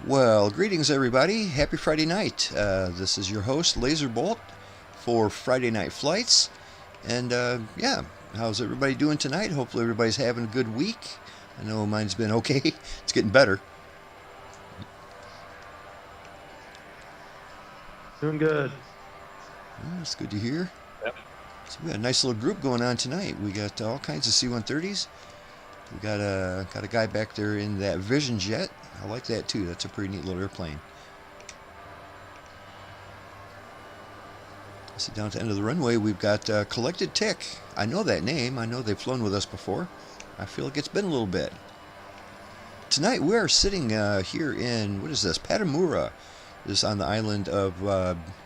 Well, greetings everybody. Happy Friday night. This is your host, Lazerbolt, for Friday Night Flights. And yeah, how's everybody doing tonight? Hopefully everybody's having a good week. I know mine's been okay. It's getting better. Doing good. That's good to hear. Yep. So we got a nice little group going on tonight. We got all kinds of C-130s. We got a guy back there in that Vision jet. I like that too. That's a pretty neat little airplane. So down at the end of the runway, we've got Collected Tick. I know that name. I know they've flown with us before. I feel like it's been a little bit. Tonight we are sitting here in, what is this, Pattimura. This is on the island of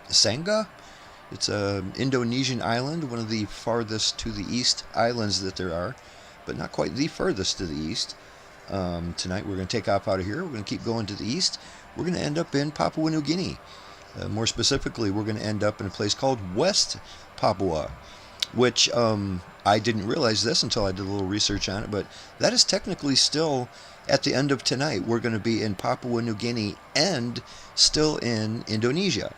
Sangha. It's an Indonesian island, one of the farthest to the east islands that there are, but not quite the furthest to the east. Tonight we're going to take off out of here. We're going to keep going to the east. We're going to end up in Papua New Guinea. More specifically, we're going to end up in a place called West Papua, which I didn't realize this until I did a little research on it, but that is technically still at the end of tonight. We're going to be in Papua New Guinea and still in Indonesia.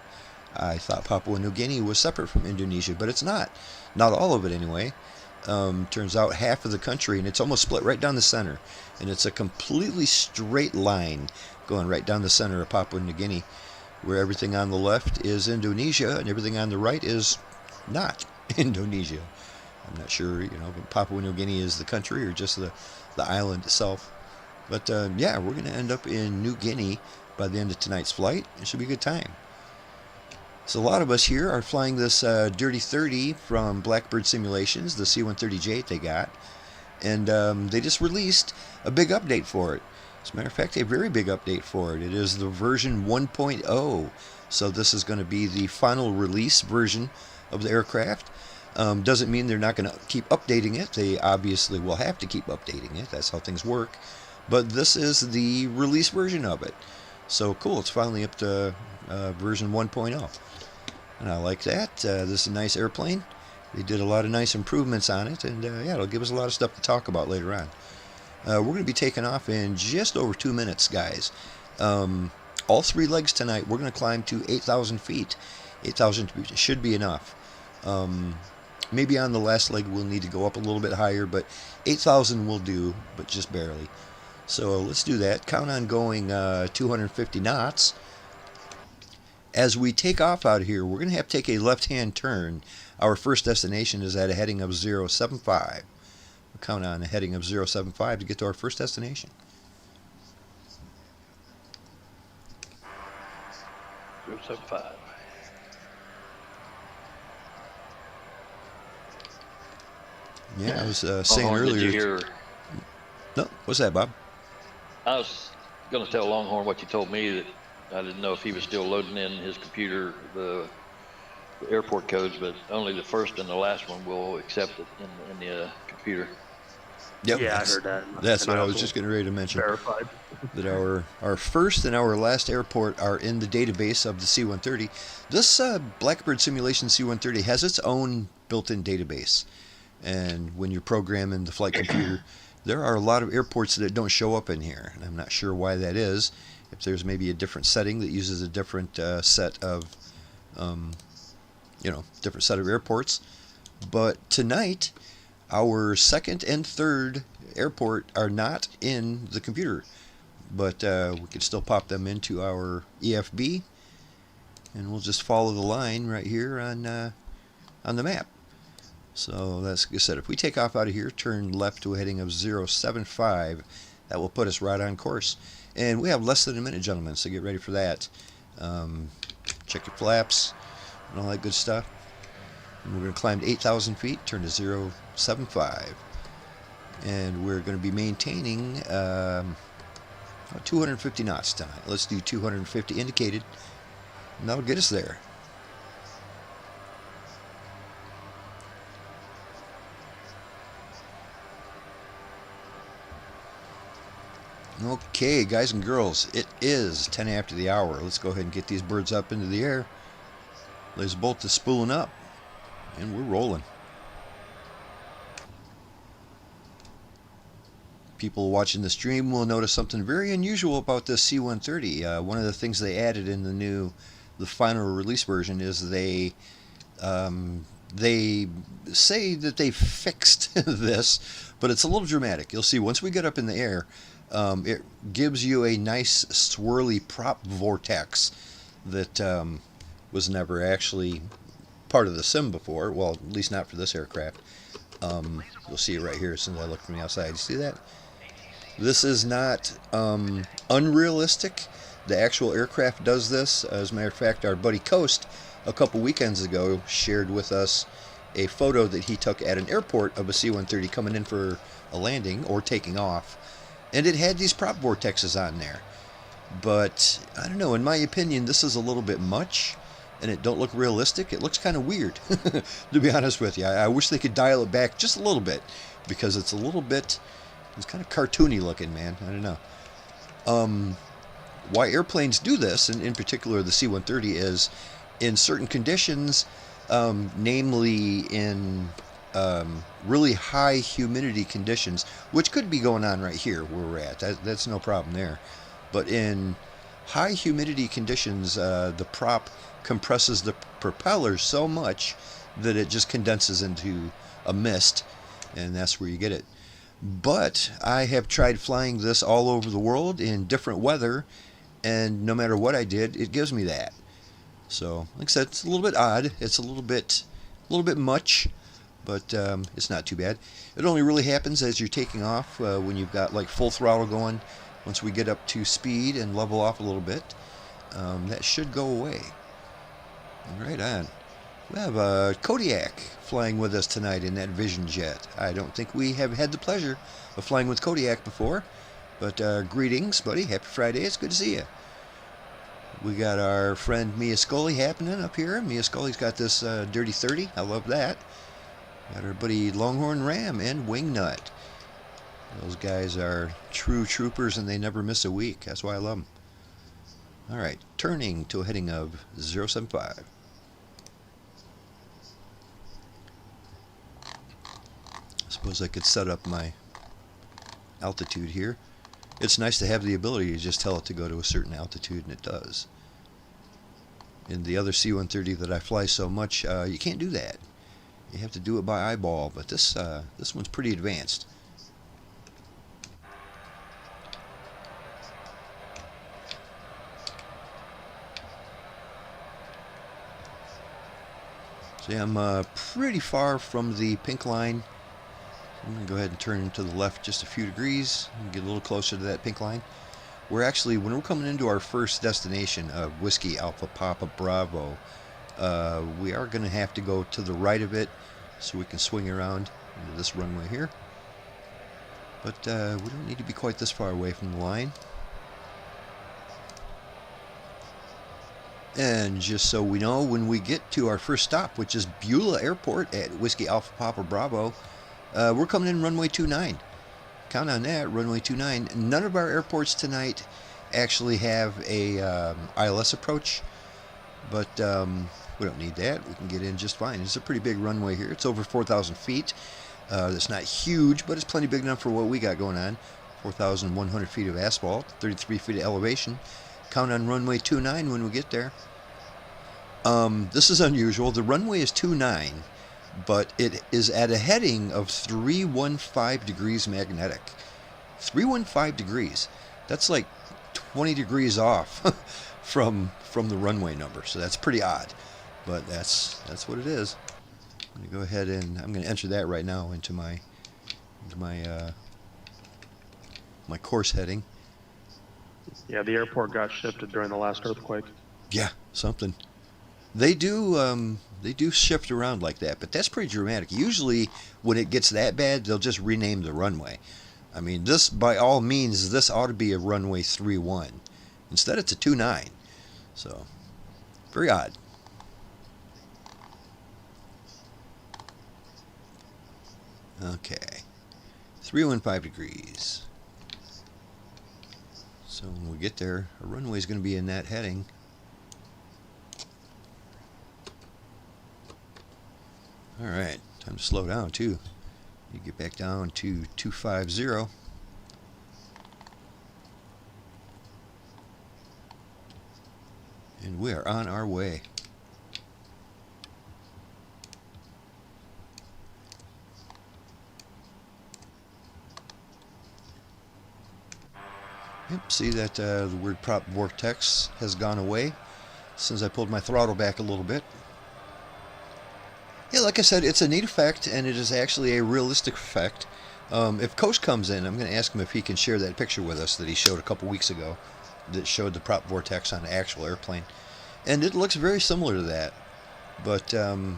I thought Papua New Guinea was separate from Indonesia, but it's not. Not all of it anyway. Turns out half of the country, and it's almost split right down the center. And it's a completely straight line going right down the center of Papua New Guinea, where everything on the left is Indonesia and everything on the right is not Indonesia. I'm not sure, you know, if Papua New Guinea is the country or just the island itself. But yeah, we're going to end up in New Guinea by the end of tonight's flight. It should be a good time. So a lot of us here are flying this Dirty 30 from Blackbird Simulations, the C-130J they got. And they just released a big update for it. As a matter of fact, a very big update for it. It is the version 1.0. So this is going to be the final release version of the aircraft. Doesn't mean they're not going to keep updating it. They obviously will have to keep updating it. That's how things work. But this is the release version of it. So cool, it's finally up to version 1.0. And I like that. This is a nice airplane. They did a lot of nice improvements on it, and yeah, it'll give us a lot of stuff to talk about later on. We're going to be taking off in just over 2 minutes, guys. All three legs tonight, we're going to climb to 8,000 feet. 8,000 should be enough. Maybe on the last leg we'll need to go up a little bit higher, but 8,000 will do, but just barely. So let's do that. Count on going 250 knots. As we take off out of here, we're going to have to take a left-hand turn. Our first destination is at a heading of 075. We'll count on a heading of 075 to get to our first destination. 075. Yeah, I was saying earlier. Did you hear? No, what's that, Bob? I was going to tell Longhorn what you told me, that I didn't know if he was still loading in his computer the airport codes, but only the first and the last one will accept it in the computer. Yep, Yeah, I heard that. That's what I was just getting ready to mention. Verified. That our first and our last airport are in the database of the C-130. This Blackbird Simulation C-130 has its own built-in database. And when you're programming the flight computer, there are a lot of airports that don't show up in here. And I'm not sure why that is. If there's maybe a different setting that uses a different set of, different set of airports. But tonight, our second and third airport are not in the computer. But we can still pop them into our EFB. And we'll just follow the line right here on the map. So that's like I said, if we take off out of here, turn left to a heading of 075, that will put us right on course. And we have less than a minute, gentlemen, so get ready for that. Check your flaps and all that good stuff. And we're going to climb to 8,000 feet, turn to 075. And we're going to be maintaining 250 knots tonight. Let's do 250 indicated, and that'll get us there. Okay, guys and girls, it is 10 after the hour. Let's go ahead and get these birds up into the air. Lazerbolt is spooling up, and we're rolling. People watching the stream will notice something very unusual about this C-130. One of the things they added in the final release version is they say that they fixed this, but it's a little dramatic. You'll see once we get up in the air, it gives you a nice swirly prop vortex that was never actually part of the sim before. Well, at least not for this aircraft. You'll see it right here as soon as I look from the outside. You see that? This is not unrealistic. The actual aircraft does this. As a matter of fact, our buddy Coast a couple weekends ago shared with us a photo that he took at an airport of a C-130 coming in for a landing or taking off, and it had these prop vortexes on there. But I don't know, in my opinion, this is a little bit much, and it don't look realistic. It looks kind of weird, to be honest with you. I wish they could dial it back just a little bit, because it's kind of cartoony looking, man. I don't know. Why airplanes do this, and in particular the C-130, is in certain conditions, namely in really high humidity conditions, which could be going on right here where we're at. That's no problem there. But in high humidity conditions, the prop compresses the propeller so much that it just condenses into a mist, and that's where you get it. But I have tried flying this all over the world in different weather, and no matter what I did, it gives me that. So, like I said, it's a little bit odd. It's a little bit much, but it's not too bad. It only really happens as you're taking off, when you've got like full throttle going. Once we get up to speed and level off a little bit, that should go away. Right on. We have Kodiak flying with us tonight in that Vision jet. I don't think we have had the pleasure of flying with Kodiak before, but greetings, buddy. Happy Friday. It's good to see you. We got our friend Mia Scully happening up here. Mia Scully's got this Dirty 30. I love that. Got our buddy Longhorn Ram and Wingnut. Those guys are true troopers, and they never miss a week. That's why I love them. All right, turning to a heading of 075. I suppose I could set up my altitude here. It's nice to have the ability to just tell it to go to a certain altitude, and it does. In the other C-130 that I fly so much, you can't do that. You have to do it by eyeball, but this one's pretty advanced. See, I'm pretty far from the pink line. I'm going to go ahead and turn to the left just a few degrees and get a little closer to that pink line. We're actually, when we're coming into our first destination of Whiskey Alpha Papa Bravo, we are going to have to go to the right of it so we can swing around into this runway here. But we don't need to be quite this far away from the line. And just so we know, when we get to our first stop, which is Bula Airport at Whiskey Alpha Papa Bravo, we're coming in runway 29. Count on that, runway 29. None of our airports tonight actually have a ILS approach, but we don't need that. We can get in just fine. It's a pretty big runway here. It's over 4,000 feet. It's not huge, but it's plenty big enough for what we got going on. 4,100 feet of asphalt, 33 feet of elevation. Count on runway 29 when we get there. This is unusual. The runway is 29, but it is at a heading of 315 degrees magnetic. 315 degrees. That's like 20 degrees off from the runway number. So that's pretty odd, but that's what it is. I'm going to go ahead and I'm going to enter that right now into my course heading. Yeah, the airport got shifted during the last earthquake. Yeah, something. They do shift around like that, but that's pretty dramatic. Usually when it gets that bad, they'll just rename the runway. I mean, this, by all means, this ought to be a runway 31. Instead, it's a 29. So, very odd. Okay. 315 degrees. So when we get there, our runway is going to be in that heading. Alright, time to slow down too. You get back down to 250. And we are on our way. Yep, see that the word prop vortex has gone away since I pulled my throttle back a little bit. Yeah, like I said, it's a neat effect, and it is actually a realistic effect. If Coast comes in, I'm going to ask him if he can share that picture with us that he showed a couple weeks ago that showed the prop vortex on an actual airplane. And it looks very similar to that. But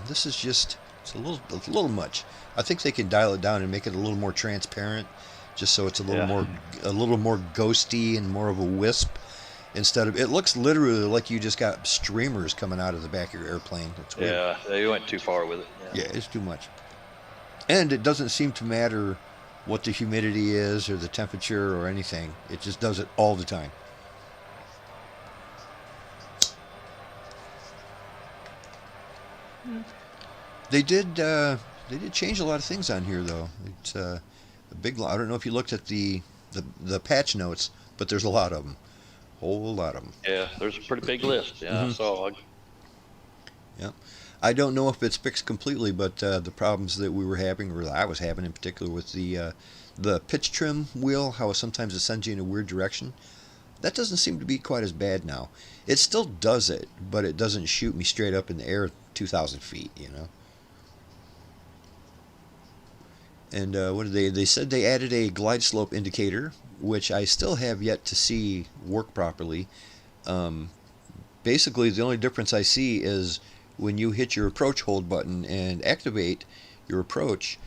this is just, it's a little much. I think they can dial it down and make it a little more transparent, just so it's a little more ghosty and more of a wisp. Instead of, it looks literally like you just got streamers coming out of the back of your airplane. It's weird. Yeah, they went too far with it. Yeah, it's too much. And it doesn't seem to matter what the humidity is or the temperature or anything. It just does it all the time. They did change a lot of things on here, though. It's a big lot. I don't know if you looked at the patch notes, but there's a lot of them. Whole lot of them. Yeah, there's a pretty big list. Yeah, I saw. Yeah, I don't know if it's fixed completely, but the problems that we were having, or I was having in particular, with the pitch trim wheel, how sometimes it sends you in a weird direction, that doesn't seem to be quite as bad now. It still does it, but it doesn't shoot me straight up in the air 2,000 feet, you know. And what did they said they added a glide slope indicator, which I still have yet to see work properly. Basically, the only difference I see is when you hit your approach hold button and activate your approach,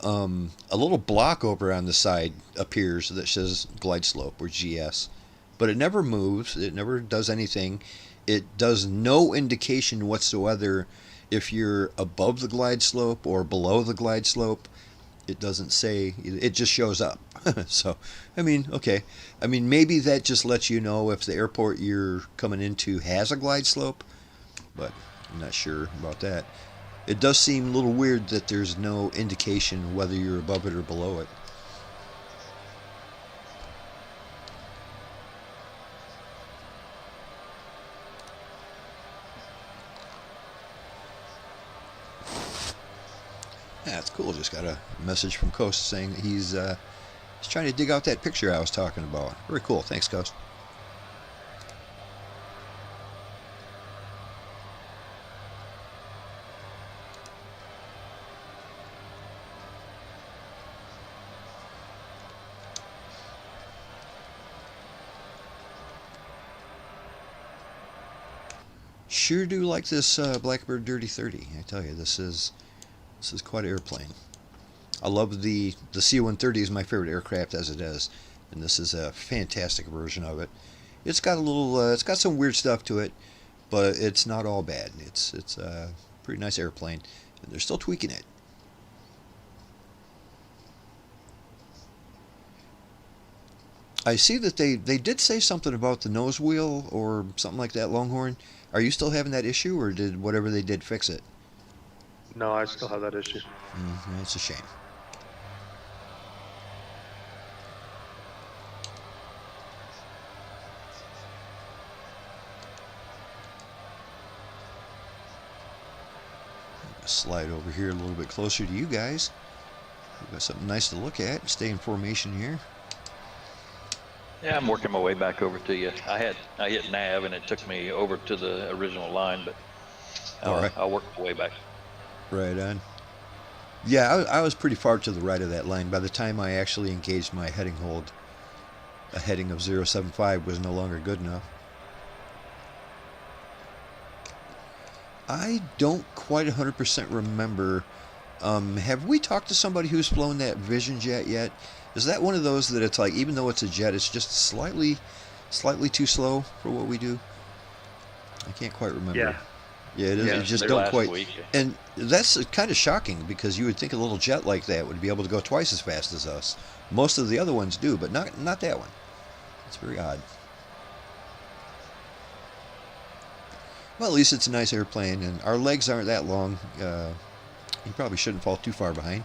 a little block over on the side appears that says glide slope or GS, but it never moves. It never does anything. It does no indication whatsoever if you're above the glide slope or below the glide slope. It doesn't say, it just shows up. So, I mean, okay. I mean, maybe that just lets you know if the airport you're coming into has a glide slope, but I'm not sure about that. It does seem a little weird that there's no indication whether you're above it or below it. Yeah, it's cool. Just got a message from Coast saying that he's trying to dig out that picture I was talking about. Very cool. Thanks, Coast. Sure do like this Blackbird Dirty 30. I tell you, this is quite an airplane. I love the C-130 is my favorite aircraft as it is, and this is a fantastic version of it. It's got a little, it's got some weird stuff to it, but it's not all bad. It's a pretty nice airplane, and they're still tweaking it. I see that they did say something about the nose wheel or something like that, Longhorn. Are you still having that issue, or did whatever they did fix it? No, I still have that issue. It's a shame. Slide over here a little bit closer to you guys. We've got something nice to look at. Stay in formation here. Yeah, I'm working my way back over to you. I hit nav and it took me over to the original line, but I'll work my way back. Right on. Yeah, I was pretty far to the right of that line. By the time I actually engaged my heading hold, a heading of 075 was no longer good enough. I don't quite 100% remember. Have we talked to somebody who's flown that Vision jet yet? Is that one of those that it's like, even though it's a jet, it's just slightly too slow for what we do? I can't quite remember. Yeah. Yeah, it is. Yeah, It just their don't last quite. week. And that's kind of shocking because you would think a little jet like that would be able to go twice as fast as us. Most of the other ones do, but not that one. It's very odd. Well, at least it's a nice airplane, and our legs aren't that long. You probably shouldn't fall too far behind.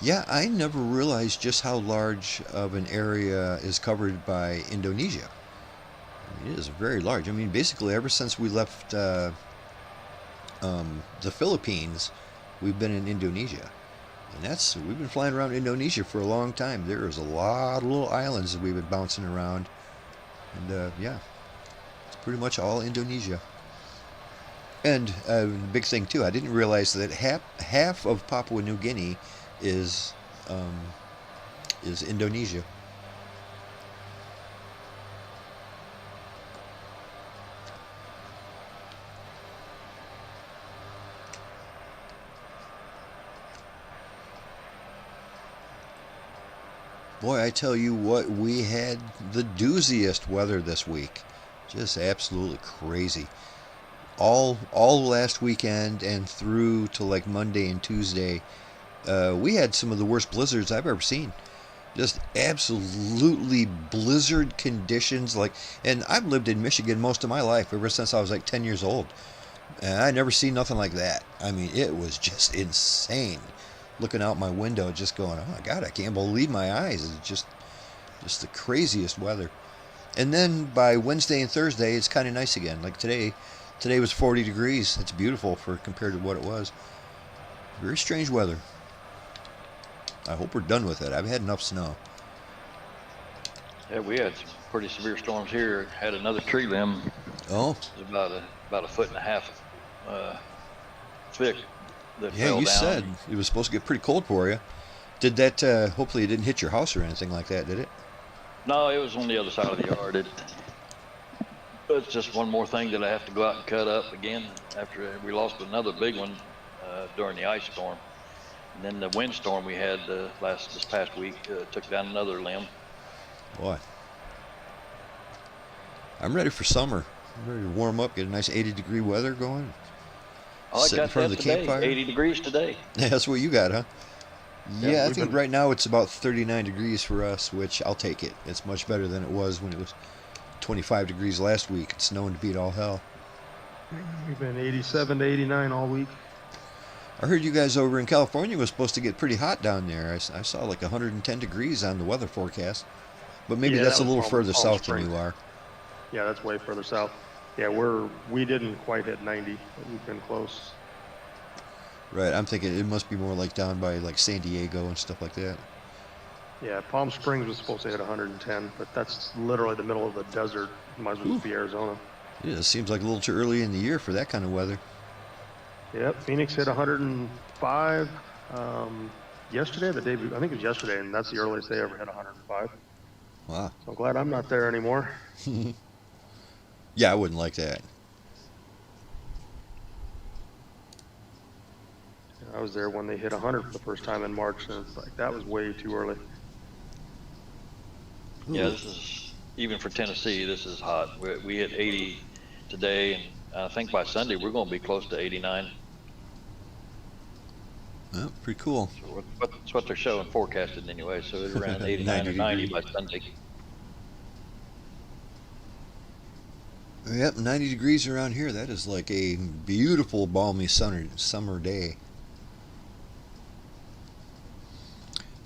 Yeah, I never realized just how large of an area is covered by Indonesia. I mean, it is very large. I mean, basically, ever since we left the Philippines, we've been in Indonesia. And we've been flying around Indonesia for a long time. There's a lot of little islands that we've been bouncing around. And yeah, it's pretty much all Indonesia. And the big thing too, I didn't realize that half of Papua New Guinea is Indonesia. Boy, I tell you what, we had the dooziest weather this week. Just absolutely crazy. All last weekend and through to like Monday and Tuesday, we had some of the worst blizzards I've ever seen. Just absolutely blizzard conditions. And I've lived in Michigan most of my life, ever since I was like 10 years old. And I never seen nothing like that. I mean, it was just insane. Looking out my window, just going, oh my God, I can't believe my eyes. It's just the craziest weather. And then by Wednesday and Thursday, it's kind of nice again. Like today was 40 degrees. It's beautiful compared to what it was. Very strange weather. I hope we're done with it. I've had enough snow. Yeah, we had some pretty severe storms here. Had another tree limb. Oh, It was about a foot and a half thick. That yeah, fell you down. said it was supposed to get pretty cold for you. Did that, hopefully it didn't hit your house or anything like that, did it? No, it was on the other side of the yard. It's just one more thing that I have to go out and cut up again after we lost another big one during the ice storm. And then the windstorm we had this past week took down another limb. Boy. I'm ready for summer. I'm ready to warm up, get a nice 80-degree weather going. Oh, I Sit in got front that of the today. campfire. 80 degrees today. That's what you got, huh? Yeah, I we've think been- right now it's about 39 degrees for us, which I'll take it. It's much better than it was when it was 25 degrees last week. It's snowing to beat all hell. We've been 87 to 89 all week. I heard you guys over in California was supposed to get pretty hot down there. I saw like 110 degrees on the weather forecast. But maybe Yeah, that's a that was little further Palm south Springs. than you are. Yeah, that's way further south. Yeah, we didn't quite hit 90, but we've been close. Right, I'm thinking it must be more like down by like San Diego and stuff like that. Yeah, Palm Springs was supposed to hit 110, but that's literally the middle of the desert. Might as well just be Arizona. Yeah, it seems like a little too early in the year for that kind of weather. Yep, Phoenix hit 105 yesterday, I think it was yesterday, and that's the earliest they ever hit 105. Wow. So I'm glad I'm not there anymore. Yeah, I wouldn't like that. I was there when they hit 100 for the first time in March, and it's like, that was way too early. Yeah, this is, even for Tennessee, this is hot. We hit 80 today, and I think by Sunday we're going to be close to 89. Well, pretty cool. So that's what they're showing forecasted anyway, so it's around 89 or 90 by Sunday. Yep, 90 degrees around here. That is like a beautiful, balmy summer day.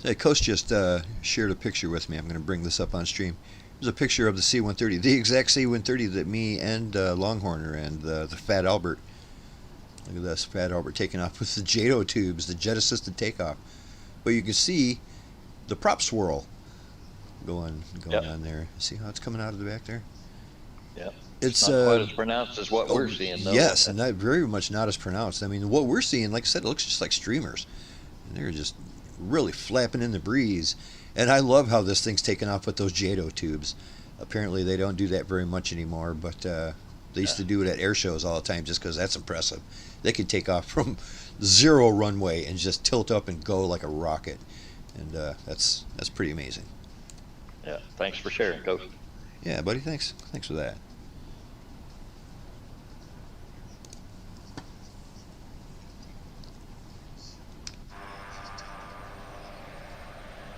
Hey, Coach just shared a picture with me. I'm going to bring this up on stream. There's a picture of the C-130, the exact C-130 that me and Longhorner and the Fat Albert. Look at this, Fat Albert taking off with the JATO tubes, the jet-assisted takeoff. But you can see the prop swirl going on there. See how it's coming out of the back there? Yeah. It's not quite as pronounced as what we're seeing, though. Yes, and not very much not as pronounced. I mean, what we're seeing, like I said, it looks just like streamers. And they're just really flapping in the breeze. And I love how this thing's taken off with those JATO tubes. Apparently they don't do that very much anymore, but they used to do it at air shows all the time just because that's impressive. They could take off from zero runway and just tilt up and go like a rocket. And that's pretty amazing. Yeah, thanks for sharing, Coach. Yeah, buddy, thanks. Thanks for that.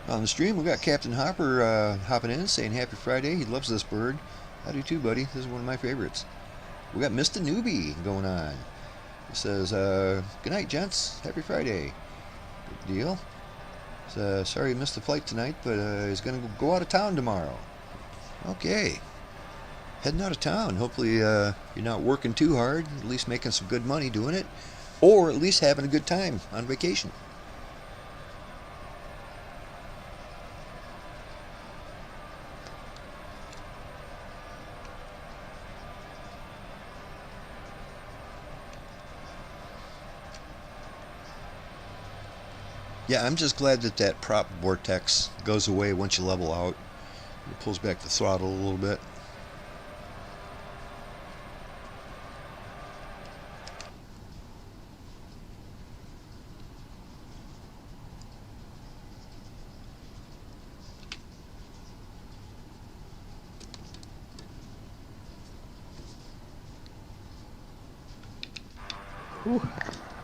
On the stream, we got Captain Hopper hopping in saying happy Friday. He loves this bird. I do too, buddy. This is one of my favorites. We got Mr. Newbie going on. He says, good night, gents. Happy Friday. Good deal. Sorry you missed the flight tonight, but he's going to go out of town tomorrow. Okay. Heading out of town. Hopefully you're not working too hard, at least making some good money doing it, or at least having a good time on vacation. Yeah, I'm just glad that that prop vortex goes away once you level out. It pulls back the throttle a little bit.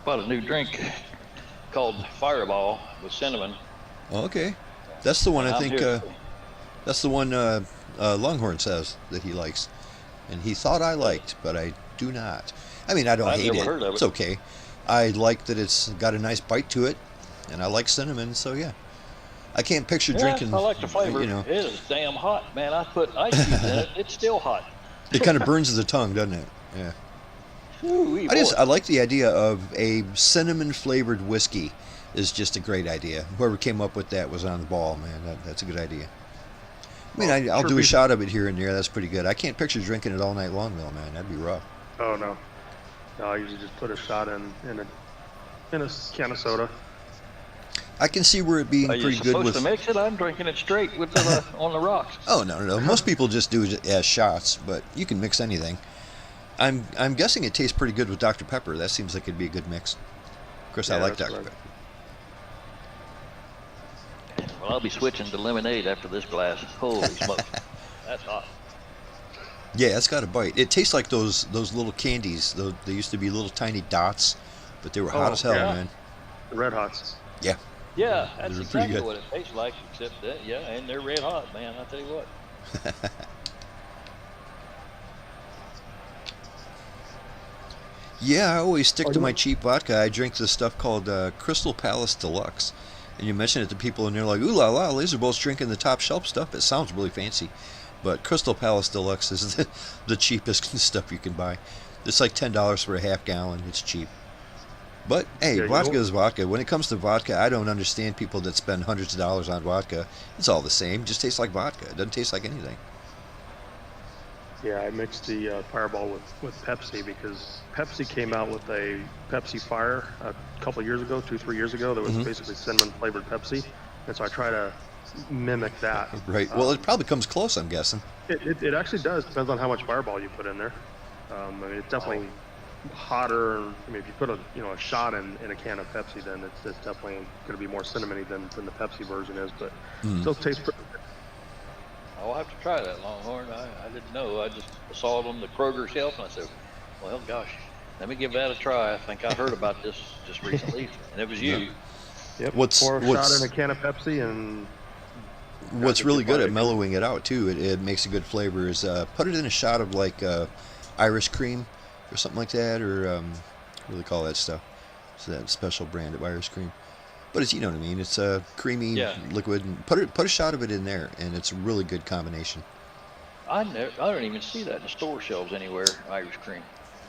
Bought a new drink called Fireball with cinnamon. Okay, that's the one I I'm think. here. That's the one Longhorn says that he likes, and he thought I liked, but I do not. I mean, I don't I've hate never it. heard of it. It's okay. I like that it's got a nice bite to it, and I like cinnamon, so yeah. I can't picture drinking. I like the flavor. You know, It is damn hot, man. I put ice cubes in it. It's still hot. it kind of burns the tongue, doesn't it? Yeah. Ooh, I like the idea of a cinnamon flavored whiskey. Is just a great idea. Whoever came up with that was on the ball, man. That's a good idea. I mean, I'll do a shot of it here and there. That's pretty good. I can't picture drinking it all night long, though, man. That'd be rough. Oh no. No, I usually just put a shot in a can of soda. I can see where it being Are you pretty good supposed with. to mix it? I'm drinking it straight with on the rocks. Oh no. Most people just do it as shots, but you can mix anything. I'm guessing it tastes pretty good with Dr. Pepper. That seems like it'd be a good mix. Of course, I like that's Dr. right. Pepper. Well, I'll be switching to lemonade after this glass. Holy smokes, that's hot. Yeah, it's got a bite. It tastes like those little candies. They used to be little tiny dots, but they were hot Oh, as hell, yeah. man. The Red Hots. Yeah. Yeah, that's They're pretty exactly good. what it tastes like. Except that, yeah, and they're red hot, man. I tell you what. Yeah, I always stick Oh, to you my want- cheap vodka. I drink this stuff called Crystal Palace Deluxe. And you mention it to people, and they're like, ooh la la, Lazerbolt's drinking the top shelf stuff. It sounds really fancy. But Crystal Palace Deluxe is the cheapest stuff you can buy. It's like $10 for a half gallon. It's cheap. But, hey, Yeah, you vodka know- is vodka. When it comes to vodka, I don't understand people that spend hundreds of dollars on vodka. It's all the same. It just tastes like vodka. It doesn't taste like anything. Yeah, I mixed the Fireball with Pepsi because Pepsi came out with a Pepsi Fire a couple of years ago, 2-3 years ago. That was basically cinnamon flavored Pepsi, and so I try to mimic that. Right. Well, it probably comes close, I'm guessing. It actually does. Depends on how much Fireball you put in there. I mean, it's definitely hotter. I mean, if you put a shot in a can of Pepsi, then it's definitely going to be more cinnamony than the Pepsi version is. But still tastes pretty good. I'll have to try that Longhorn. I didn't know. I just saw it on the Kroger shelf, and I said, well, gosh, let me give that a try. I think I heard about this just recently, and it was you. Yep. What's- Pour a what's- shot in a can of Pepsi and. What's think really you'll good at like it. mellowing it out too, it makes a good flavor, is put it in a shot of like Irish cream or something like that, or what do they call that stuff? It's that special brand of Irish cream. But it's, you know what I mean, it's a creamy Yeah. liquid, and put a shot of it in there, and it's a really good combination. I don't even see that in the store shelves anywhere. Irish cream.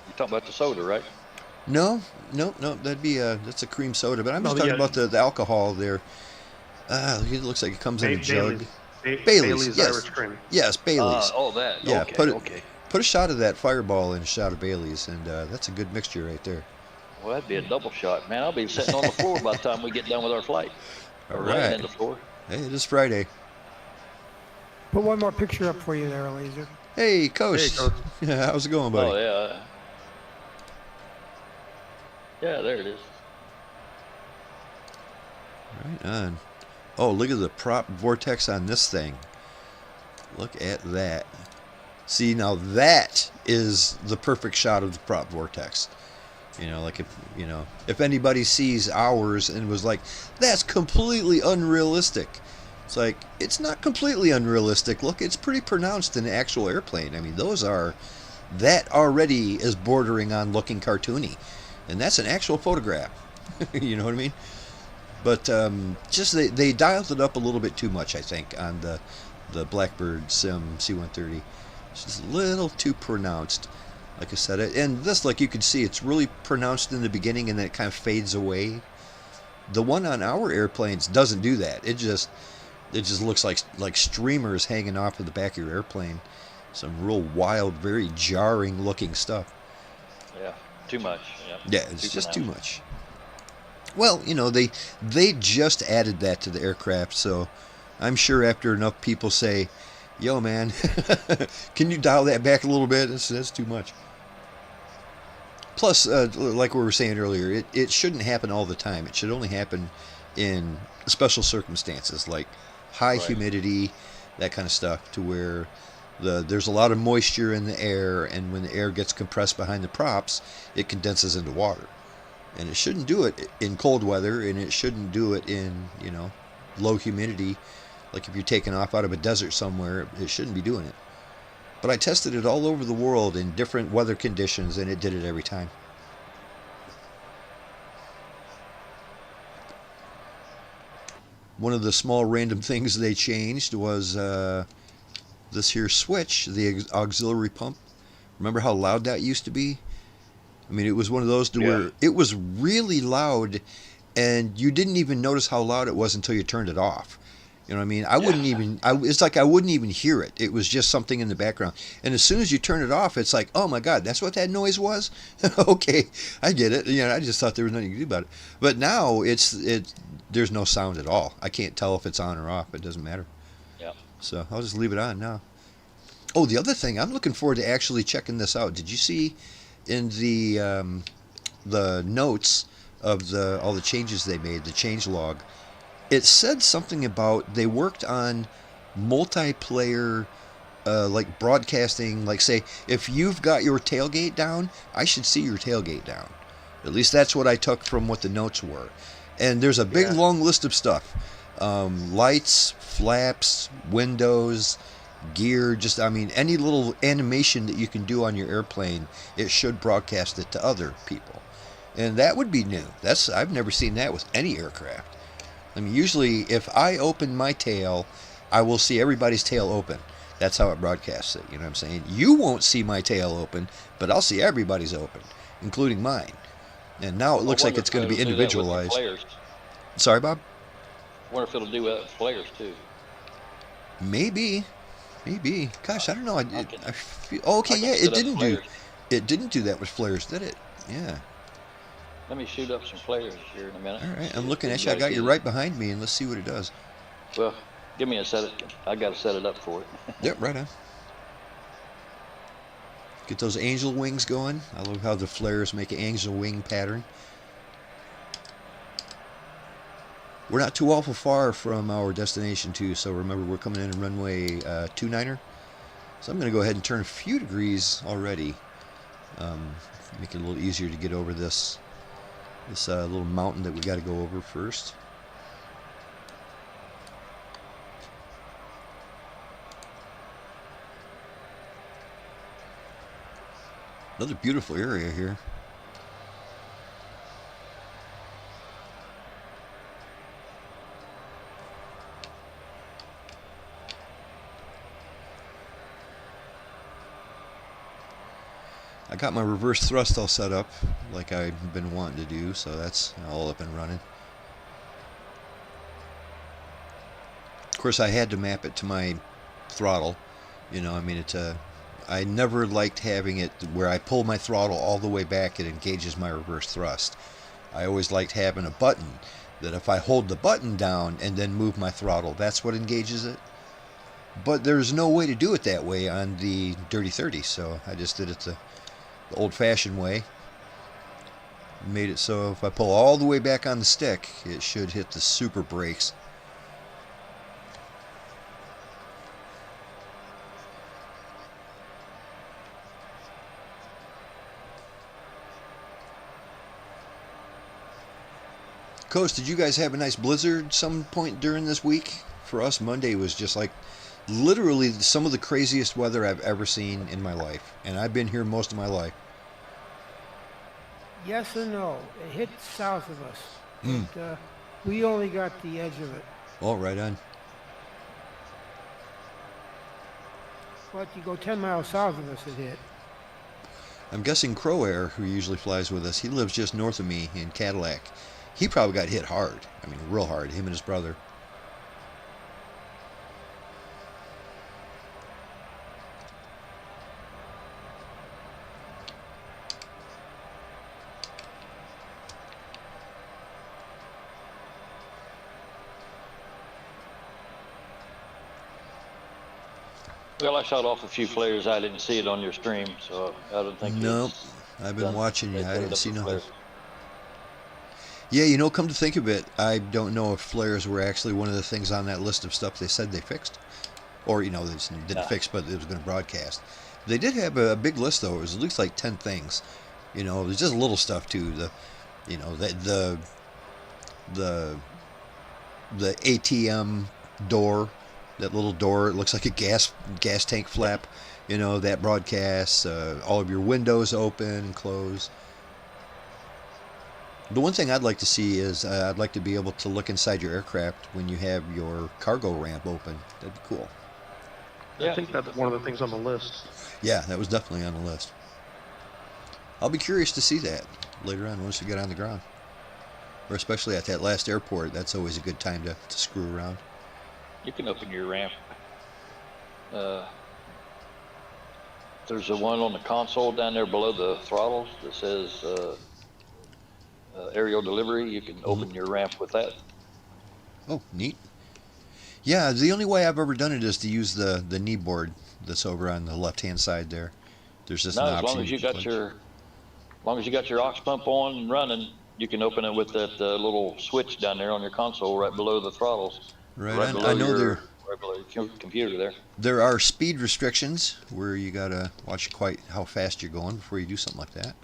You're talking about the soda, right? No, that'd be that's a cream soda, but I'm just No, talking yeah. about the alcohol there. It looks like it comes in a jug. Bailey's, Bailey's, yes. Irish cream. Yes, Bailey's. That. Yeah, okay, put it- okay. Put a shot of that Fireball in a shot of Bailey's, and that's a good mixture right there. Well, that'd be a double shot, man. I'll be sitting on the floor by the time we get done with our flight. All Or laying right. in the floor. Hey, it is Friday. Put one more picture up for you there, Laser. Hey, Coach. Hey, Coach. How's it going, buddy? Oh yeah. Yeah, there it is. Right on. Oh, look at the prop vortex on this thing. Look at that. See, now that is the perfect shot of the prop vortex. Like if anybody sees ours and was like, that's completely unrealistic. It's like, it's not completely unrealistic. Look, it's pretty pronounced in an actual airplane. I mean, that already is bordering on looking cartoony. And that's an actual photograph. You know what I mean? But just they dialed it up a little bit too much, I think, on the Blackbird Sim C-130. It's just a little too pronounced, like I said. And this, like you can see, it's really pronounced in the beginning and then it kind of fades away. The one on our airplanes doesn't do that. It just looks like streamers hanging off of the back of your airplane. Some real wild, very jarring looking stuff. Yeah, too much. Yeah, it's just too much. Well, you know, they just added that to the aircraft, so I'm sure after enough people say, "Yo, man, can you dial that back a little bit?" That's too much. Plus, like we were saying earlier, it shouldn't happen all the time. It should only happen in special circumstances, like high humidity, that kind of stuff, to where there's a lot of moisture in the air, and when the air gets compressed behind the props, it condenses into water. And it shouldn't do it in cold weather, and it shouldn't do it in, you know, low humidity. Like if you're taking off out of a desert somewhere, it shouldn't be doing it. But I tested it all over the world in different weather conditions, and it did it every time. One of the small random things they changed was this here switch, the auxiliary pump. Remember how loud that used to be? I mean, it was one of those to where it was really loud, and you didn't even notice how loud it was until you turned it off. You know what I mean? I wouldn't even, it's like I wouldn't even hear it. It was just something in the background. And as soon as you turn it off, it's like, oh my God, that's what that noise was? Okay, I get it. You know, I just thought there was nothing to do about it. But now there's no sound at all. I can't tell if it's on or off. It doesn't matter. Yeah. So I'll just leave it on now. Oh, the other thing, I'm looking forward to actually checking this out. Did you see in the notes of all the changes they made, the change log, it said something about they worked on multiplayer, like broadcasting, like say, if you've got your tailgate down, I should see your tailgate down. At least that's what I took from what the notes were. And there's a big long list of stuff. Lights, flaps, windows, gear, just, I mean, any little animation that you can do on your airplane, it should broadcast it to other people. And that would be new. I've never seen that with any aircraft. I mean, usually if I open my tail, I will see everybody's tail open. That's how it broadcasts it, you know what I'm saying? You won't see my tail open, but I'll see everybody's open, including mine. And now it looks like it's going to be individualized. Sorry, Bob? I wonder if it'll do that with flares too. Maybe. Gosh, I don't know. I feel, okay, yeah, it didn't do that with flares, did it? Yeah. Let me shoot up some flares here in a minute. All right, I'm looking at you. I got you right behind me, and let's see what it does. Well, give me a set. I got to set it up for it. Yep, right on. Get those angel wings going. I love how the flares make an angel wing pattern. We're not too awful far from our destination, too, so remember we're coming in runway 29er. So I'm going to go ahead and turn a few degrees already. Make it a little easier to get over this little mountain that we got to go over first. Another beautiful area here. I got my reverse thrust all set up like I've been wanting to do, so that's all up and running. Of course, I had to map it to my throttle. You know, I mean, I never liked having it where I pull my throttle all the way back, it engages my reverse thrust. I always liked having a button that if I hold the button down and then move my throttle, that's what engages it. But there's no way to do it that way on the Dirty 30, so I just did it the old-fashioned way. Made it so if I pull all the way back on the stick, it should hit the super brakes. Coast, did you guys have a nice blizzard some point during this week? For us, Monday was just like literally some of the craziest weather I've ever seen in my life. And I've been here most of my life. Yes and no. It hit south of us. We only got the edge of it. Oh, right on. But you go 10 miles south of us, it hit. I'm guessing Crow Air, who usually flies with us, he lives just north of me in Cadillac. He probably got hit hard. I mean, real hard, him and his brother. Well, I shot off a few flares. I didn't see it on your stream, so I don't think. Nope. it's I've been done. watching you. They I put it didn't up see with nothing. flares. Yeah, you know, come to think of it, I don't know if flares were actually one of the things on that list of stuff they said they fixed. Or, you know, they just didn't Yeah. fix, but it was going to broadcast. They did have a big list, though. It was at least like 10 things. You know, there's just little stuff, too. You know, the ATM door, that little door, it looks like a gas tank flap. You know, that broadcasts, all of your windows open and close. The one thing I'd like to see is I'd like to be able to look inside your aircraft when you have your cargo ramp open. That'd be cool. Yeah. I think that's one of the things on the list. Yeah, that was definitely on the list. I'll be curious to see that later on once we get on the ground. Or especially at that last airport, that's always a good time to screw around. You can open your ramp. There's the one on the console down there below the throttles that says aerial delivery. You can open your ramp with that. Oh, neat. Yeah, the only way I've ever done it is to use the knee board that's over on the left-hand side there. There's just No, an as option. long as you got your aux pump on and running, you can open it with that little switch down there on your console right below the throttles. Right, below I know right below your computer there. there are speed restrictions where you gotta watch quite how fast you're going before you do something like that.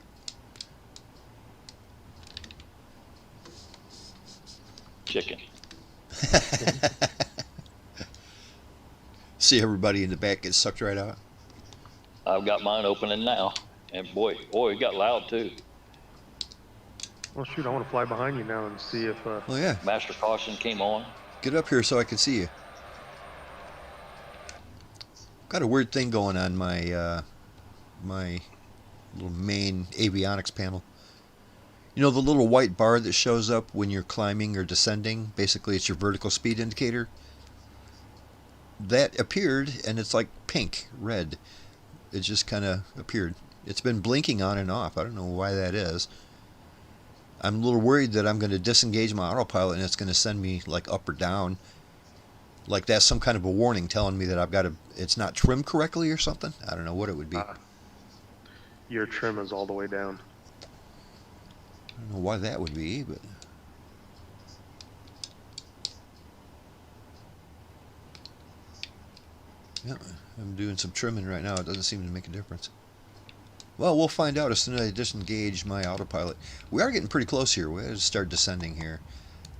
Chicken. See everybody in the back get sucked right out. I've got mine opening now, and boy, it got loud too. Well, shoot, I want to fly behind you now and see if. Oh yeah, Master caution came on. get up here so I can see you. Got a weird thing going on my my little main avionics panel. You know the little white bar that shows up when you're climbing or descending? Basically, it's your vertical speed indicator. That appeared, and it's like pink, red. It just kind of appeared. It's been blinking on and off. I don't know why that is. I'm a little worried that I'm going to disengage my autopilot and it's going to send me like up or down. Like that's some kind of a warning telling me that I've got to, it's not trimmed correctly or something. I don't know what it would be. Your trim is all the way down. I don't know why that would be, but yeah, I'm doing some trimming right now. It doesn't seem to make a difference. Well, we'll find out as soon as I disengage my autopilot. We are getting pretty close here. We have to start descending here.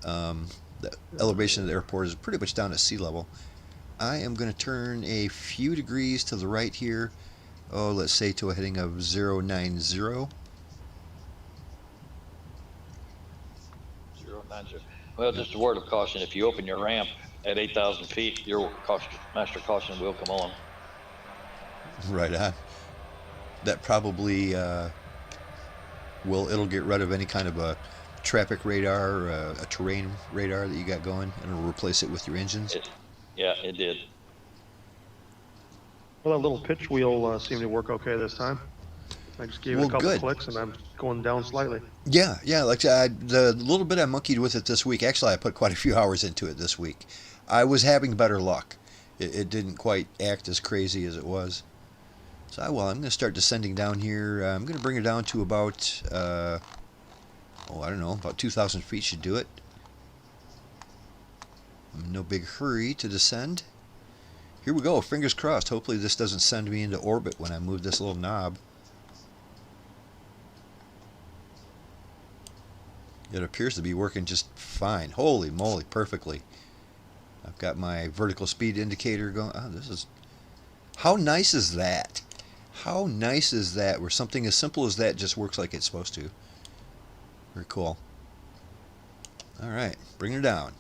The elevation of the airport is pretty much down at sea level. I am going to turn a few degrees to the right here. Oh, let's say to a heading of 090. 090. Well, just a word of caution: if you open your ramp at 8,000 feet, your master caution will come on. Right on. That probably it'll get rid of any kind of a traffic radar or a terrain radar that you got going, and it'll replace it with your engines. Yeah, it did. Well, that little pitch wheel seemed to work okay this time. I just gave it a couple good. clicks and I'm going down slightly. Yeah, like the little bit I monkeyed with it this week. Actually, I put quite a few hours into it this week. I was having better luck. It didn't quite act as crazy as it was. So I'm going to start descending down here. I'm going to bring it down to about, I don't know, about 2,000 feet should do it. I'm in no big hurry to descend. Here we go, fingers crossed. Hopefully this doesn't send me into orbit when I move this little knob. It appears to be working just fine. Holy moly, perfectly. I've got my vertical speed indicator going. Oh, this is... How nice is that? How nice is that where something as simple as that just works like it's supposed to? Very cool. All right, bring her down.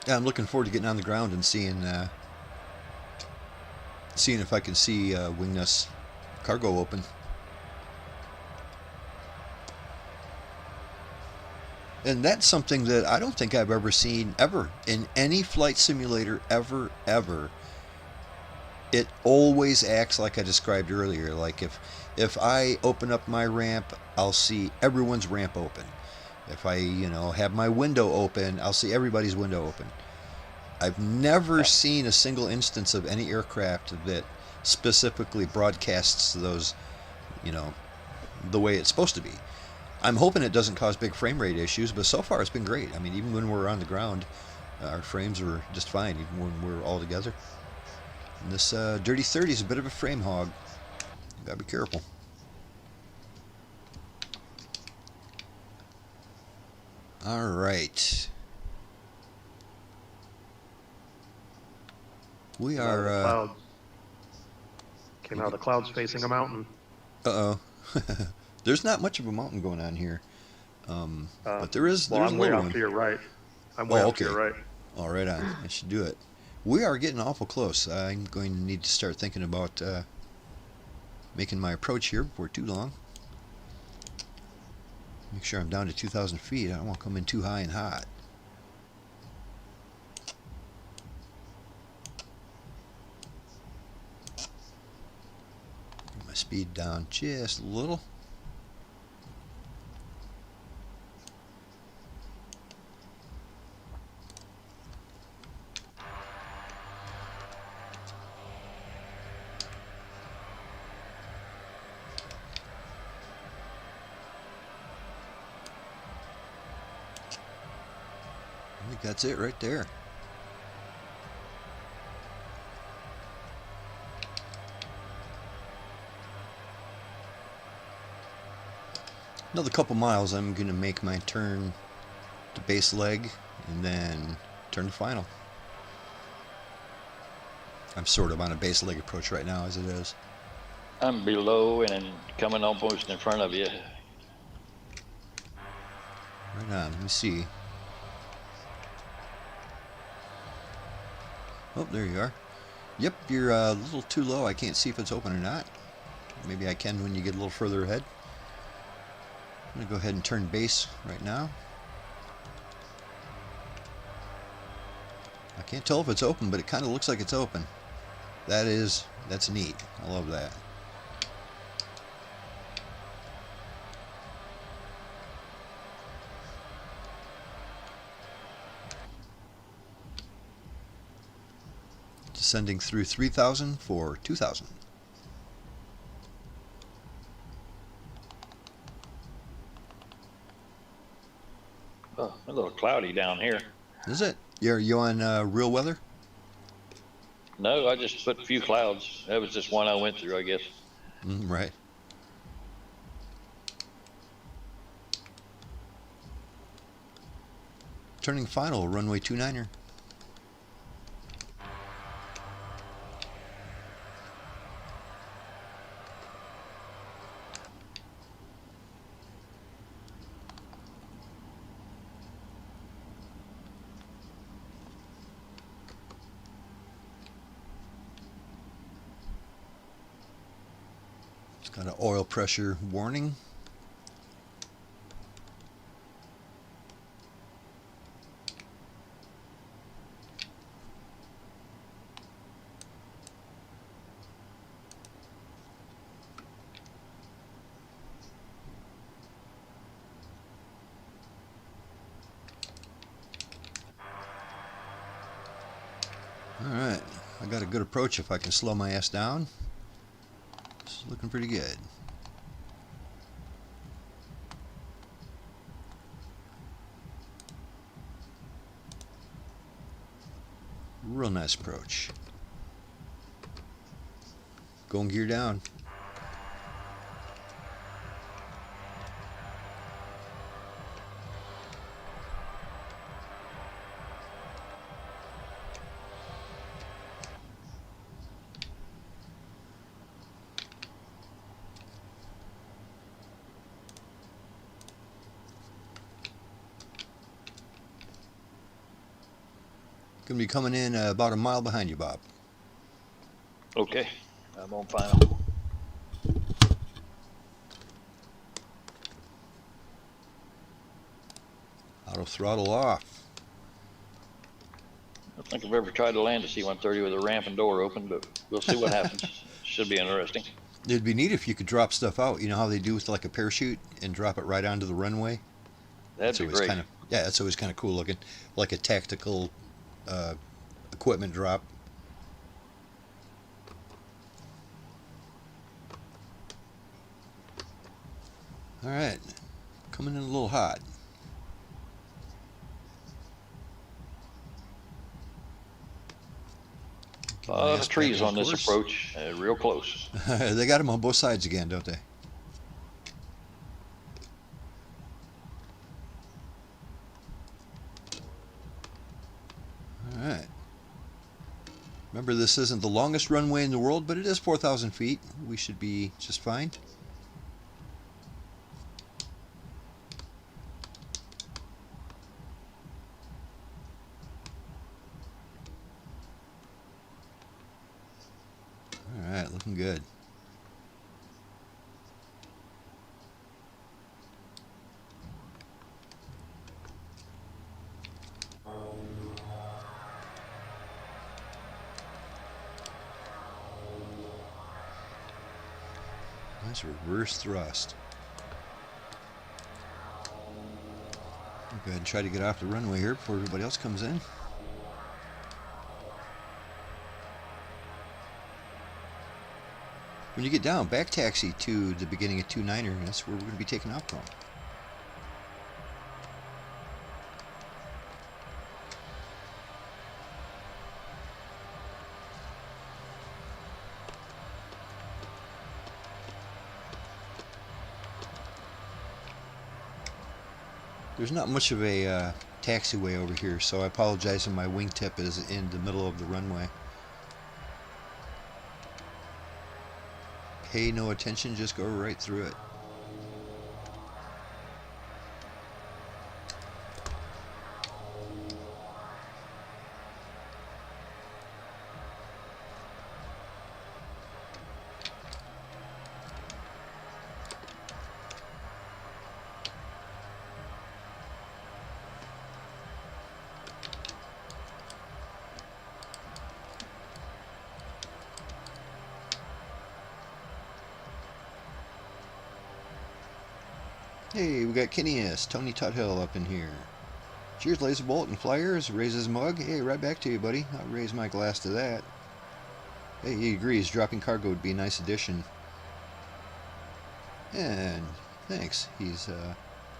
Yeah, I'm looking forward to getting on the ground and seeing if I can see Wingnut's cargo open. And that's something that I don't think I've ever seen ever in any flight simulator ever. It always acts like I described earlier. Like if I open up my ramp, I'll see everyone's ramp open. If I, have my window open, I'll see everybody's window open. I've never seen a single instance of any aircraft that specifically broadcasts those, the way it's supposed to be. I'm hoping it doesn't cause big frame rate issues, but so far it's been great. I mean, even when we're on the ground, our frames were just fine, even when we're all together. And this Dirty 30 is a bit of a frame hog. You gotta be careful. All right. We are. Clouds. Came out of the clouds facing a mountain. Uh-oh. There's not much of a mountain going on here. But there's well, a I'm way little off one. to your right. I'm way off to your right. All right, I should do it. We are getting awful close. I'm going to need to start thinking about making my approach here before too long. Make sure I'm down to 2,000 feet. I don't want to come in too high and hot. Get my speed down just a little. I think that's it right there. Another couple miles, I'm going to make my turn to base leg and then turn to final. I'm sort of on a base leg approach right now as it is. I'm below and coming almost in front of you. Right on, let me see. Oh, there you are. Yep, you're a little too low. I can't see if it's open or not. Maybe I can when you get a little further ahead. I'm going to go ahead and turn base right now. I can't tell if it's open, but it kind of looks like it's open. That's neat. I love that. Descending through 3,000 for 2,000. Oh, a little cloudy down here. Is it? Are you on real weather? No, I just put a few clouds. That was just one I went through, I guess. Right. Turning final, runway 29er. It's got an oil pressure warning. Alright, I got a good approach if I can slow my ass down. It's looking pretty good. Real nice approach. Going gear down. Going to be coming in about a mile behind you, Bob. Okay, I'm on final. Auto throttle off. I don't think I've ever tried to land a C-130 with a ramp and door open, but we'll see what happens. Should be interesting. It'd be neat if you could drop stuff out. You know how they do with like a parachute and drop it right onto the runway? That'd be great. Yeah, that's always kind of cool looking. Like a tactical equipment drop. All right, coming in a little hot. A lot of trees on this approach, real close. They got them on both sides again, don't they? All right. Remember, this isn't the longest runway in the world, but it is 4,000 feet. We should be just fine. All right, looking good. Nice reverse thrust. I'll go ahead and try to get off the runway here before everybody else comes in. When you get down, back taxi to the beginning of 29er, that's where we're going to be taking off from. There's not much of a taxiway over here, so I apologize if my wingtip is in the middle of the runway. Pay no attention, just go right through it. Hey, we got Guinea's Tony Tuthill up in here. Cheers, Lazerbolt and Flyers. Raise his mug. Hey, right back to you, buddy. I'll raise my glass to that. Hey, he agrees. Dropping cargo would be a nice addition. And thanks. He's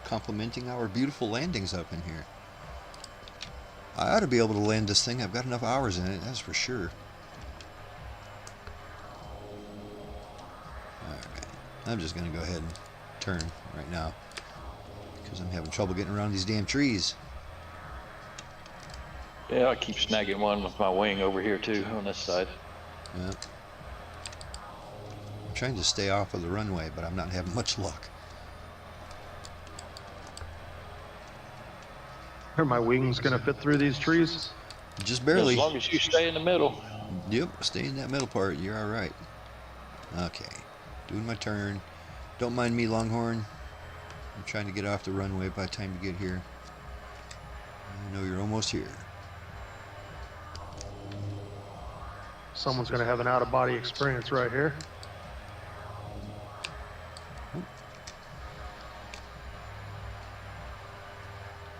complimenting our beautiful landings up in here. I ought to be able to land this thing. I've got enough hours in it, that's for sure. Alright. I'm just going to go ahead and turn right now because I'm having trouble getting around these damn trees. Yeah, I keep snagging one with my wing over here too on this side. Yeah. I'm trying to stay off of the runway, but I'm not having much luck. Are my wings gonna fit through these trees? Just barely. As long as you stay in the middle. Yep, stay in that middle part. You're all right. Okay, doing my turn. Don't mind me, Longhorn. I'm trying to get off the runway by the time you get here. I know you're almost here. Someone's gonna have an out-of-body experience right here.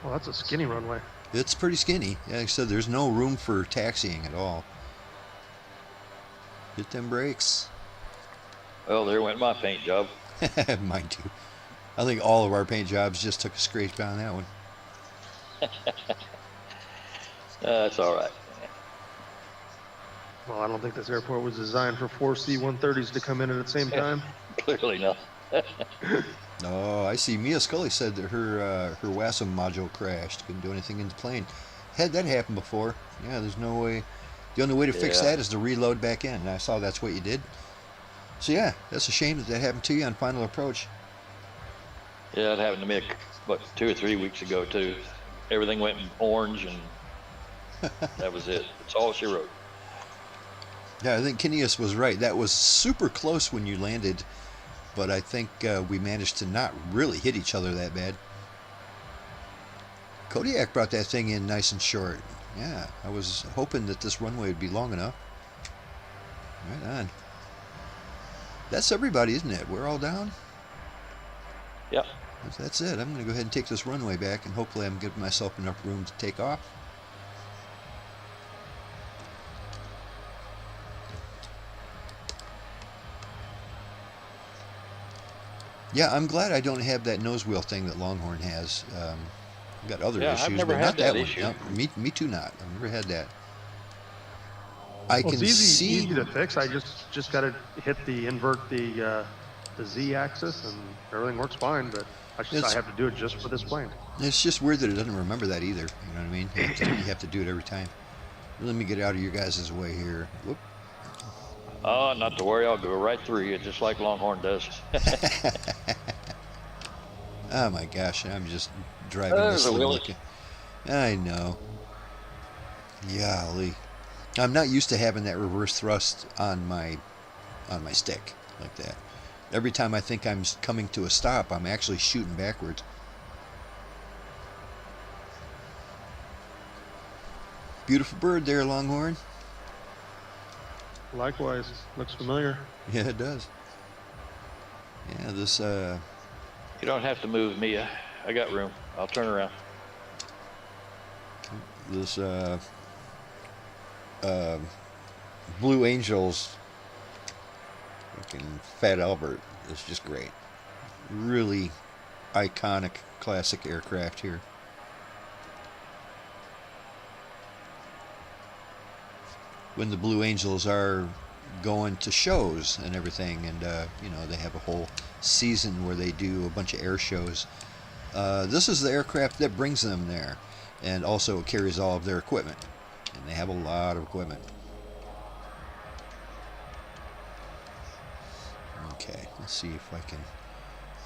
Well, that's a skinny runway. It's pretty skinny. Yeah, like I said, there's no room for taxiing at all. Hit them brakes. Well, there went my paint job. Mine too. I think all of our paint jobs just took a scrape on that one. That's all right. Well, I don't think this airport was designed for 4 C-130s to come in at the same time. Clearly not. Oh, I see. Mia Scully said that her WASM module crashed. Couldn't do anything in the plane. Had that happen before. Yeah, there's no way. The only way to fix Yeah. that is to reload back in. And I saw that's what you did. So yeah, that's a shame that that happened to you on final approach. Yeah, it happened to me about 2 or 3 weeks ago too. Everything went orange, and that was it. That's all she wrote. Yeah, I think Kineas was right. That was super close when you landed, but I think we managed to not really hit each other that bad. Kodiak brought that thing in nice and short. Yeah, I was hoping that this runway would be long enough. Right on. That's everybody, isn't it? We're all down? Yep. If that's it, I'm going to go ahead and take this runway back, and hopefully I'm giving myself enough room to take off. Yeah, I'm glad I don't have that nose wheel thing that Longhorn has. I've got other Yeah, I've issues, never but had not that that issue. one. No, me too not. I've never had that. I Well, can it's see. easy to fix. I just got to invert the Z axis, and everything works fine. But I have to do it just for this plane. It's just weird that it doesn't remember that either. You know what I mean? You have to do it every time. Let me get out of your guys' way here. Whoop. Oh, not to worry. I'll go right through you, just like Longhorn does. Oh my gosh, I'm just driving There's this a thing Willie. looking. I know. Golly. I'm not used to having that reverse thrust on my stick like that. Every time I think I'm coming to a stop, I'm actually shooting backwards. Beautiful bird there, Longhorn. Likewise, looks familiar. Yeah, it does. Yeah, this You don't have to move, Mia. I got room. I'll turn around. this Blue Angels fucking Fat Albert is just great. Really iconic classic aircraft here. When the Blue Angels are going to shows and everything, and you know, they have a whole season where they do a bunch of air shows. This is the aircraft that brings them there, and also carries all of their equipment, and they have a lot of equipment. Okay, let's see if I can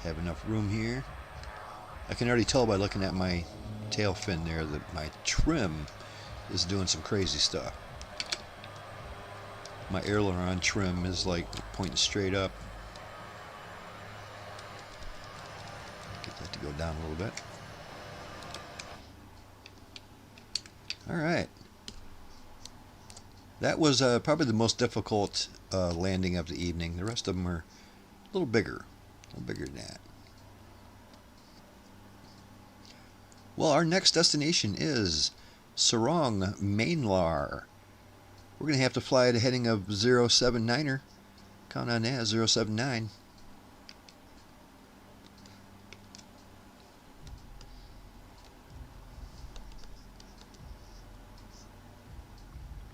have enough room here. I can already tell by looking at my tail fin there that my trim is doing some crazy stuff. My aileron trim is like pointing straight up. Get that to go down a little bit. Alright. That was probably the most difficult landing of the evening. The rest of them are a little bigger than that. Well, our next destination is Sorong, Mainland. We're going to have to fly at a heading of 079er. Count on that, 079.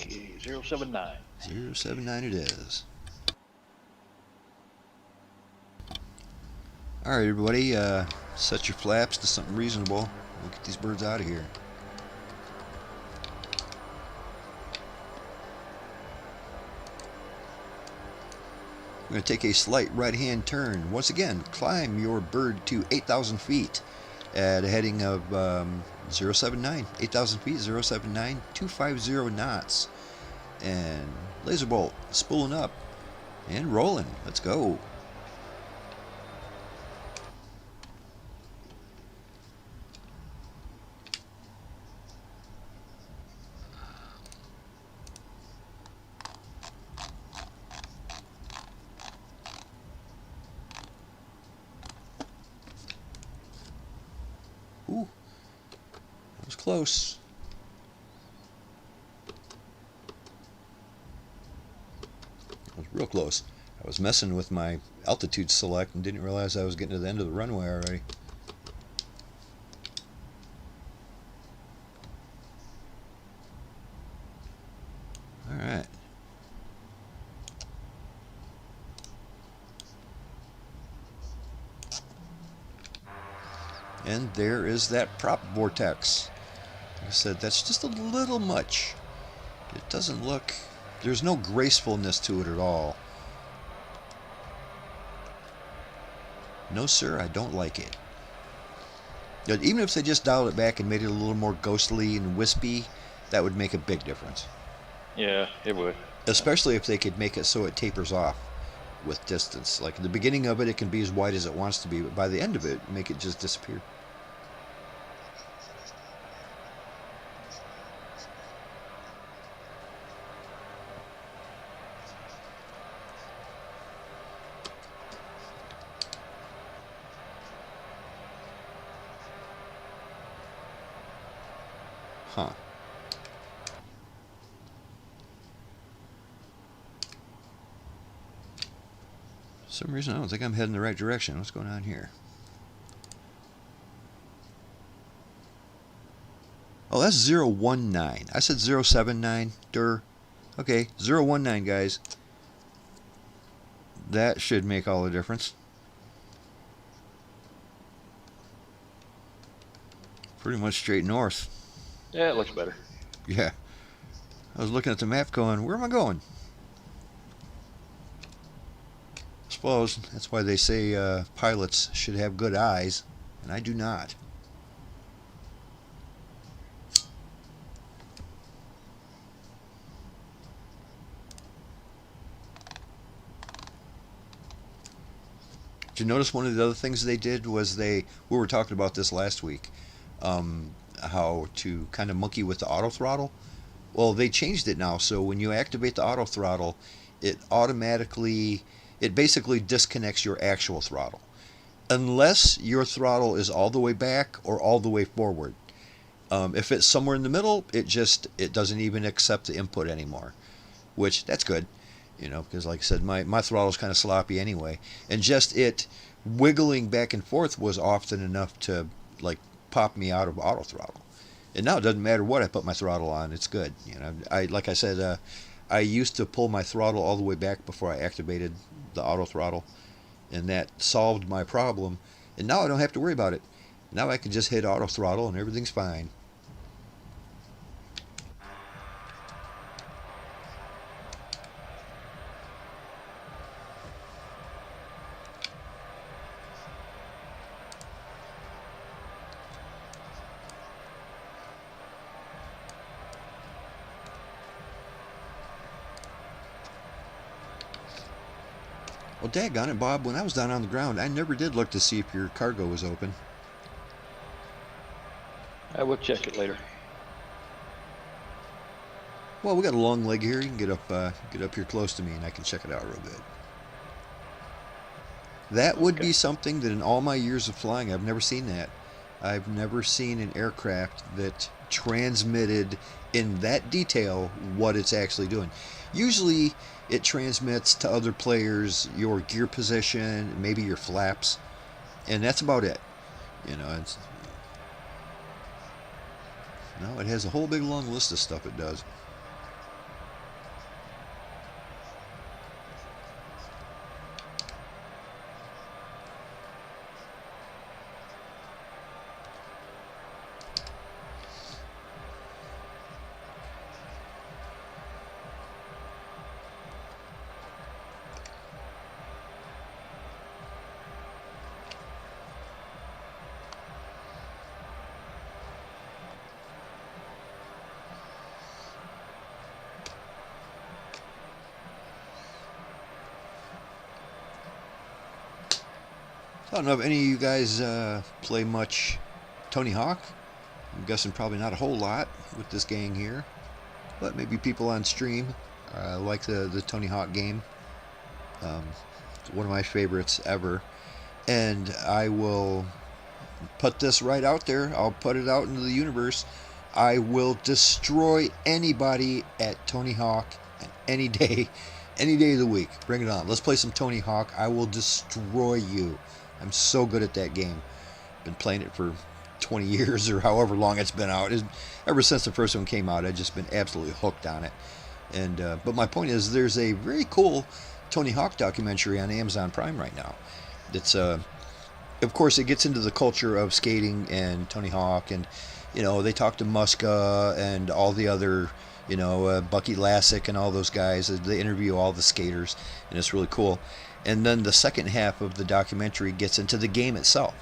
Okay, 079. 079 it is. Alright everybody, set your flaps to something reasonable. We'll get these birds out of here. We're going to take a slight right-hand turn. Once again, climb your bird to 8,000 feet at a heading of 079. 8,000 feet, 079, 250 knots. And Lazerbolt spooling up and rolling. Let's go. Ooh, that was close. That was real close. I was messing with my altitude select and didn't realize I was getting to the end of the runway already. Alright. And there is that prop vortex. Like I said, that's just a little much. It doesn't look... There's no gracefulness to it at all. No, sir, I don't like it. But even if they just dialed it back and made it a little more ghostly and wispy, that would make a big difference. Yeah, it would. Especially if they could make it so it tapers off with distance. Like at the beginning of it, it can be as wide as it wants to be, but by the end of it, make it just disappear. Huh. For some reason, I don't think I'm heading the right direction. What's going on here? Oh, that's 019. I said 079. Okay, 019, guys. That should make all the difference. Pretty much straight north. Yeah, it looks better. Yeah. I was looking at the map going, where am I going? I suppose that's why they say pilots should have good eyes, and I do not. Did you notice one of the other things they did was we were talking about this last week, how to kind of monkey with the auto throttle? Well, they changed it now, so when you activate the auto throttle, it basically disconnects your actual throttle. Unless your throttle is all the way back or all the way forward. If it's somewhere in the middle, it doesn't even accept the input anymore. Which, that's good. You know, because like I said, my throttle's kind of sloppy anyway. And just it wiggling back and forth was often enough to, like, pop me out of auto throttle. And now it doesn't matter what I put my throttle on, it's good. You know, like I said, I used to pull my throttle all the way back before I activated the auto throttle, and that solved my problem. And now I don't have to worry about it. Now I can just hit auto throttle and everything's fine. Well, daggone it, Bob, when I was down on the ground, I never did look to see if your cargo was open. I will check it later. Well, we got a long leg here. You can get up here close to me, and I can check it out real good. That would be something that in all my years of flying, I've never seen that. I've never seen an aircraft that transmitted in that detail what it's actually doing. Usually it transmits to other players your gear position, maybe your flaps, and that's about it. You know, no, it has a whole big long list of stuff it does. I don't know if any of you guys play much Tony Hawk. I'm guessing probably not a whole lot with this gang here, but maybe people on stream like the Tony Hawk game. One of my favorites ever, and I will put this right out there. I'll put it out into the universe. I will destroy anybody at Tony Hawk any day of the week. Bring it on. Let's play some Tony Hawk. I will destroy you. I'm so good at that game. Been playing it for 20 years or however long it's been out. Ever since the first one came out, I've just been absolutely hooked on it. And but my point is, there's a very cool Tony Hawk documentary on Amazon Prime right now. It's of course, it gets into the culture of skating and Tony Hawk, and they talk to Muska and all the other, Bucky Lassick and all those guys. They interview all the skaters, and it's really cool. And then the second half of the documentary gets into the game itself.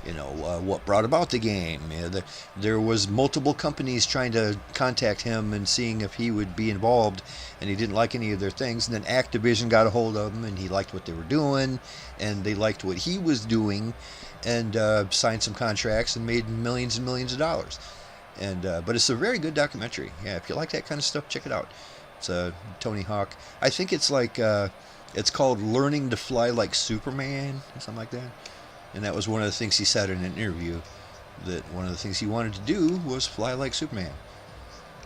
What brought about the game. There was multiple companies trying to contact him and seeing if he would be involved, and he didn't like any of their things. And then Activision got a hold of him, and he liked what they were doing, and they liked what he was doing, and signed some contracts and made millions and millions of dollars. And but it's a very good documentary. Yeah, if you like that kind of stuff, check it out. It's Tony Hawk. I think it's like it's called Learning to Fly Like Superman or something like that. And that was one of the things he said in an interview, that one of the things he wanted to do was fly like Superman.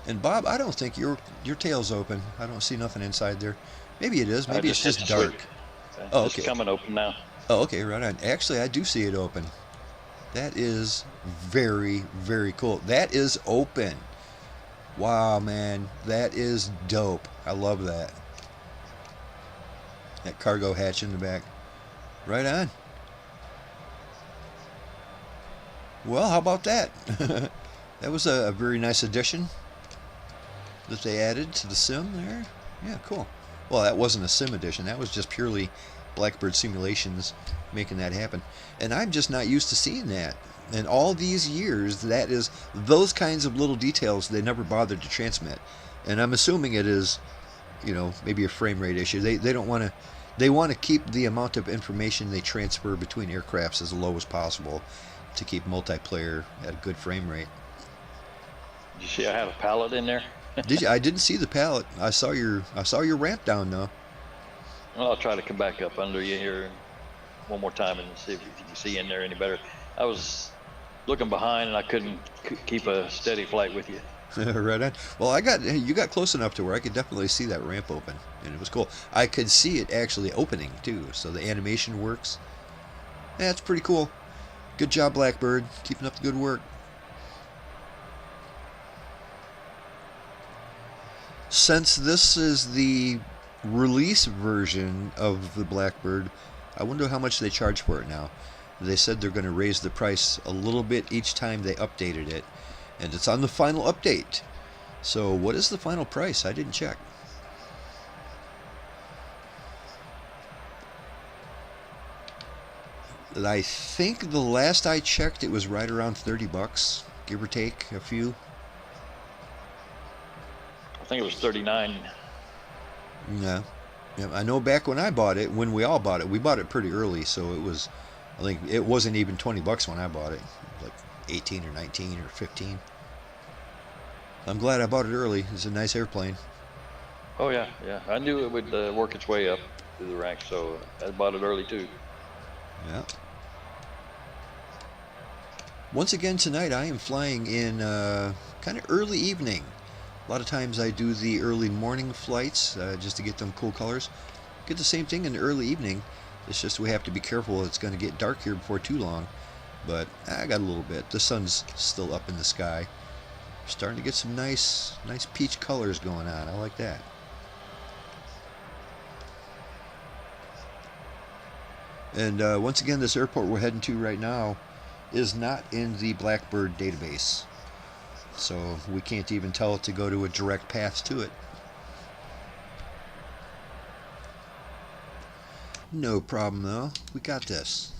And Bob, I don't think your tail's open. I don't see nothing inside there. Maybe it is. Maybe it's just dark. Oh, okay. It's coming open now. Oh, okay, right on. Actually, I do see it open. That is very, very cool. That is open. Wow, man. That is dope. I love that. That cargo hatch in the back. Right on. Well, how about that? That was a very nice addition that they added to the sim there. Yeah, cool. Well, that wasn't a sim edition. That was just purely Blackbird Simulations making that happen. And I'm just not used to seeing that. And all these years, that is those kinds of little details they never bothered to transmit. And I'm assuming it is, maybe a frame rate issue. They don't want to. They want to keep the amount of information they transfer between aircrafts as low as possible, to keep multiplayer at a good frame rate. Did you see I had a pallet in there? Did you? I didn't see the pallet. I saw your ramp down though. Well, I'll try to come back up under you here one more time and see if you can see in there any better. I was looking behind and I couldn't keep a steady flight with you. Right on. Well, you got close enough to where I could definitely see that ramp open, and it was cool. I could see it actually opening too, so the animation works. Yeah, it's pretty cool. Good job, Blackbird. Keeping up the good work. Since this is the release version of the Blackbird, I wonder how much they charge for it now. They said they're going to raise the price a little bit each time they updated it, and it's on the final update. So what is the final price? I didn't check. I think the last I checked, it was right around $30, give or take a few. I think it was 39. Yeah. I know back when I bought it, when we all bought it, we bought it pretty early, so it was, I think it wasn't even $20 when I bought it. It was like 18 or 19 or 15. I'm glad I bought it early. It's a nice airplane. Oh yeah. I knew it would work its way up through the ranks, so I bought it early too. Yeah. Once again tonight I am flying in kind of early evening. A lot of times I do the early morning flights just to get them cool colors. Get the same thing in the early evening. It's just we have to be careful. It's going to get dark here before too long. But I got a little bit. The sun's still up in the sky. Starting to get some nice peach colors going on. I like that. And once again, this airport we're heading to right now is not in the Blackbird database. So we can't even tell it to go to a direct path to it. No problem though. We got this.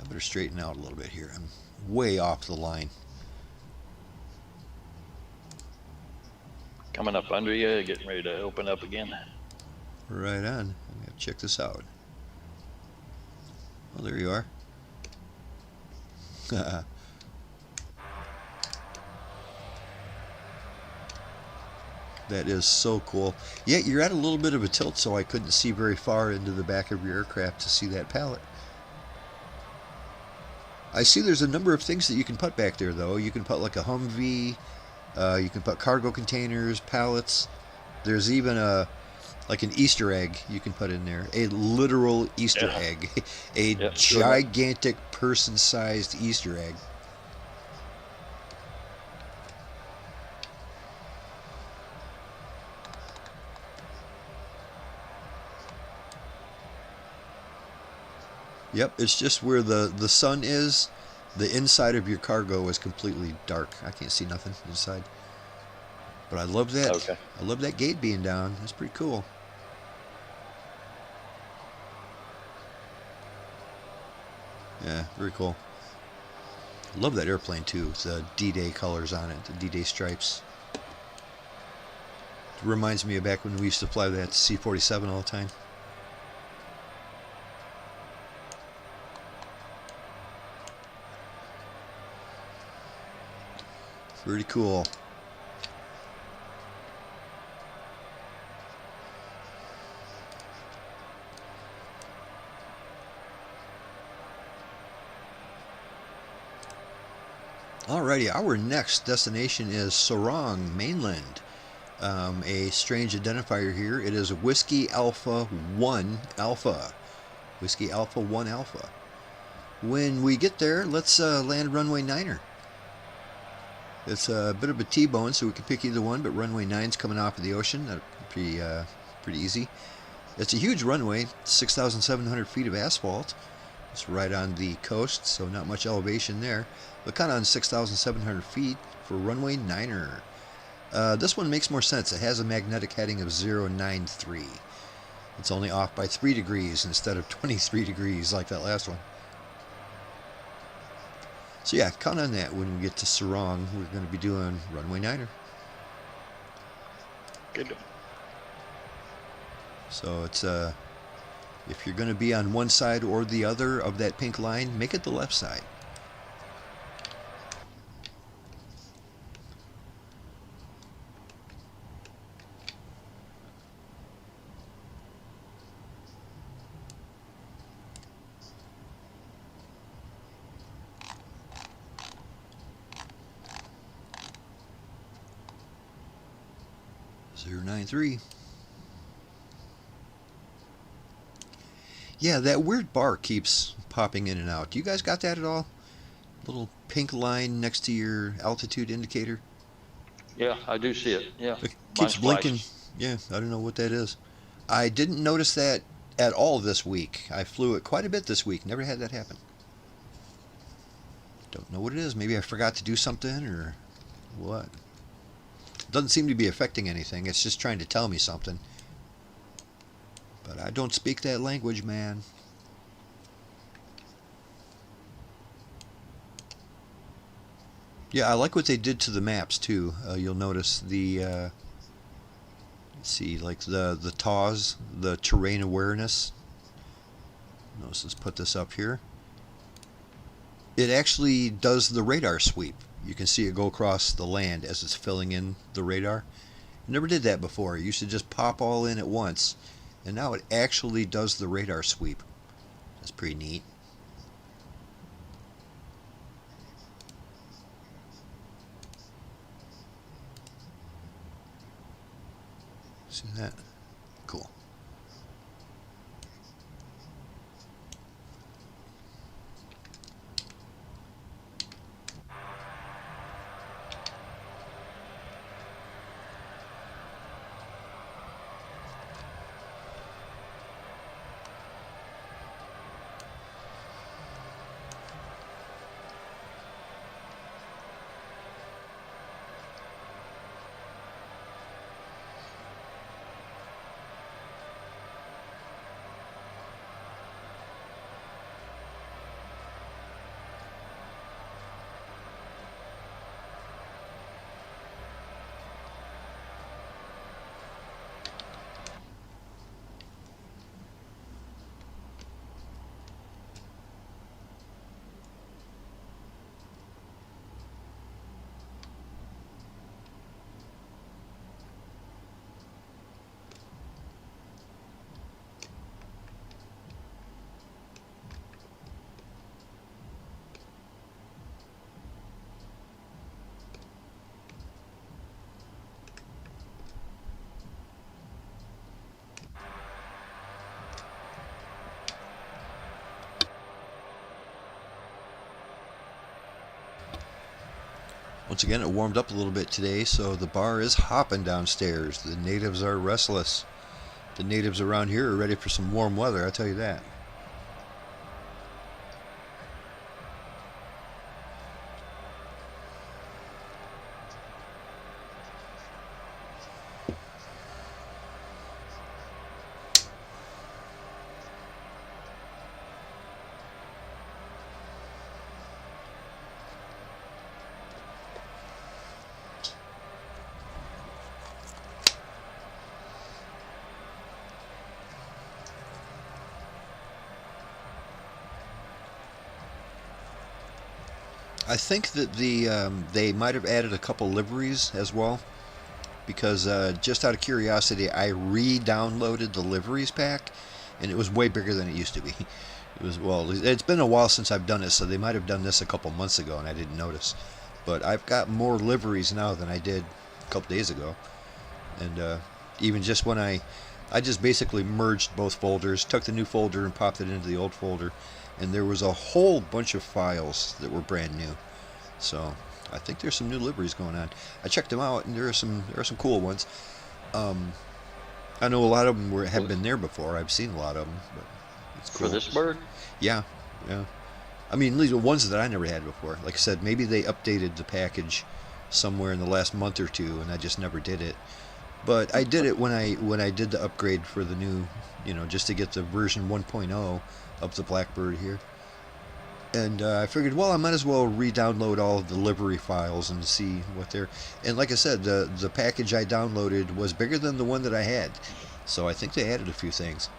I better straighten out a little bit here. I'm way off the line. Coming up under you, getting ready to open up again. Right on. I'm gonna check this out. Oh, there you are. That is so cool. Yeah, you're at a little bit of a tilt, so I couldn't see very far into the back of your aircraft to see that pallet. I see there's a number of things that you can put back there, though. You can put like a Humvee, you can put cargo containers, pallets. There's even like an Easter egg you can put in there. A literal Easter egg. A gigantic person-sized Easter egg. Yep, it's just where the sun is. The inside of your cargo is completely dark. I can't see nothing inside. But I love that. Okay. I love that gate being down. That's pretty cool. Yeah, very cool. I love that airplane too. It's the D-Day colors on it, the D-Day stripes. It reminds me of back when we used to fly that C-47 all the time. Pretty cool. Alrighty, our next destination is Sorong, Mainland. A strange identifier here. It is Whiskey Alpha 1 Alpha. Whiskey Alpha 1 Alpha. When we get there, let's land runway 9er. It's a bit of a T-bone, so we can pick either one, but runway 9's coming off of the ocean. That'll be pretty easy. It's a huge runway, 6,700 feet of asphalt. It's right on the coast, so not much elevation there. But kind of on 6,700 feet for runway 9er. This one makes more sense. It has a magnetic heading of 093. It's only off by 3 degrees instead of 23 degrees like that last one. So yeah, count on that when we get to Sorong. We're going to be doing runway 9er. Good. So it's if you're going to be on one side or the other of that pink line, make it the left side. .093. Yeah, that weird bar keeps popping in and out. Do you guys got that at all? Little pink line next to your altitude indicator. Yeah, I do see it. Yeah. It keeps Mine's blinking. flashed. Yeah, I don't know what that is. I didn't notice that at all this week. I flew it quite a bit this week. Never had that happen. Don't know what it is. Maybe I forgot to do something or what. Doesn't seem to be affecting anything. It's just trying to tell me something. But I don't speak that language, man. Yeah, I like what they did to the maps too. You'll notice the let's see, like the TAWS, the terrain awareness. Notice, let's put this up here. It actually does the radar sweep. You can see it go across the land as it's filling in the radar. It never did that before. It used to just pop all in at once. And now it actually does the radar sweep. That's pretty neat. See that? Cool. Once again, it warmed up a little bit today, so the bar is hopping downstairs. The natives are restless. The natives around here are ready for some warm weather, I'll tell you that. I think that they might have added a couple liveries as well, because just out of curiosity, I re-downloaded the liveries pack, and it was way bigger than it used to be. It was, well, it's been a while since I've done it, so they might have done this a couple months ago and I didn't notice. But I've got more liveries now than I did a couple days ago. And even just when I just basically merged both folders, took the new folder and popped it into the old folder, and there was a whole bunch of files that were brand new. So I think there's some new liveries going on. I checked them out, and there are some cool ones. I know a lot of them have been there before. I've seen a lot of them, but it's cool. For this bird? Yeah, yeah. I mean, these are ones that I never had before. Like I said, maybe they updated the package somewhere in the last month or two, and I just never did it. But I did it when I did the upgrade for the new, just to get the version 1.0 of the Blackbird here. And I figured, well, I might as well re-download all of the livery files and see what they're... And like I said, the package I downloaded was bigger than the one that I had. So I think they added a few things.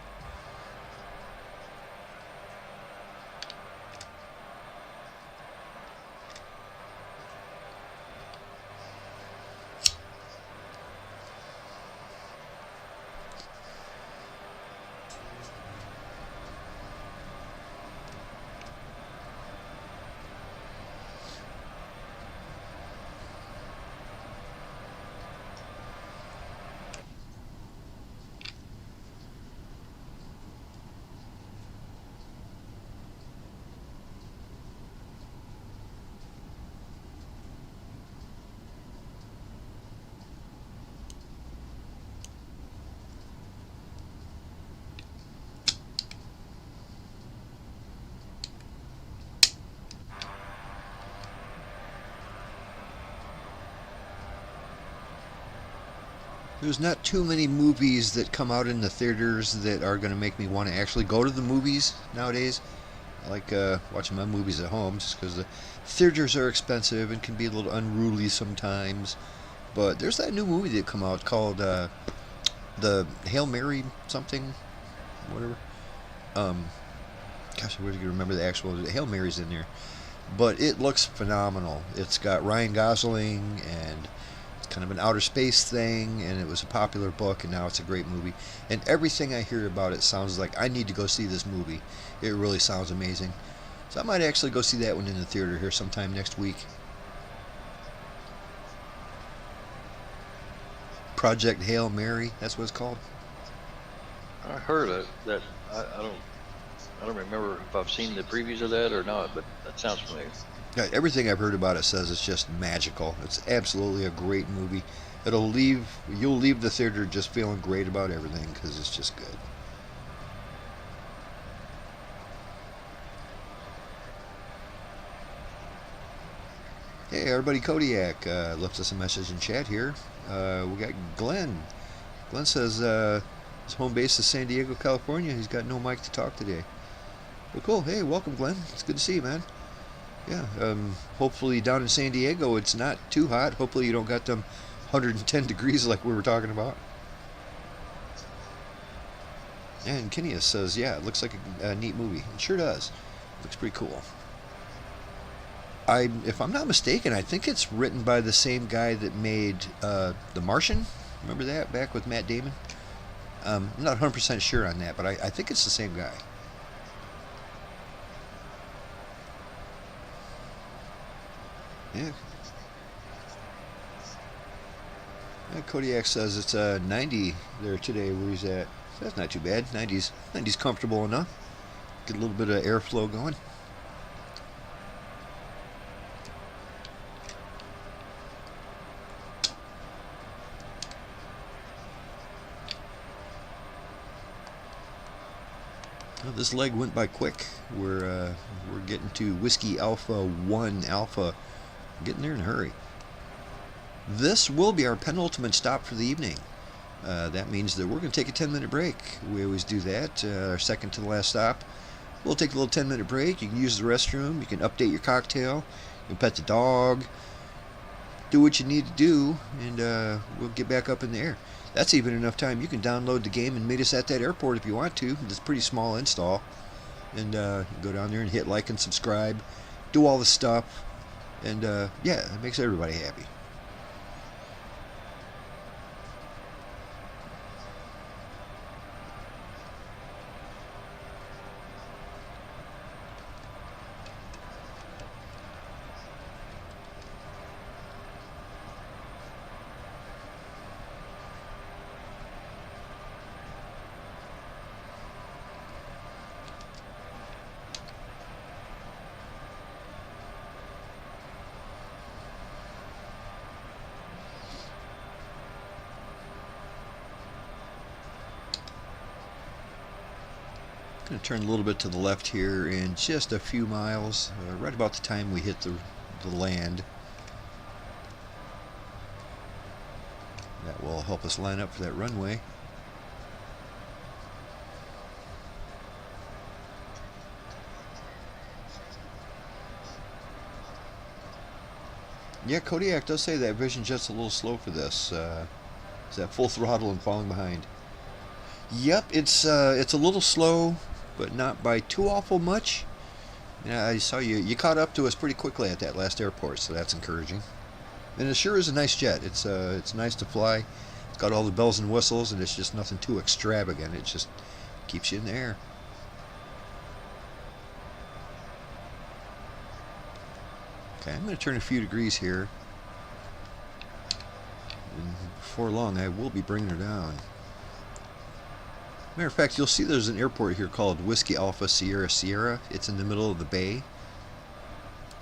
There's not too many movies that come out in the theaters that are going to make me want to actually go to the movies nowadays. I like watching my movies at home just because the theaters are expensive and can be a little unruly sometimes. But there's that new movie that come out called the Hail Mary something, whatever. Gosh, I wish I could remember the actual Hail Mary's in there. But it looks phenomenal. It's got Ryan Gosling, and kind of an outer space thing, and it was a popular book, and now it's a great movie. And everything I hear about it sounds like I need to go see this movie. It really sounds amazing. So I might actually go see that one in the theater here sometime next week. Project Hail Mary, that's what it's called. I heard of that. I don't remember if I've seen the previews of that or not, but that sounds familiar. Yeah, everything I've heard about it says it's just magical. It's absolutely a great movie. You'll leave the theater just feeling great about everything because it's just good. Hey, our buddy Kodiak left us a message in chat here. We got Glenn. Glenn says his home base is San Diego, California. He's got no mic to talk today. But cool. Hey, welcome, Glenn. It's good to see you, man. Yeah, hopefully down in San Diego it's not too hot. Hopefully you don't got them 110 degrees like we were talking about. And Guinea says, yeah, it looks like a neat movie. It sure does. It looks pretty cool. If I'm not mistaken, I think it's written by the same guy that made The Martian. Remember that, back with Matt Damon? I'm not 100% sure on that, but I think it's the same guy. Yeah. Kodiak says it's 90 there today where he's at. So that's not too bad. 90's comfortable enough. Get a little bit of airflow going. Well, this leg went by quick. We're getting to Whiskey Alpha 1 Alpha. Getting there in a hurry. This will be our penultimate stop for the evening. That means that we're going to take a 10-minute break. We always do that. Our second to the last stop. We'll take a little 10-minute break. You can use the restroom. You can update your cocktail. You can pet the dog. Do what you need to do, and we'll get back up in the air. That's even enough time. You can download the game and meet us at that airport if you want to. It's a pretty small install. And go down there and hit like and subscribe. Do all the stuff. And yeah, it makes everybody happy. Going to turn a little bit to the left here in just a few miles, right about the time we hit the land. That will help us line up for that runway. Yeah, Kodiak does say that Vision Jet's a little slow for this. Is that full throttle and falling behind? Yep, it's a little slow, but not by too awful much. Yeah, I saw you caught up to us pretty quickly at that last airport, so that's encouraging. And it sure is a nice jet. It's nice to fly. It's got all the bells and whistles, and it's just nothing too extravagant. It just keeps you in the air. Okay, I'm going to turn a few degrees here. And before long, I will be bringing her down. Matter of fact, you'll see there's an airport here called Whiskey Alpha Sierra Sierra. It's in the middle of the bay.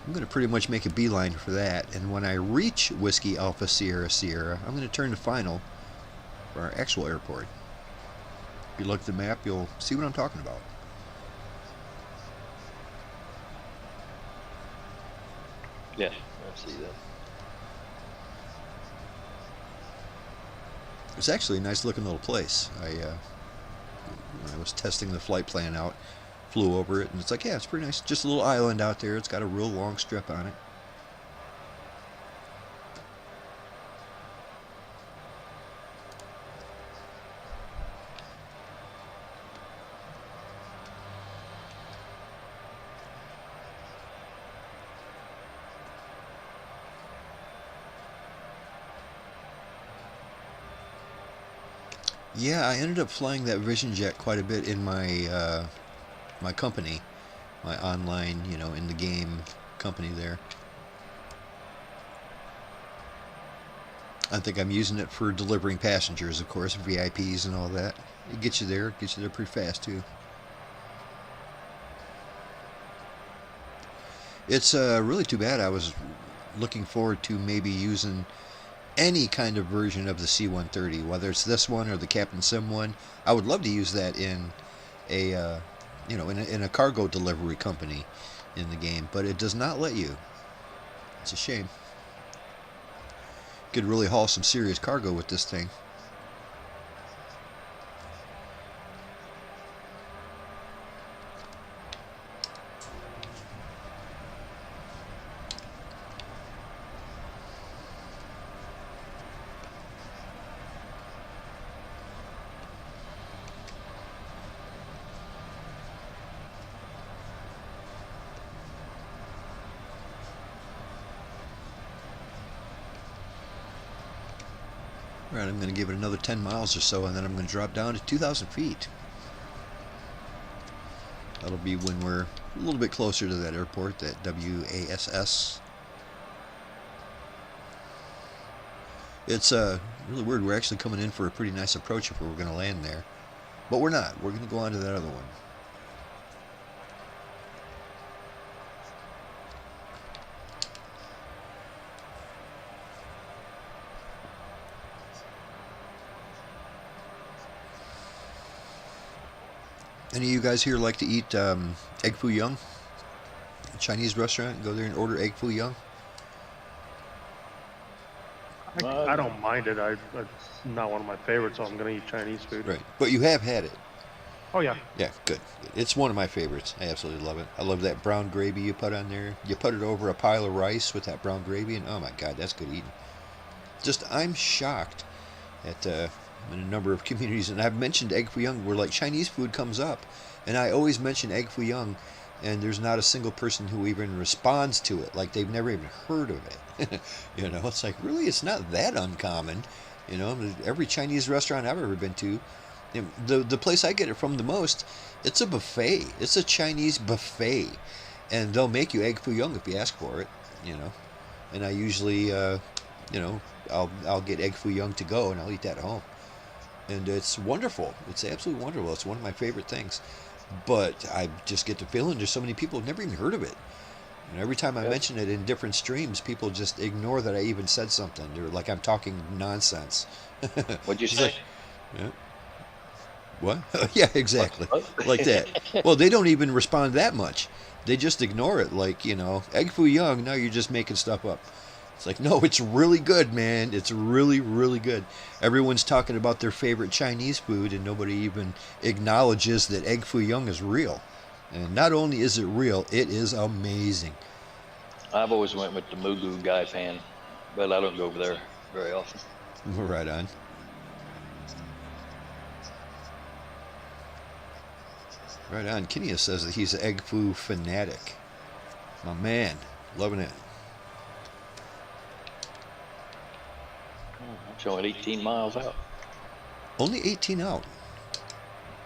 I'm going to pretty much make a beeline for that, and when I reach Whiskey Alpha Sierra Sierra, I'm going to turn to final for our actual airport. If you look at the map, you'll see what I'm talking about. Yeah, I see that. It's actually a nice looking little place. When I was testing the flight plan out, flew over it, and it's like, yeah, it's pretty nice. Just a little island out there. It's got a real long strip on it. Yeah, I ended up flying that Vision Jet quite a bit in my my company, my online, in the game company there. I think I'm using it for delivering passengers, of course, VIPs and all that. It gets you there pretty fast too. It's really too bad. I was looking forward to maybe using any kind of version of the C-130, whether it's this one or the Captain Sim one. I would love to use that in a in a cargo delivery company in the game, but it does not let you. It's a shame. Could really haul some serious cargo with this thing. Right, I'm going to give it another 10 miles or so, and then I'm going to drop down to 2,000 feet. That'll be when we're a little bit closer to that airport, that WASS. It's really weird. We're actually coming in for a pretty nice approach if we were going to land there. But we're not. We're going to go on to that other one. Any of you guys here like to eat egg foo young? A Chinese restaurant, go there and order egg foo young? I don't mind it. It's not one of my favorites, so I'm going to eat Chinese food. Right, but you have had it. Oh, yeah. Yeah, good. It's one of my favorites. I absolutely love it. I love that brown gravy you put on there. You put it over a pile of rice with that brown gravy, and oh my God, that's good eating. I'm shocked at in a number of communities, and I've mentioned egg foo young where like Chinese food comes up, and I always mention egg foo young, and there's not a single person who even responds to it, like they've never even heard of it. You know, it's like, really, it's not that uncommon. You know, every Chinese restaurant I've ever been to, you know, the place I get it from the most, it's a buffet. It's a Chinese buffet, and they'll make you egg foo young if you ask for it. You know, and I usually, you know, I'll get egg foo young to go, and I'll eat that at home, and it's wonderful. It's absolutely wonderful. It's one of my favorite things. But I just get the feeling there's so many people who've never even heard of it. And every time I mention it in different streams, people just ignore that I even said something. They're like I'm talking nonsense. What'd you It's say? like, yeah, what? Yeah, exactly. What? Like that. Well, they don't even respond that much. They just ignore it. Like, you know, egg foo young, now you're just making stuff up. It's like, no, it's really good, man. It's really, really good. Everyone's talking about their favorite Chinese food, and nobody even acknowledges that egg foo young is real. And not only is it real, it is amazing. I've always went with the Mugu Gai Pan, but I don't go over there very often. Right on. Right on. Guinea says that he's an egg foo fanatic. My man, loving it. I'm showing 18 miles out. Only 18 out.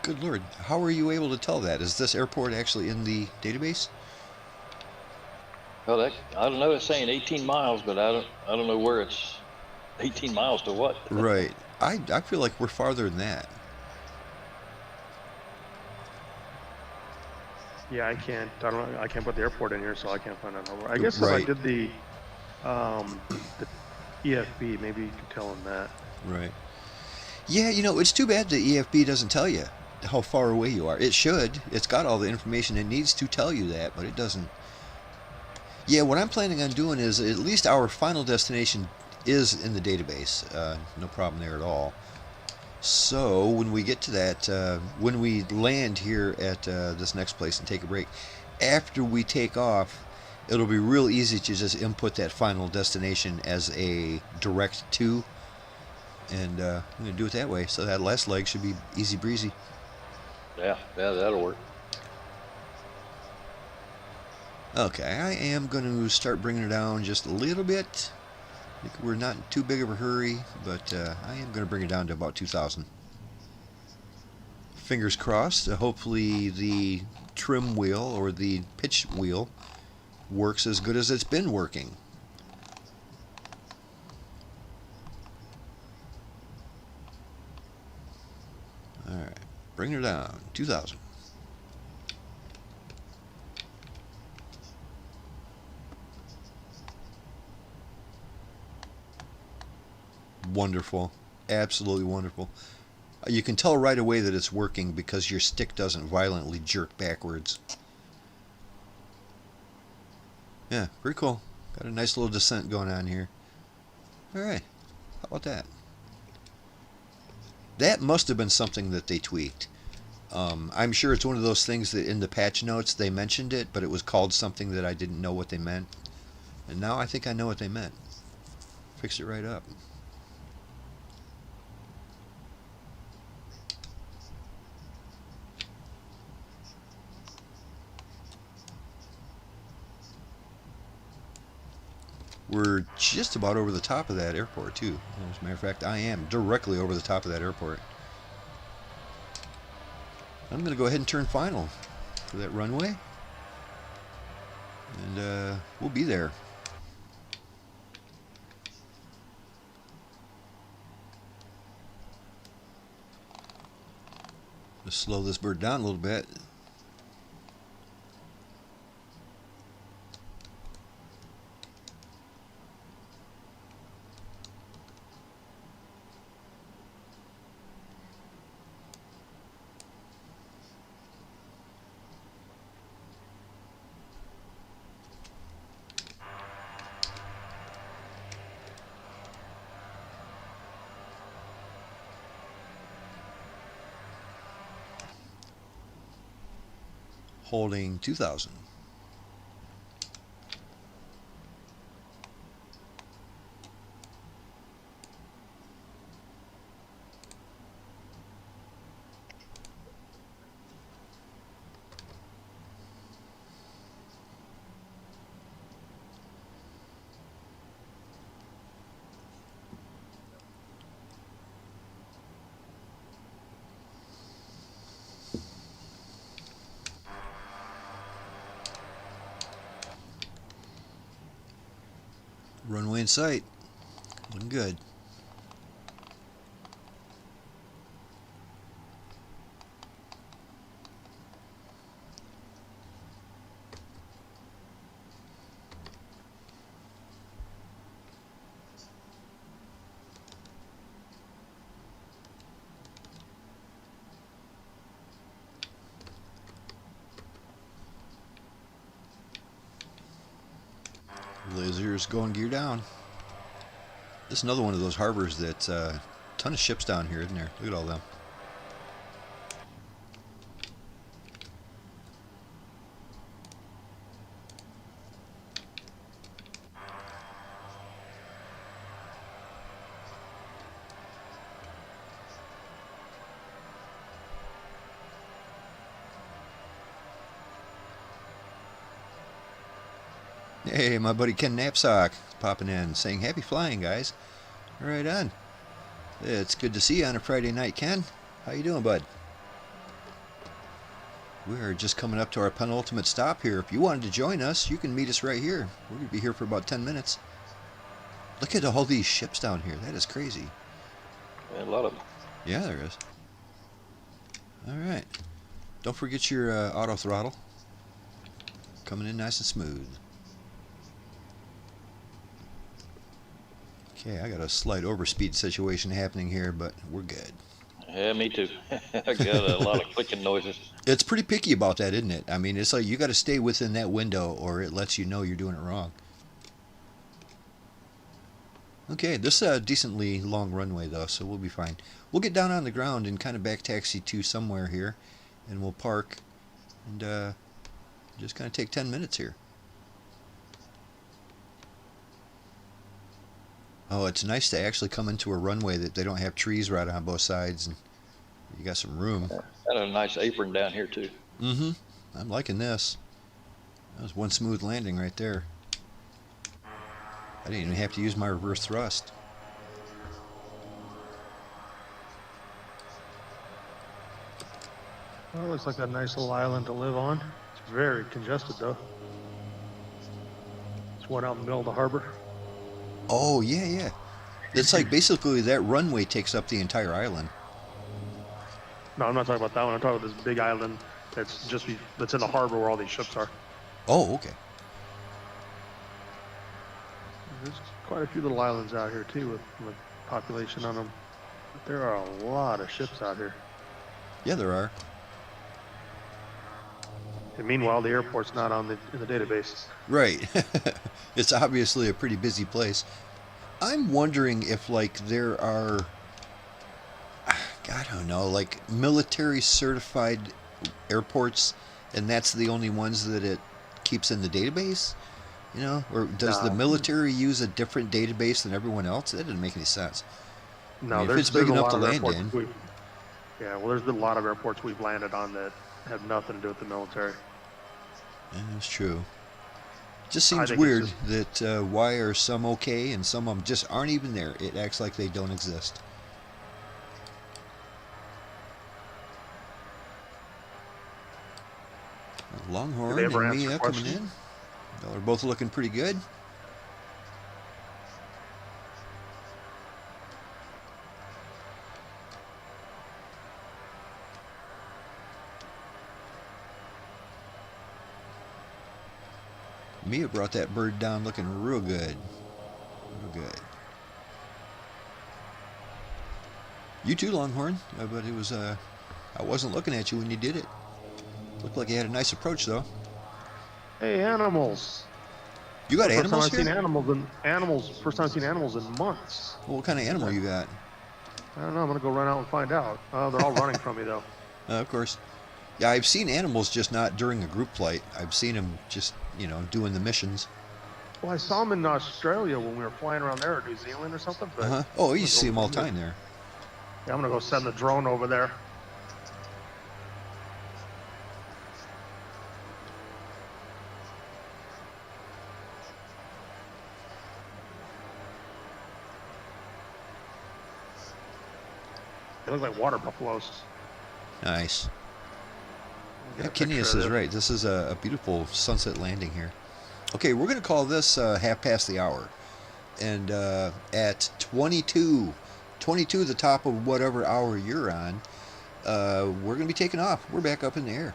Good Lord. How are you able to tell that? Is this airport actually in the database? Well, I don't know. It's saying 18 miles, but I don't know where it's 18 miles to what. Right. I feel like we're farther than that. Yeah, I can't put the airport in here, so I can't find out. I guess if I Right. did the EFB, maybe you could tell them that. Right. Yeah, you know, it's too bad the EFB doesn't tell you how far away you are. It should. It's got all the information it needs to tell you that, but it doesn't. Yeah, what I'm planning on doing is at least our final destination is in the database. No problem there at all. So when we get to that, when we land here at this next place and take a break, after we take off, it'll be real easy to just input that final destination as a direct to, and I'm going to do it that way. So that last leg should be easy breezy. Yeah, that'll work. Okay, I am going to start bringing it down just a little bit. I think we're not in too big of a hurry, but I am going to bring it down to about 2,000. Fingers crossed. Hopefully the trim wheel or the pitch wheel works as good as it's been working. Alright, bring her down. 2,000. Wonderful. Absolutely wonderful. You can tell right away that it's working because your stick doesn't violently jerk backwards. Yeah, pretty cool. Got a nice little descent going on here. Alright, how about that? That must have been something that they tweaked. I'm sure it's one of those things that in the patch notes they mentioned it, but it was called something that I didn't know what they meant. And now I think I know what they meant. Fix it right up. We're just about over the top of that airport, too. As a matter of fact, I am directly over the top of that airport. I'm going to go ahead and turn final for that runway. And we'll be there. Let's slow this bird down a little bit. Holding 2,000. Runway in sight. Looking good. Lasers going gear down. This is another one of those harbors that's a ton of ships down here, isn't there? Look at all them. Hey, my buddy Ken Knapsack popping in, saying happy flying, guys. Right on. It's good to see you on a Friday night, Ken. How you doing, bud? We're just coming up to our penultimate stop here. If you wanted to join us, you can meet us right here. We're going to be here for about 10 minutes. Look at all these ships down here. That is crazy. Yeah, a lot of them. Yeah, there is. All right. Don't forget your auto throttle. Coming in nice and smooth. Okay, I got a slight overspeed situation happening here, but we're good. Yeah, me too. I got a lot of clicking noises. It's pretty picky about that, isn't it? I mean, it's like you got to stay within that window or it lets you know you're doing it wrong. Okay, this is a decently long runway though, so we'll be fine. We'll get down on the ground and kind of back taxi to somewhere here, and we'll park and just kind of take 10 minutes here. Oh, it's nice to actually come into a runway that they don't have trees right on both sides, and you got some room. Got a nice apron down here too. Mm-hmm. I'm liking this. That was one smooth landing right there. I didn't even have to use my reverse thrust. Well, it looks like a nice little island to live on. It's very congested though. It's one out in the middle of the harbor. Oh, yeah, yeah. It's like basically that runway takes up the entire island. No, I'm not talking about that one. I'm talking about this big island that's that's in the harbor where all these ships are. Oh, okay. There's quite a few little islands out here too with population on them. But there are a lot of ships out here. Yeah, there are. And meanwhile, the airport's not in the database. Right. It's obviously a pretty busy place. I'm wondering if, like, there are, God, I don't know, like military certified airports, and that's the only ones that it keeps in the database? You know? Or does the military use a different database than everyone else? That doesn't make any sense. No, I mean, if there's it's big a enough lot to of land airports in. Yeah, well, there's been a lot of airports we've landed on that have nothing to do with the military. Yeah, that's true. Just I seems think weird it's that why are some okay and some of them just aren't even there. It acts like they don't exist. Longhorn Did they ever and answer Mia coming questions? in. Y'all are both looking pretty good. Mia brought that bird down looking real good. Real good. You too, Longhorn. But it was, I wasn't looking at you when you did it. Looked like you had a nice approach, though. Hey, animals! You got First time animals I've seen here? First time I've seen animals in months. Well, what kind of animal you got? I don't know. I'm gonna go run out and find out. They're all running from me though. Of course. Yeah, I've seen animals, just not during a group flight. I've seen them just, you know, doing the missions. Well, I saw them in Australia when we were flying around there, or New Zealand or something. But Uh-huh. Oh, you see them all the time there. Yeah, I'm gonna go send the drone over there. They look like water buffaloes. Nice. Get Yeah, a picture Kineas of is it. right. This is a beautiful sunset landing here. Okay, we're going to call this 1/2 past the hour. And at 22, the top of whatever hour you're on, we're going to be taking off. We're back up in the air.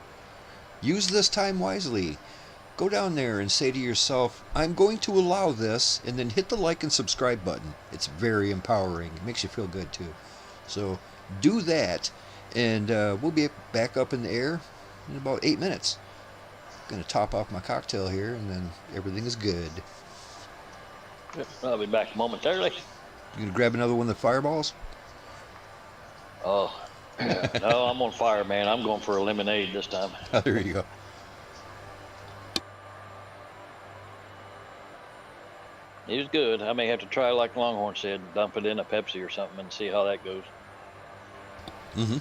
Use this time wisely. Go down there and say to yourself, I'm going to allow this, and then hit the like and subscribe button. It's very empowering. It makes you feel good too. So do that, and we'll be back up in the air in about 8 minutes. Going to top off my cocktail here, and then everything is good. I'll be back momentarily. You going to grab another one of the fireballs? Oh, no, I'm on fire, man. I'm going for a lemonade this time. Oh, there you go. It was good. I may have to try, like Longhorn said, dump it in a Pepsi or something and see how that goes. Mm-hmm.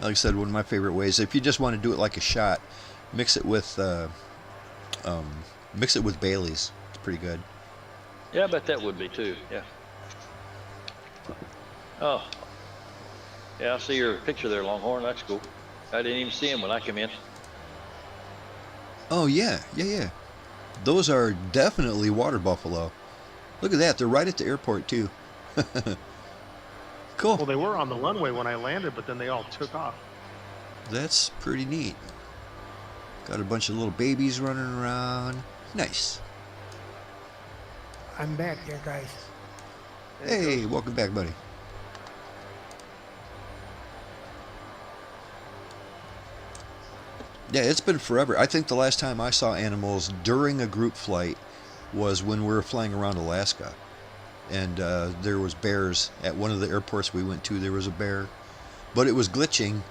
Like I said, one of my favorite ways, if you just want to do it like a shot, mix it with Bailey's. It's pretty good. Yeah, I bet that would be too. Yeah. Oh. Yeah, I see your picture there, Longhorn. That's cool. I didn't even see him when I came in. Oh yeah. Those are definitely water buffalo. Look at that. They're right at the airport too. Cool. Well, they were on the runway when I landed, but then they all took off. That's pretty neat. Got a bunch of little babies running around. Nice. I'm back there, guys. Hey, welcome back, buddy. Yeah, it's been forever. I think the last time I saw animals during a group flight was when we were flying around Alaska. And there was bears at one of the airports we went to. There was a bear, but it was glitching.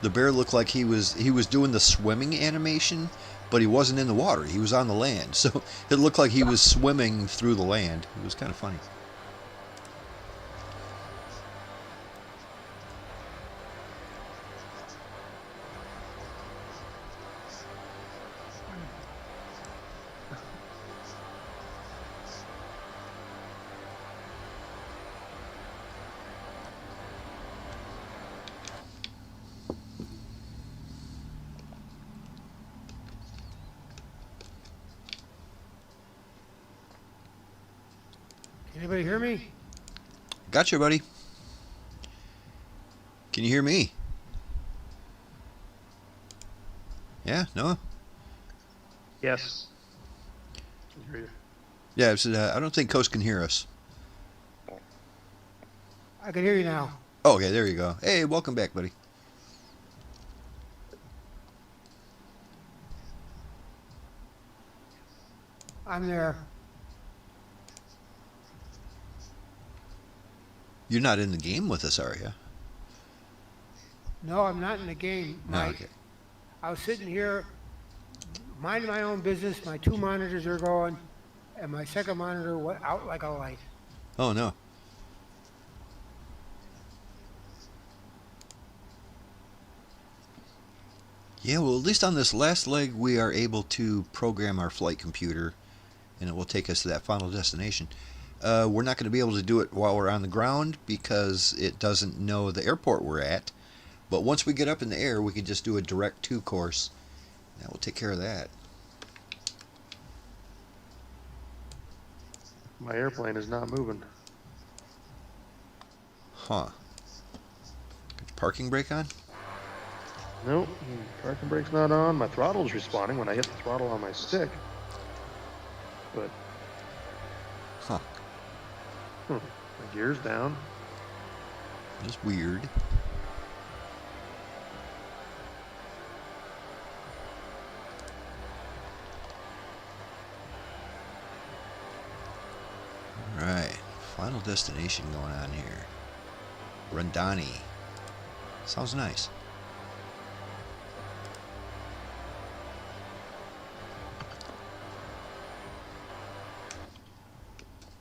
The bear looked like he was doing the swimming animation, but he wasn't in the water. He was on the land. So it looked like he was swimming through the land. It was kind of funny. Anybody hear me? Gotcha, buddy. Can you hear me? Yeah? No? Yes. Can hear you. Yeah, I don't think Coast can hear us. I can hear you now. Oh, okay, there you go. Hey, welcome back, buddy. I'm there. You're not in the game with us, are you? No, I'm not in the game, No, Mike. okay. I was sitting here, minding my own business. My two monitors are going, and my second monitor went out like a light. Oh, no. Yeah, well, at least on this last leg, we are able to program our flight computer, and it will take us to that final destination. We're not going to be able to do it while we're on the ground because it doesn't know the airport we're at. But once we get up in the air, we can just do a direct to course. That will take care of that. My airplane is not moving. Huh. Got your parking brake on? Nope. Parking brake's not on. My throttle's responding when I hit the throttle on my stick. But, Huh. my gear's down. Just weird. Alright. Final destination going on here. Rendani. Sounds nice.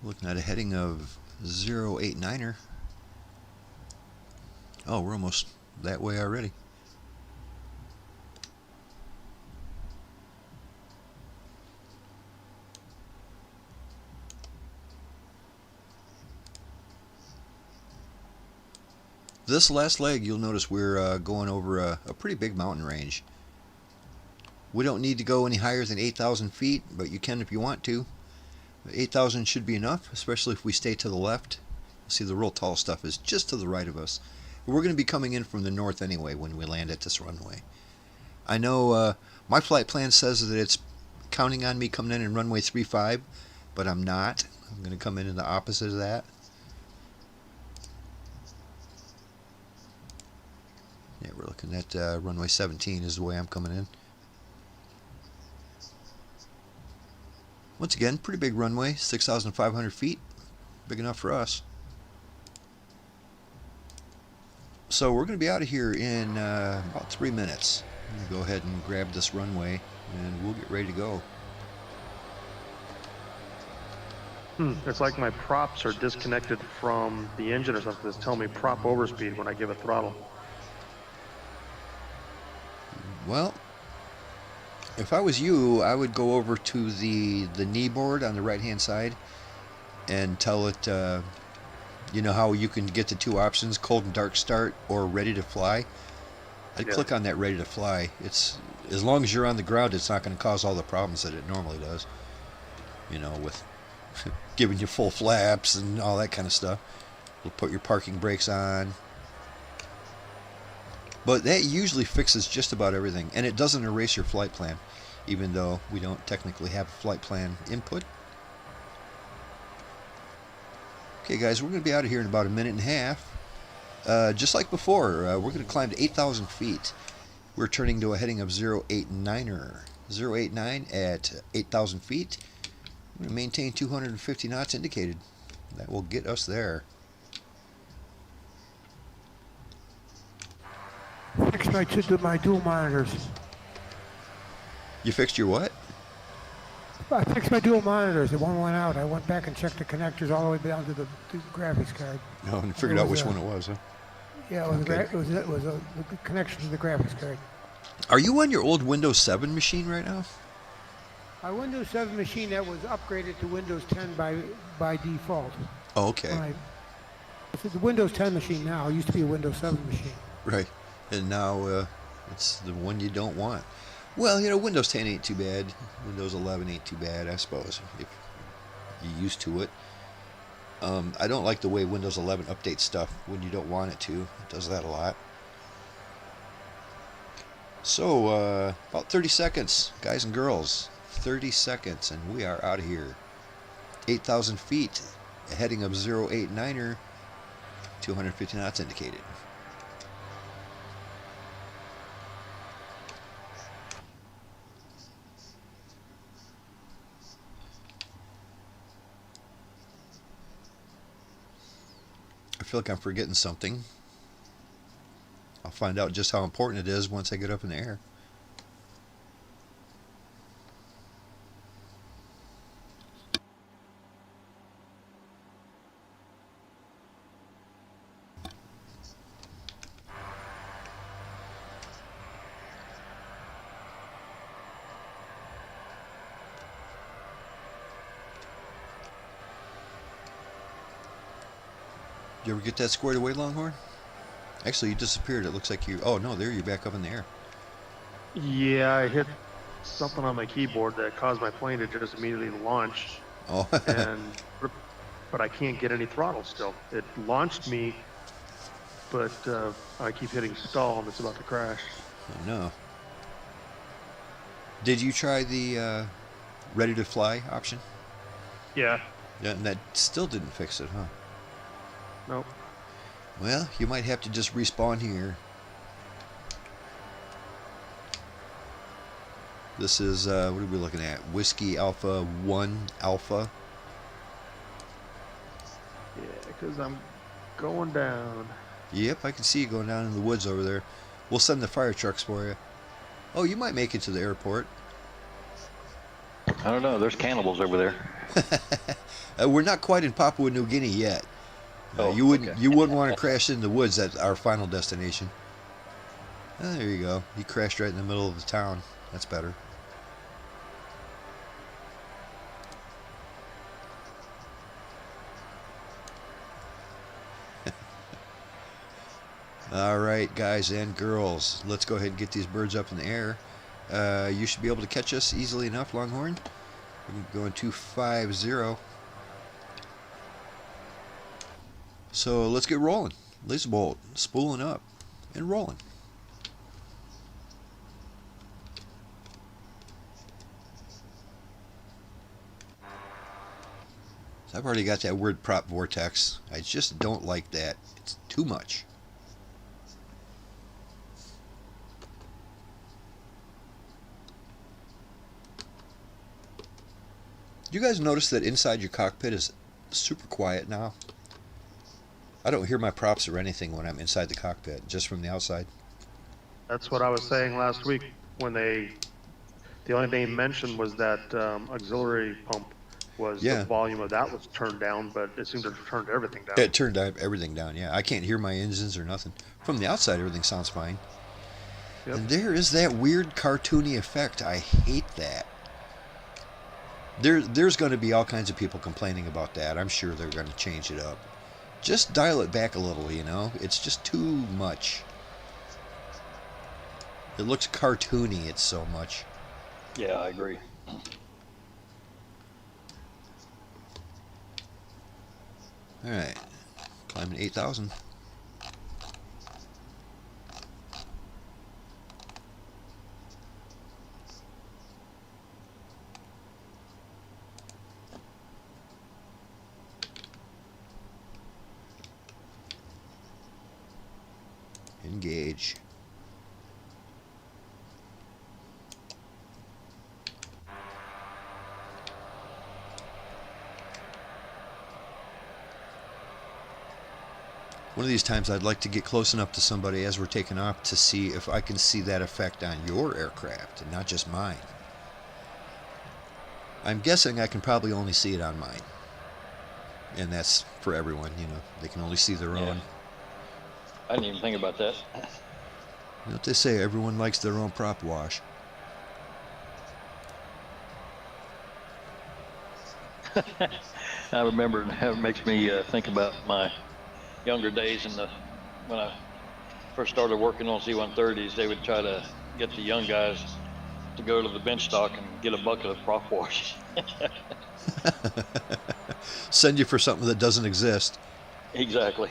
Looking at a heading of 089er. Oh, we're almost that way already. This last leg, you'll notice we're going over a pretty big mountain range. We don't need to go any higher than 8,000 feet, but you can if you want to. 8,000 should be enough, especially if we stay to the left. See, the real tall stuff is just to the right of us. We're going to be coming in from the north anyway when we land at this runway. I know my flight plan says that it's counting on me coming in runway 35, but I'm not. I'm going to come in the opposite of that. Yeah, we're looking at runway 17 is the way I'm coming in. Once again, pretty big runway, 6,500 feet. Big enough for us. So we're going to be out of here in about 3 minutes. I'm going to go ahead and grab this runway and we'll get ready to go. It's like my props are disconnected from the engine or something. It's telling me prop overspeed when I give it throttle. Well, if I was you, I would go over to the knee board on the right hand side and tell it, you know how you can get the two options, cold and dark start or ready to fly. I'd click on that ready to fly. It's, as long as you're on the ground, it's not going to cause all the problems that it normally does, you know, with giving you full flaps and all that kind of stuff. You'll put your parking brakes on. But that usually fixes just about everything, and it doesn't erase your flight plan, even though we don't technically have a flight plan input. Okay guys, we're going to be out of here in about a minute and a half. Just like before, we're going to climb to 8,000 feet. We're turning to a heading of 089er. 089 at 8,000 feet. I'm going to maintain 250 knots indicated. That will get us there. Fixed my dual monitors. You fixed your what? I fixed my dual monitors. One went out. I went back and checked the connectors all the way down to the graphics card. No, and figured out which one it was, huh? Yeah, it was a connection to the graphics card. Are you on your old Windows 7 machine right now? My Windows 7 machine that was upgraded to Windows 10 by default. Oh, okay. It's a Windows 10 machine now. It used to be a Windows 7 machine. Right. And now it's the one you don't want. Well, you know, Windows 10 ain't too bad. Windows 11 ain't too bad, I suppose, if you're used to it. I don't like the way Windows 11 updates stuff when you don't want it to. It does that a lot. So, about 30 seconds, guys and girls. 30 seconds, and we are out of here. 8,000 feet, a heading of 089er, 250 knots indicated. I feel like I'm forgetting something. I'll find out just how important it is once I get up in the air. You ever get that squared away, Longhorn? Actually, you disappeared. It looks like you... Oh, no, there you're back up in the air. Yeah, I hit something on my keyboard that caused my plane to just immediately launch. Oh. But I can't get any throttle still. It launched me, but I keep hitting stall and it's about to crash. Oh, no. Did you try the ready to fly option? Yeah. Yeah, and that still didn't fix it, huh? Nope. Well, you might have to just respawn here. This is, what are we looking at? Whiskey Alpha 1 Alpha. Yeah, because I'm going down. Yep, I can see you going down in the woods over there. We'll send the fire trucks for you. Oh, you might make it to the airport. I don't know. There's cannibals over there. We're not quite in Papua New Guinea yet. You wouldn't want to crash in the woods at our final destination. Oh, there you go. He crashed right in the middle of the town. That's better. All right, guys and girls, let's go ahead and get these birds up in the air. You should be able to catch us easily enough, Longhorn. We're going 250. So let's get rolling. Lazerbolt, spooling up and rolling. So I've already got that word prop vortex. I just don't like that. It's too much. You guys notice that inside your cockpit is super quiet now? I don't hear my props or anything when I'm inside the cockpit, just from the outside. That's what I was saying last week when the only thing mentioned was that auxiliary pump was Yeah. the volume of that was turned down, but it seemed to have turned everything down. It turned everything down, yeah. I can't hear my engines or nothing. From the outside, everything sounds fine. Yep. And there is that weird cartoony effect. I hate that. There's going to be all kinds of people complaining about that. I'm sure they're going to change it up. Just dial it back a little, you know? It's just too much. It looks cartoony, it's so much. Yeah, I agree. Alright. Climbing 8,000. Engage. One of these times I'd like to get close enough to somebody as we're taking off to see if I can see that effect on your aircraft and not just mine. I'm guessing I can probably only see it on mine. And that's for everyone, you know. They can only see their Yeah. own. I didn't even think about that. You know what they say, everyone likes their own prop wash. I remember, and it makes me think about my younger days when I first started working on C-130s. They would try to get the young guys to go to the bench stock and get a bucket of prop wash. Send you for something that doesn't exist. Exactly.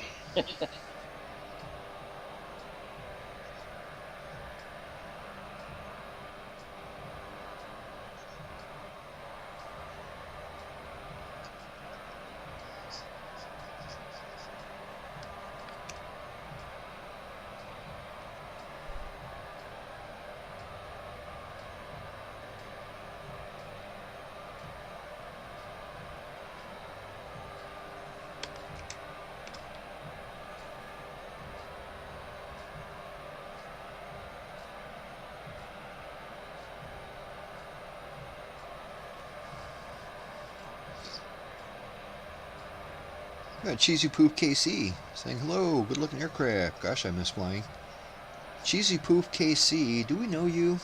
Got Cheesy Poof KC saying hello, good looking aircraft. Gosh, I miss flying. Cheesy Poof KC, do we know you?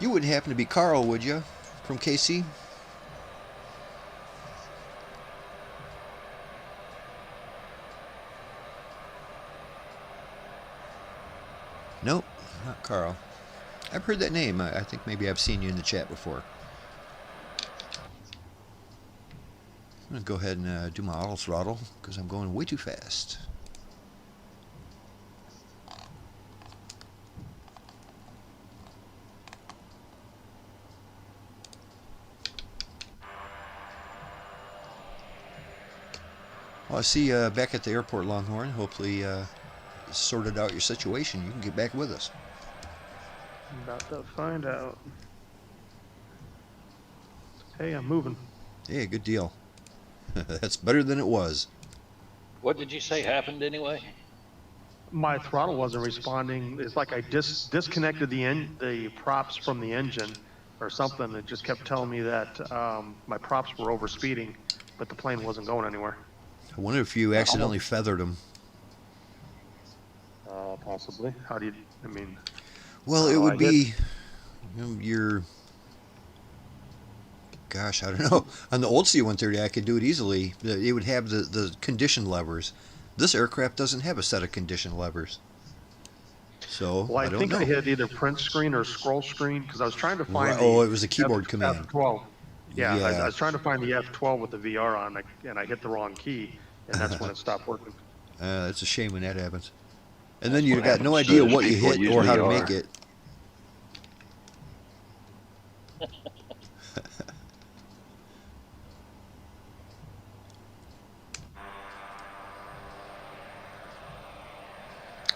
You wouldn't happen to be Carl, would you? From KC? Nope, not Carl. I've heard that name. I think maybe I've seen you in the chat before. I'm going to go ahead and do my auto throttle because I'm going way too fast. Well, I see you back at the airport, Longhorn. Hopefully sorted out your situation. You can get back with us. I'm about to find out. Hey, I'm moving. Hey, good deal. That's better than it was. What did you say happened anyway? My throttle wasn't responding. It's like I disconnected the props from the engine or something. It just kept telling me that my props were overspeeding, but the plane wasn't going anywhere. I wonder if you accidentally feathered them. Possibly. How do you, I mean... Well, it Oh, would I be your... Gosh, I don't know. On the old C-130, I could do it easily. It would have the condition levers. This aircraft doesn't have a set of condition levers. So Well, I don't think know. I hit either print screen or scroll screen because I was trying to find Oh, the it was a keyboard command. F12. Yeah, I Yeah. was trying to find the F12 with the VR on, and I hit the wrong key, and that's when it stopped working. That's a shame when that happens. And then That's you what got no happens to idea those what you people that hit use or how to VR. make it.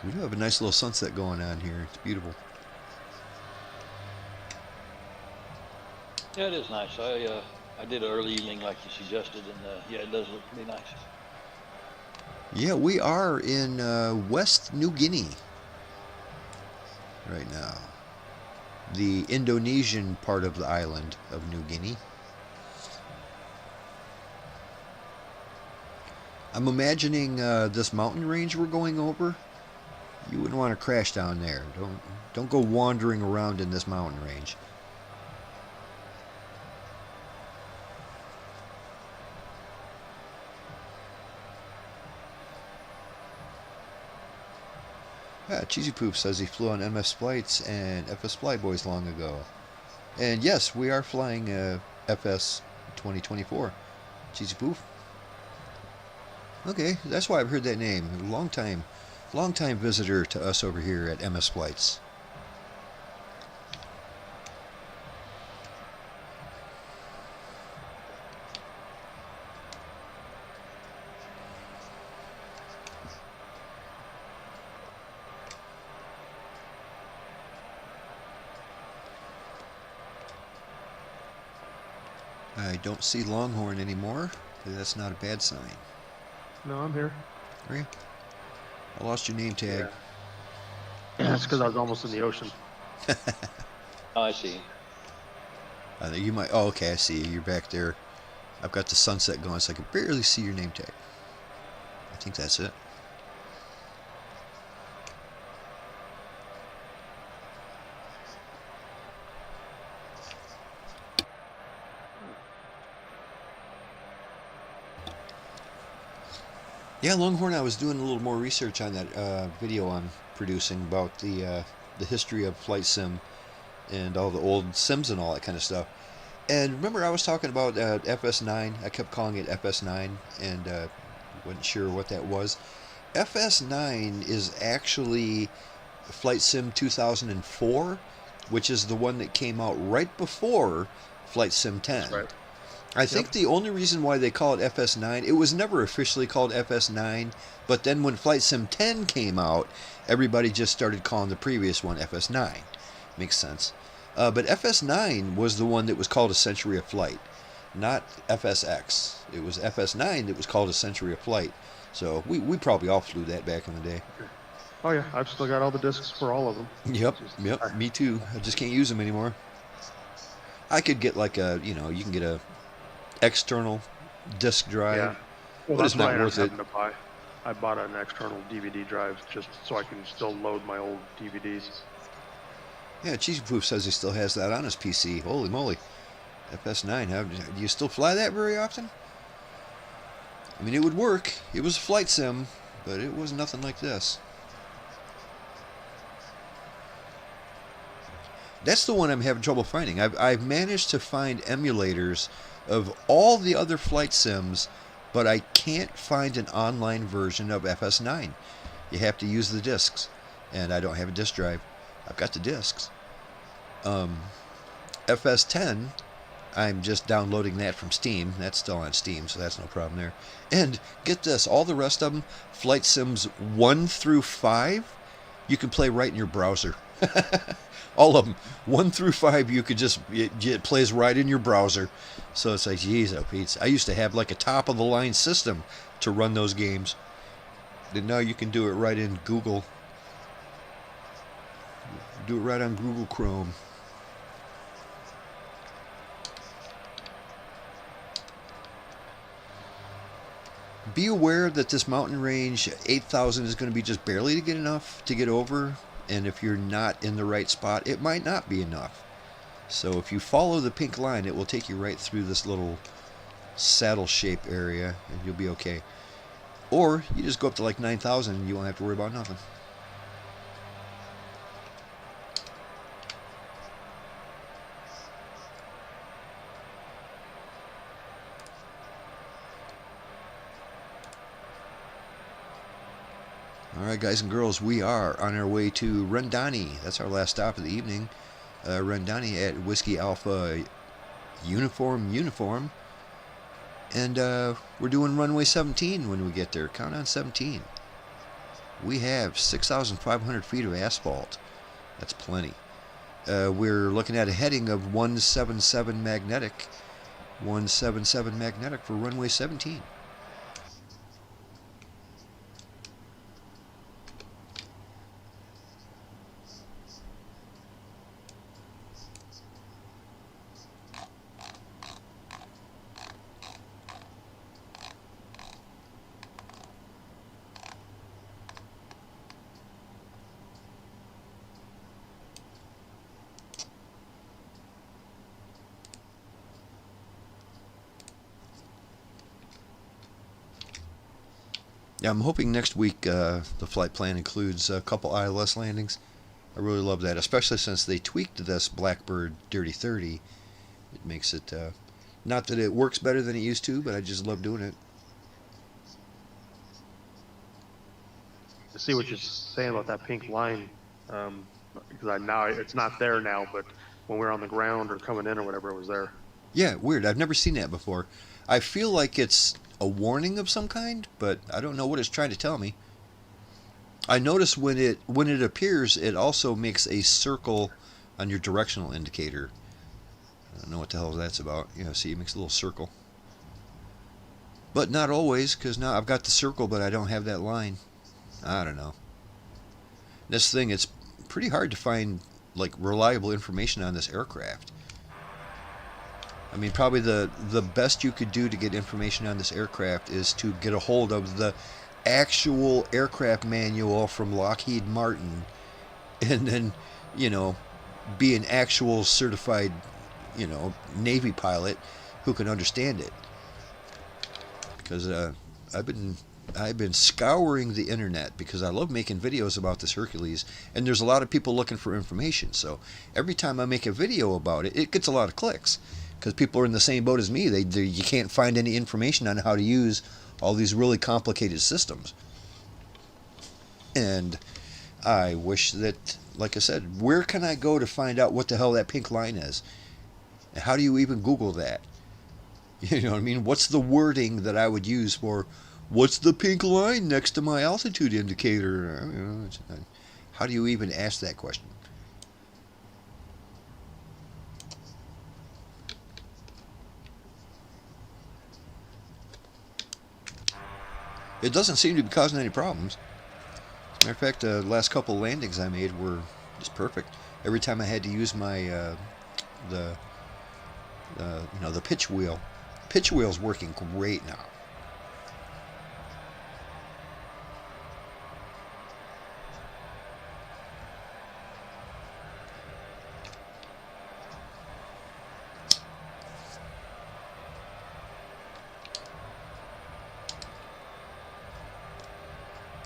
We do have a nice little sunset going on here. It's beautiful. Yeah, it is nice. I did an early evening like you suggested, and yeah, it does look pretty nice. Yeah, we are in West New Guinea right now. The Indonesian part of the island of New Guinea. I'm imagining this mountain range we're going over. You wouldn't want to crash down there. Don't go wandering around in this mountain range. Cheesy Poop says he flew on MS Flights and FS Flyboys long ago. And yes, we are flying FS 2024. Cheesy Poop. Okay, that's why I've heard that name. Long time visitor to us over here at MS Flights. I don't see Longhorn anymore. That's not a bad sign. No, I'm here. Are you? I lost your name tag. Yeah. That's because I was almost in the ocean. Oh, I see. I think you might. Oh, okay, I see you. You're back there. I've got the sunset going, so I can barely see your name tag. I think that's it. Yeah, Longhorn, I was doing a little more research on that video I'm producing about the history of flight sim and all the old sims and all that kind of stuff. And remember I was talking about FS9? I kept calling it FS9 and wasn't sure what that was. FS9 is actually Flight Sim 2004, which is the one that came out right before Flight Sim 10. That's right. I think the only reason why they call it FS9, it was never officially called FS9, but then when Flight Sim 10 came out, everybody just started calling the previous one FS9. Makes sense. But FS9 was the one that was called A Century of Flight, not FSX. It was FS9 that was called A Century of Flight. So we probably all flew that back in the day. Oh yeah, I've still got all the discs for all of them. Yep, me too. I just can't use them anymore. I could get like a, you can get a external disk drive. Yeah. Well, but it's that's not why worth it. I bought an external DVD drive just so I can still load my old DVDs. Yeah, Cheesy Poof says he still has that on his PC. Holy moly. FS9, do you still fly that very often? I mean, it would work. It was a flight sim, but it was nothing like this. That's the one I'm having trouble finding. I've managed to find emulators of all the other flight sims, but I can't find an online version of FS9. You have to use the discs, and I don't have a disk drive. I've got the discs. FS10, I'm just downloading that from Steam. That's still on Steam, so that's no problem there. And get this, all the rest of them, Flight Sims 1 through 5, you can play right in your browser. All of them, 1 through 5, you could just, it plays right in your browser. So it's like, geez, oh Pete, I used to have like a top-of-the-line system to run those games. And now you can do it right in Google. Do it right on Google Chrome. Be aware that this mountain range 8,000 is going to be just barely to get enough to get over, and if you're not in the right spot, it might not be enough. So if you follow the pink line, it will take you right through this little saddle shape area and you'll be okay. Or you just go up to like 9,000 and you won't have to worry about nothing. Alright, guys and girls, we are on our way to Rendani. That's our last stop of the evening. Rendani at Whiskey Alpha Uniform. And we're doing runway 17 when we get there. Count on 17. We have 6,500 feet of asphalt. That's plenty. We're looking at a heading of 177 magnetic. 177 magnetic for runway 17. Yeah, I'm hoping next week the flight plan includes a couple ILS landings. I really love that, especially since they tweaked this Blackbird Dirty 30. It makes it, not that it works better than it used to, but I just love doing it. I see what you're saying about that pink line, because now it's not there now, but when we were on the ground or coming in or whatever, it was there. Yeah, weird. I've never seen that before. I feel like it's a warning of some kind, but I don't know what it's trying to tell me. I notice when it appears, it also makes a circle on your directional indicator. I don't know what the hell that's about. You know, see, it makes a little circle. But not always, because now I've got the circle, but I don't have that line. I don't know. This thing, it's pretty hard to find like reliable information on this aircraft. I mean, probably the best you could do to get information on this aircraft is to get a hold of the actual aircraft manual from Lockheed Martin, and then, you know, be an actual certified, you know, Navy pilot who can understand it. Because I've been scouring the internet because I love making videos about this Hercules, and there's a lot of people looking for information. So every time I make a video about it, it gets a lot of clicks. Because people are in the same boat as me. You can't find any information on how to use all these really complicated systems. And I wish that, like I said, where can I go to find out what the hell that pink line is? And how do you even Google that? You know what I mean? What's the wording that I would use for, what's the pink line next to my altitude indicator? I mean, how do you even ask that question? It doesn't seem to be causing any problems. As a matter of fact, the last couple landings I made were just perfect. Every time I had to use my the pitch wheel. Pitch wheel's working great now.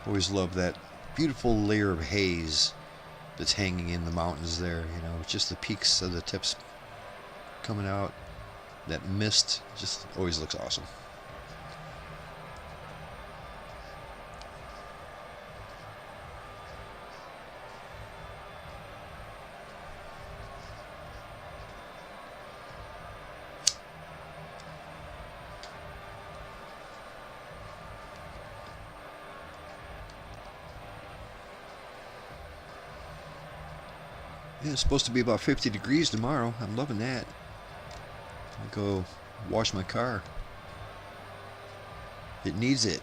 Always love that beautiful layer of haze that's hanging in the mountains there, you know, just the peaks of the tips coming out. That mist just always looks awesome. Yeah, it's supposed to be about 50 degrees tomorrow. I'm loving that. I'll go wash my car. It needs it.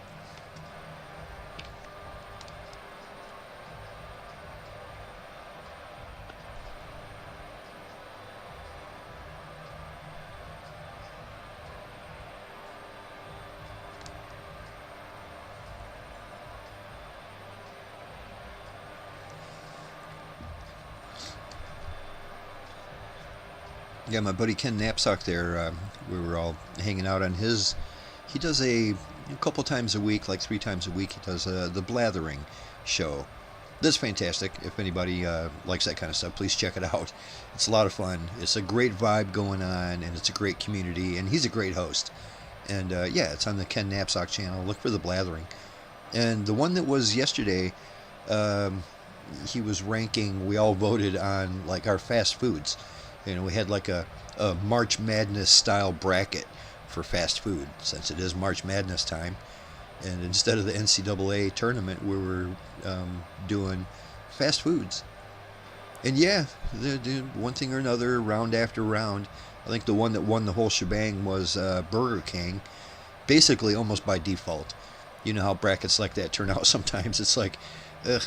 Yeah, my buddy Ken Knapsack there, we were all hanging out on his, he does a couple times a week, like 3 times a week, he does the Blathering show. That's fantastic. If anybody likes that kind of stuff, please check it out. It's a lot of fun. It's a great vibe going on, and it's a great community, and he's a great host. And yeah, it's on the Ken Knapsack channel. Look for the Blathering. And the one that was yesterday, he was ranking. We all voted on like our fast foods. You know, we had like a March Madness style bracket for fast food, since it is March Madness time. And instead of the NCAA tournament, we were doing fast foods. And yeah, one thing or another, round after round. I think the one that won the whole shebang was Burger King, basically almost by default. You know how brackets like that turn out sometimes. It's like, ugh.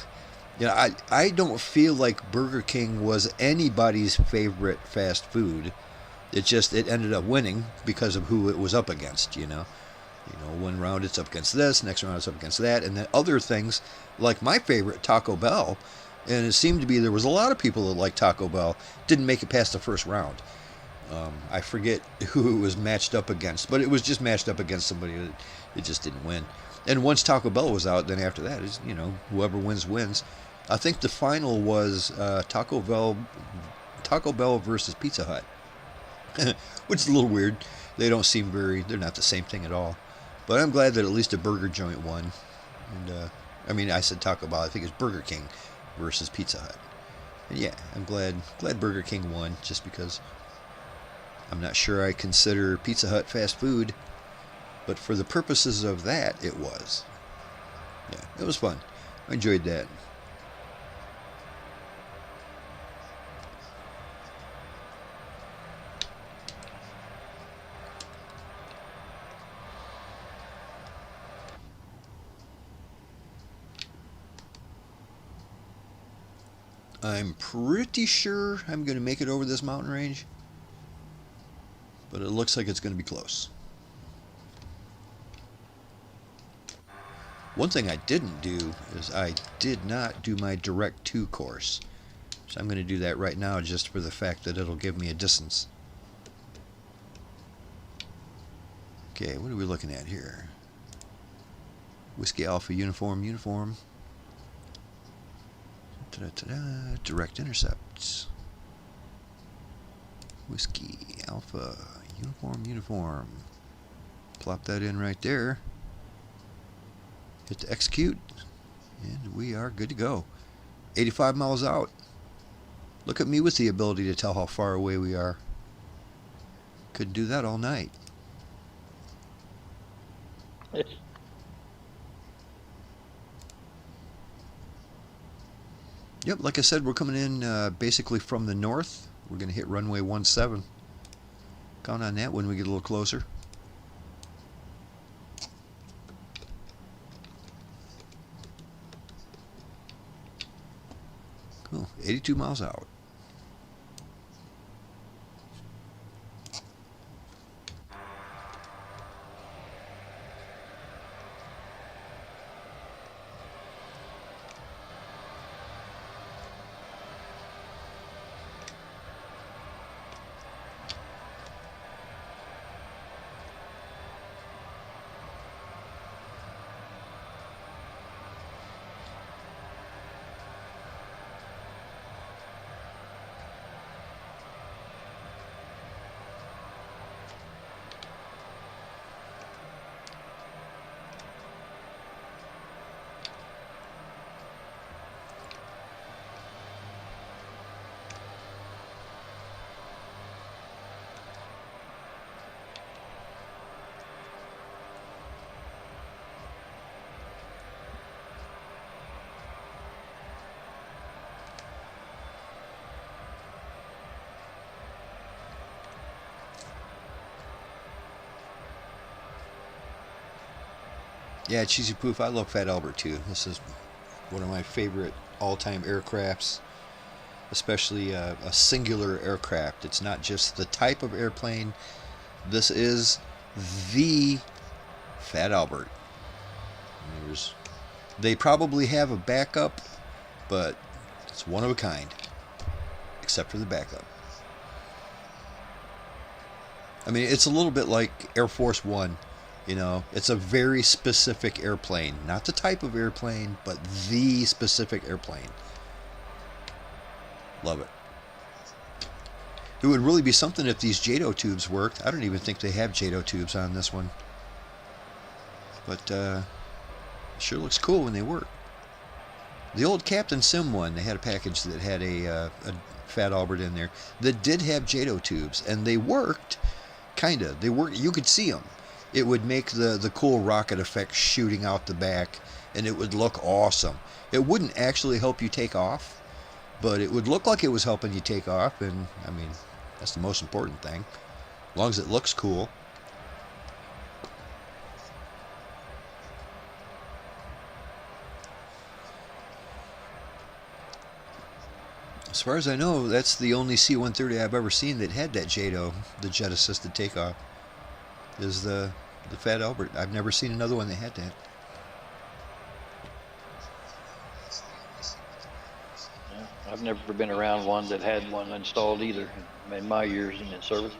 Yeah, I don't feel like Burger King was anybody's favorite fast food. It ended up winning because of who it was up against, you know. One round it's up against this, next round it's up against that, and then other things like my favorite, Taco Bell, and it seemed to be there was a lot of people that liked Taco Bell, didn't make it past the first round. I forget who it was matched up against, but it was just matched up against somebody that it just didn't win. And once Taco Bell was out, then after that is, whoever wins wins. I think the final was Taco Bell versus Pizza Hut, which is a little weird. They're not the same thing at all. But I'm glad that at least a burger joint won. And I said Taco Bell. I think it's Burger King versus Pizza Hut. And yeah, I'm glad Burger King won, just because I'm not sure I consider Pizza Hut fast food, but for the purposes of that, it was. Yeah, it was fun. I enjoyed that. I'm pretty sure I'm going to make it over this mountain range, but it looks like it's going to be close. One thing I didn't do is I did not do my direct to course, so I'm going to do that right now just for the fact that it'll give me a distance. Okay, what are we looking at here? Whiskey Alpha Uniform. Direct intercepts. Whiskey Alpha Uniform. Plop that in right there. Hit the execute, and we are good to go. 85 miles out. Look at me with the ability to tell how far away we are. Could do that all night. Yep, like I said, we're coming in basically from the north. We're going to hit runway 17. Count on that when we get a little closer. Cool, 82 miles out. Yeah, Cheesy Poof, I love Fat Albert too. This is one of my favorite all-time aircrafts, especially a singular aircraft. It's not just the type of airplane. This is the Fat Albert. They probably have a backup, but it's one of a kind, except for the backup. I mean, it's a little bit like Air Force One. It's a very specific airplane. Not the type of airplane, but the specific airplane. Love it. It would really be something if these JATO tubes worked. I don't even think they have JATO tubes on this one. But, Sure looks cool when they work. The old Captain Sim one, they had a package that had a Fat Albert in there that did have JATO tubes, and they worked, kinda. They worked. You could see them. It would make the cool rocket effect shooting out the back, and it would look awesome. It wouldn't actually help you take off, but it would look like it was helping you take off, and I mean, that's the most important thing. As long as it looks cool. As far as I know, that's the only C-130 I've ever seen that had that JATO, the jet assisted takeoff, is the Fat Albert. I've never seen another one that had that. Yeah, I've never been around one that had one installed either in my years in service.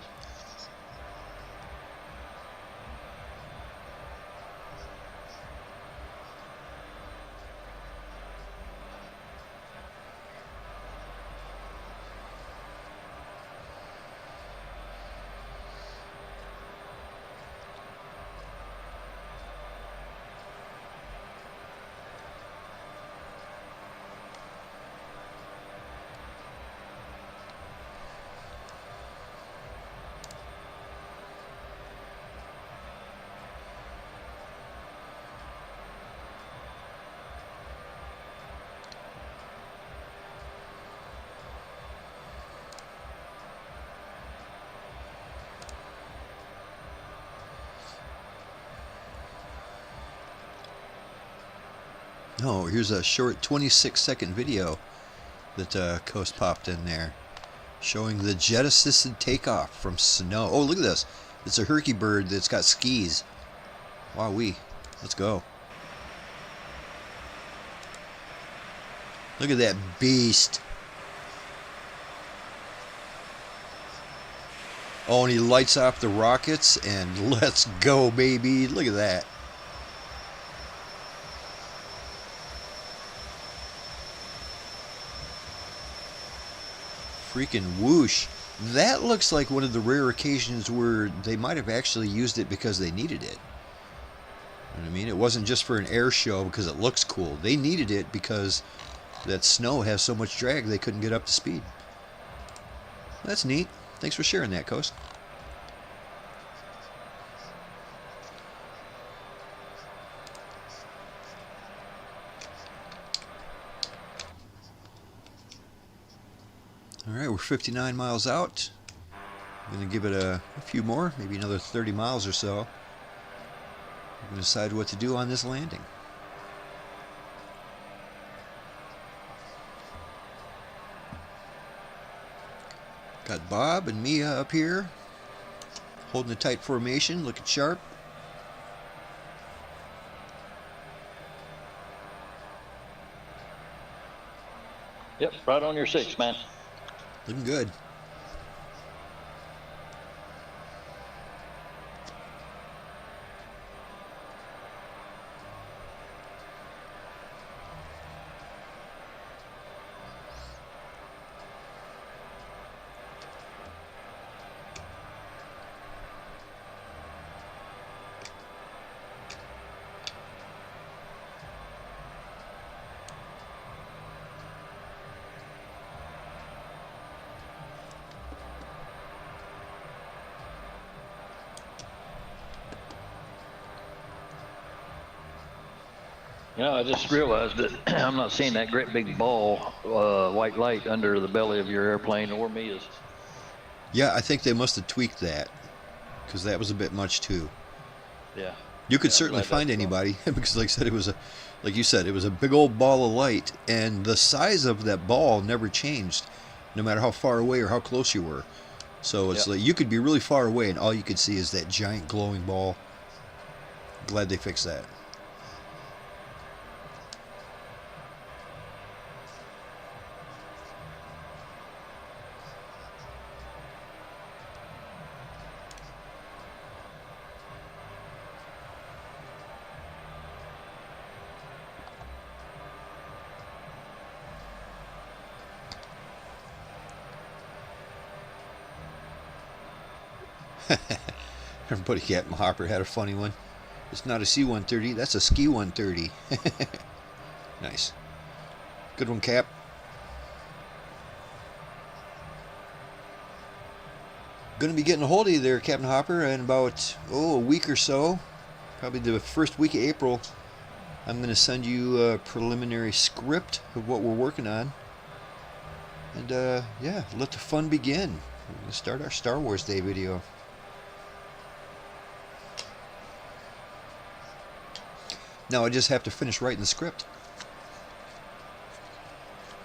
No, here's a short 26-second video that Coast popped in there, showing the jet-assisted takeoff from snow. Oh, look at this. It's a Herky bird that's got skis. Wowee. Let's go. Look at that beast. Oh, and he lights off the rockets, and let's go, baby. Look at that. Freaking whoosh. That looks like one of the rare occasions where they might have actually used it because they needed it. You know what I mean? It wasn't just for an air show because it looks cool. They needed it because that snow has so much drag they couldn't get up to speed. That's neat. Thanks for sharing that, Coast. Alright, we're 59 miles out. I'm going to give it a few more, maybe another 30 miles or so. I'm going to decide what to do on this landing. Got Bob and Mia up here, holding a tight formation, looking sharp. Yep, right on your 6, man. Looking good. You know, I just realized that I'm not seeing that great big ball, white light under the belly of your airplane or Mia's. Yeah, I think they must have tweaked that, because that was a bit much too. Yeah. You could Yeah, I'm certainly glad find that's anybody, because like I said, it was like you said, it was a big old ball of light, and the size of that ball never changed, no matter how far away or how close you were. So it's like you could be really far away, and all you could see is that giant glowing ball. Glad they fixed that. Everybody Captain Hopper had a funny one. It's not a C-130, that's a Ski 130. Nice. Good one, Cap. Going to be getting a hold of you there, Captain Hopper, in about, a week or so. Probably the first week of April. I'm going to send you a preliminary script of what we're working on. And, yeah, let the fun begin. We're going to start our Star Wars Day video. Now I just have to finish writing the script.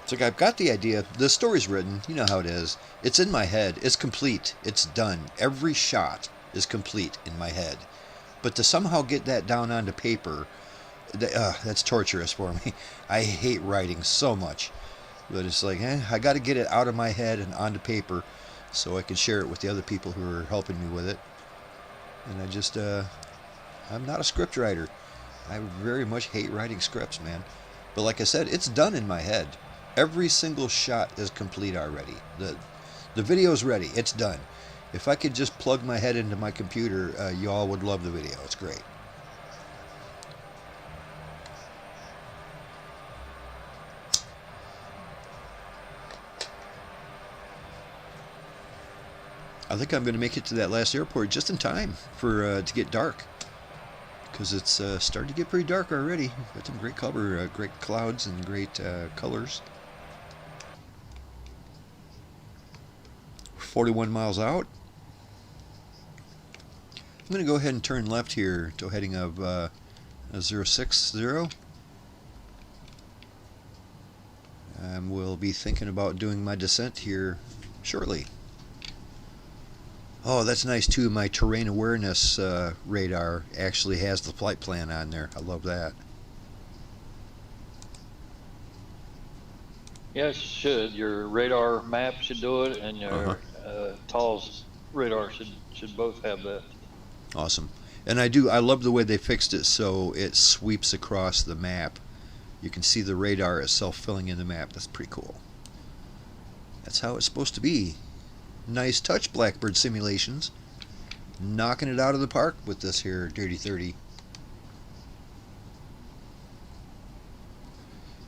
It's like I've got the idea. The story's written. You know how it is. It's in my head. It's complete. It's done. Every shot is complete in my head. But to somehow get that down onto paper, that's torturous for me. I hate writing so much. But it's like, I got to get it out of my head and onto paper so I can share it with the other people who are helping me with it. And I just, I'm not a script writer. I very much hate writing scripts, man. But like I said, it's done in my head. Every single shot is complete already. The video's ready. It's done. If I could just plug my head into my computer, y'all would love the video. It's great. I think I'm going to make it to that last airport just in time for to get dark, because it's starting to get pretty dark already. Got some great cover, great clouds, and great colors. 41 miles out. I'm going to go ahead and turn left here to a heading of 060. And we'll be thinking about doing my descent here shortly. Oh, that's nice too. My terrain awareness radar actually has the flight plan on there. I love that. Yes, it should. Your radar map should do it, and your TAL's radar should both have that. Awesome. And I love the way they fixed it so it sweeps across the map. You can see the radar itself filling in the map. That's pretty cool. That's how it's supposed to be. Nice touch, Blackbird Simulations. Knocking it out of the park with this here Dirty 30.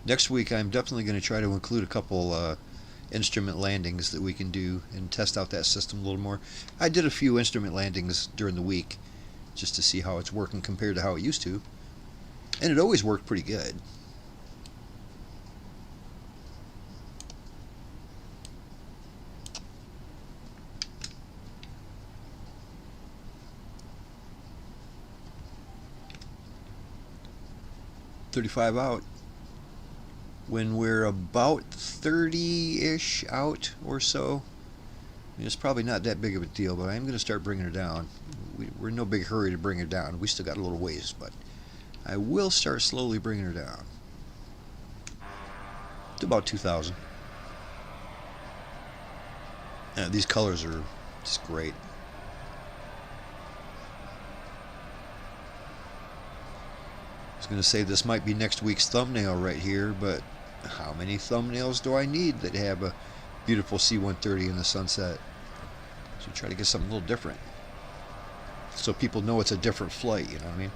Next week I'm definitely going to try to include a couple instrument landings that we can do and test out that system a little more. I did a few instrument landings during the week just to see how it's working compared to how it used to. And it always worked pretty good. .35 out. When we're about 30-ish out or so, I mean, it's probably not that big of a deal, but I'm going to start bringing her down. We're in no big hurry to bring her down. We still got a little ways, but I will start slowly bringing her down to about 2,000. These colors are just great. I was going to say this might be next week's thumbnail right here, but how many thumbnails do I need that have a beautiful C-130 in the sunset? So try to get something a little different, so people know it's a different flight, you know what I mean?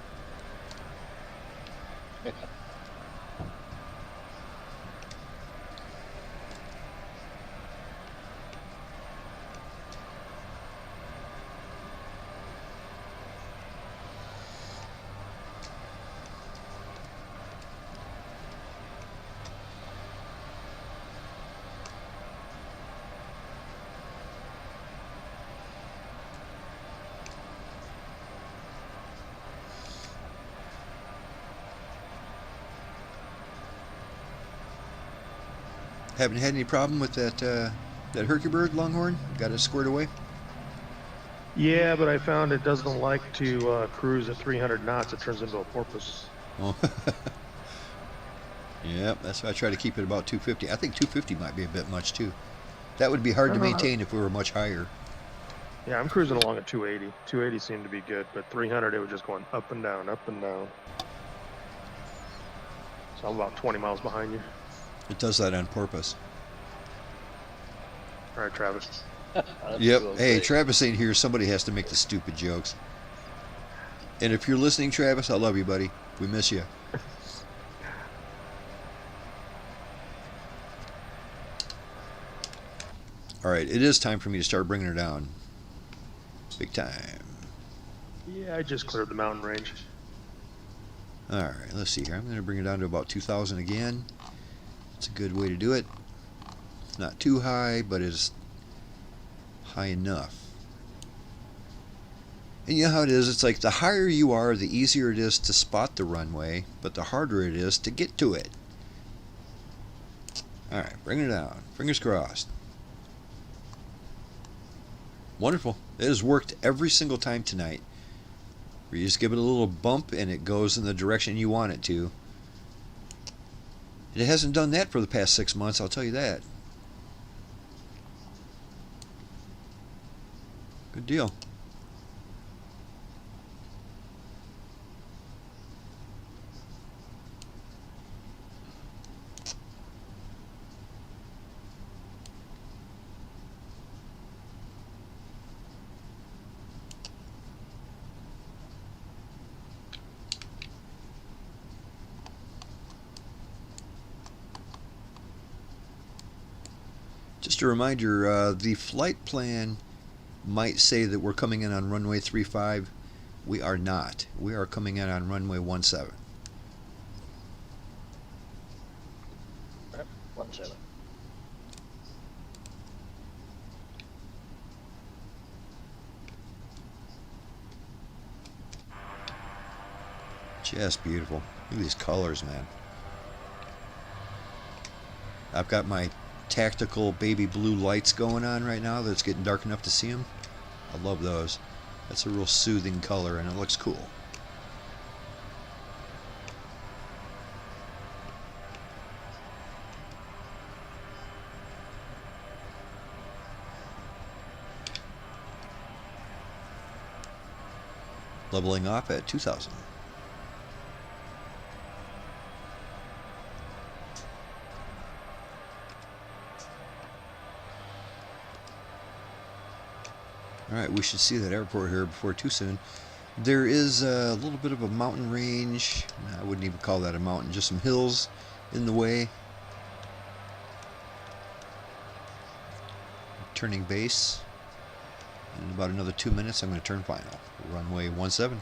Haven't had any problem with that that Hercules Longhorn? Got it squared away? Yeah, but I found it doesn't like to cruise at 300 knots. It turns into a porpoise. Oh. Yep, that's why I try to keep it about 250. I think 250 might be a bit much too. That would be hard to maintain if we were much higher. Yeah, I'm cruising along at 280. 280 seemed to be good, but 300 it was just going up and down, up and down. So I'm about 20 miles behind you. It does that on purpose. All right, Travis. Yep. Hey, Travis ain't here. Somebody has to make the stupid jokes. And if you're listening, Travis, I love you, buddy. We miss you. All right, it is time for me to start bringing her down. Big time. Yeah, I just cleared the mountain range. All right, let's see here. I'm going to bring it down to about 2,000 again. It's a good way to do it. It's not too high, but it's high enough. And you know how it is. It's like the higher you are, the easier it is to spot the runway, but the harder it is to get to it. All right, bring it down. Fingers crossed. Wonderful. It has worked every single time tonight. You just give it a little bump and it goes in the direction you want it to. It hasn't done that for the past 6 months, I'll tell you that. Good deal. Just a reminder, the flight plan might say that we're coming in on runway 35. We are not. We are coming in on runway 17. Yep, 17. Just beautiful. Look at these colors, man. I've got my tactical baby blue lights going on right now that's getting dark enough to see them. I love those. That's a real soothing color and it looks cool. Leveling off at 2,000. Alright, we should see that airport here before too soon. There is a little bit of a mountain range. I wouldn't even call that a mountain, just some hills in the way. Turning base. In about another 2 minutes, I'm going to turn final. Runway 17.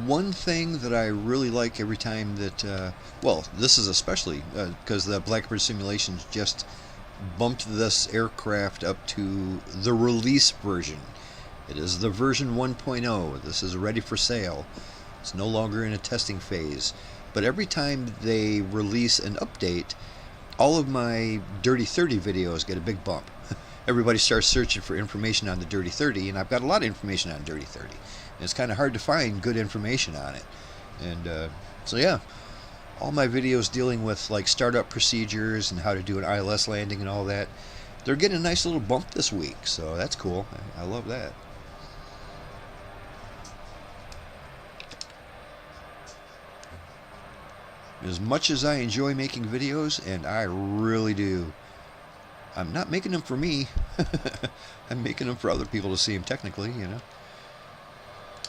One thing that I really like every time that, well, this is especially because the Blackbird Simulations just bumped this aircraft up to the release version. It is the version 1.0. This is ready for sale. It's no longer in a testing phase. But every time they release an update, all of my Dirty 30 videos get a big bump. Everybody starts searching for information on the Dirty 30, and I've got a lot of information on Dirty 30. And it's kind of hard to find good information on it. And so yeah, all my videos dealing with like startup procedures and how to do an ILS landing and all that, they're getting a nice little bump this week, so that's cool. I love that. As much as I enjoy making videos, and I really do, I'm not making them for me. I'm making them for other people to see them technically, you know.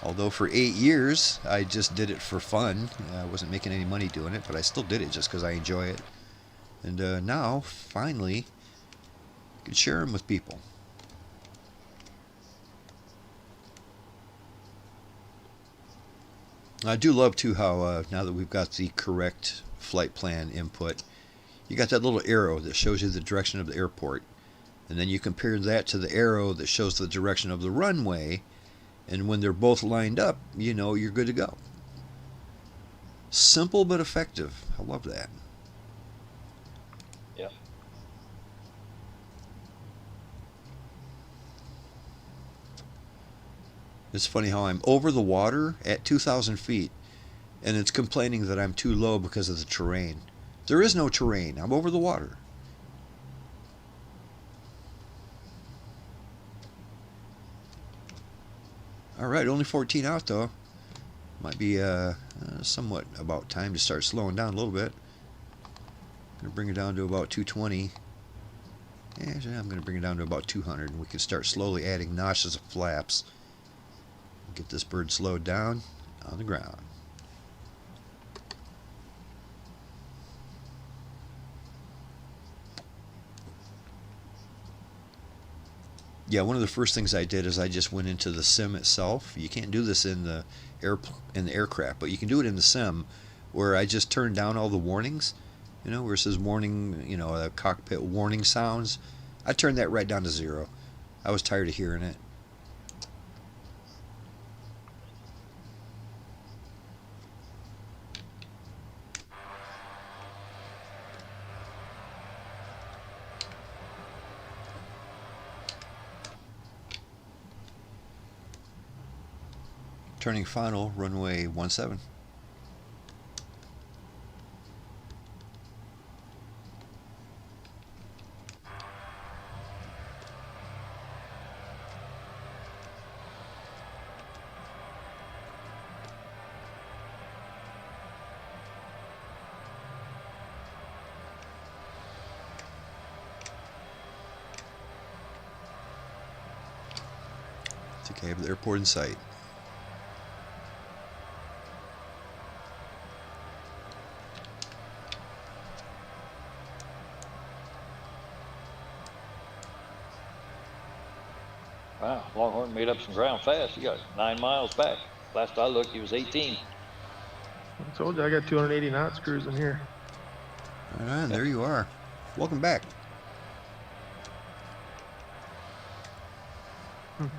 Although for 8 years, I just did it for fun. I wasn't making any money doing it, but I still did it just because I enjoy it. And now, finally, I can share them with people. I do love, too, how now that we've got the correct flight plan input, you got that little arrow that shows you the direction of the airport. And then you compare that to the arrow that shows the direction of the runway. And when they're both lined up, you know you're good to go. Simple but effective. I love that. Yeah. It's funny how I'm over the water at 2,000 feet, and it's complaining that I'm too low because of the terrain. There is no terrain. I'm over the water. Alright, only 14 out though. Might be somewhat about time to start slowing down a little bit. I'm going to bring it down to about 220. Actually, I'm going to bring it down to about 200, and we can start slowly adding notches of flaps. Get this bird slowed down on the ground. Yeah, one of the first things I did is I just went into the sim itself. You can't do this in the aircraft, but you can do it in the sim, where I just turned down all the warnings. You know, where it says warning, you know, cockpit warning sounds. I turned that right down to 0. I was tired of hearing it. Turning final, runway 17. I think I have the airport in sight. Wow, Longhorn made up some ground fast. You got 9 miles back. Last I looked, he was 18. I told you I got 280 knots cruising here. All right, there you are. Welcome back.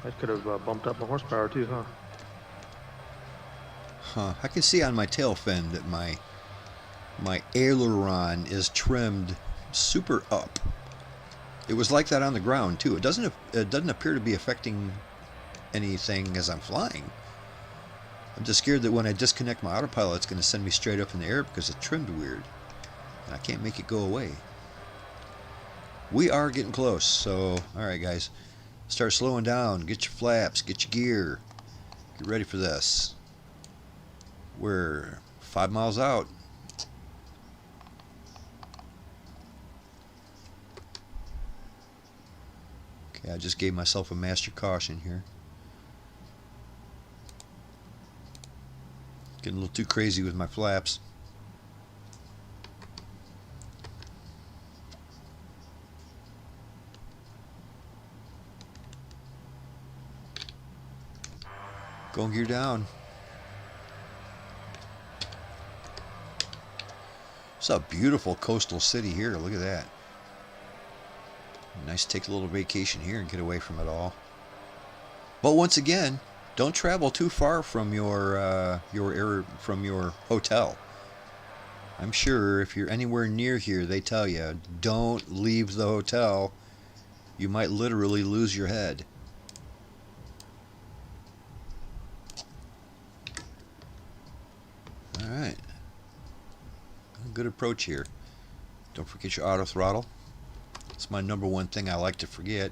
I could have bumped up my horsepower too, huh? Huh. I can see on my tail fin that my aileron is trimmed super up. It was like that on the ground too. It doesn't appear to be affecting anything as I'm flying. I'm just scared that when I disconnect my autopilot, it's going to send me straight up in the air because it's trimmed weird, and I can't make it go away. We are getting close, so all right, guys, start slowing down. Get your flaps, get your gear, get ready for this. We're 5 miles out. Okay, I just gave myself a master caution here. Getting a little too crazy with my flaps. Going gear down. It's a beautiful coastal city here. Look at that. Nice to take a little vacation here and get away from it all. But once again, don't travel too far from your hotel. I'm sure if you're anywhere near here, they tell you, don't leave the hotel. You might literally lose your head. All right. Good approach here. Don't forget your auto throttle. It's my #1 thing I like to forget.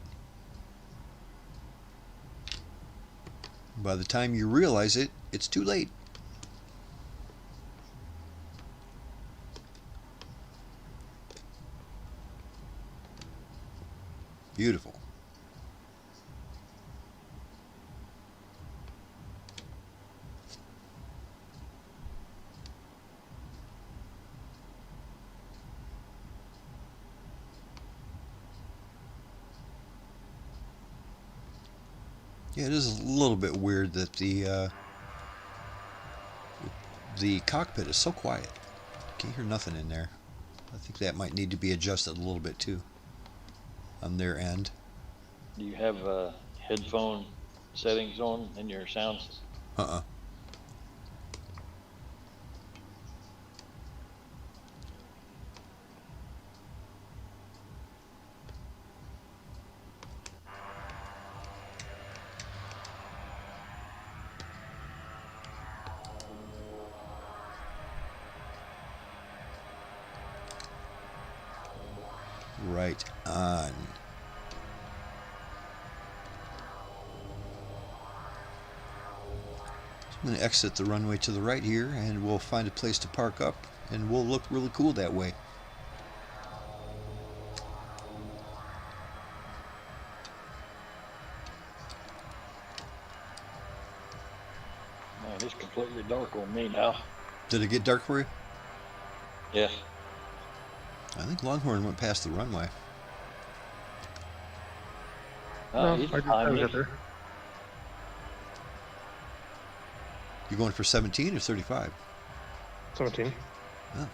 By the time you realize it, it's too late. Beautiful. Yeah, it is a little bit weird that the cockpit is so quiet. Can't hear nothing in there. I think that might need to be adjusted a little bit too on their end. Do you have headphone settings on in your sounds? Uh-uh. Right on. I'm going to exit the runway to the right here, and we'll find a place to park up, and we'll look really cool that way. Man, it's completely dark on me now. Did it get dark for you? Yeah. I think Longhorn went past the runway. No, He's I just behind me. got there. You going for 17 or 35? 17. Oh.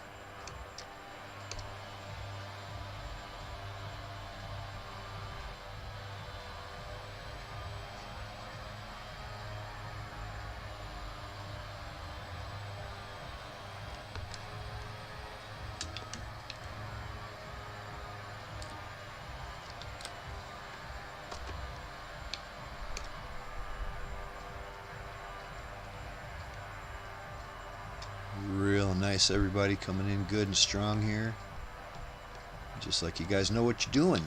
Real nice, everybody coming in good and strong here. Just like you guys know what you're doing.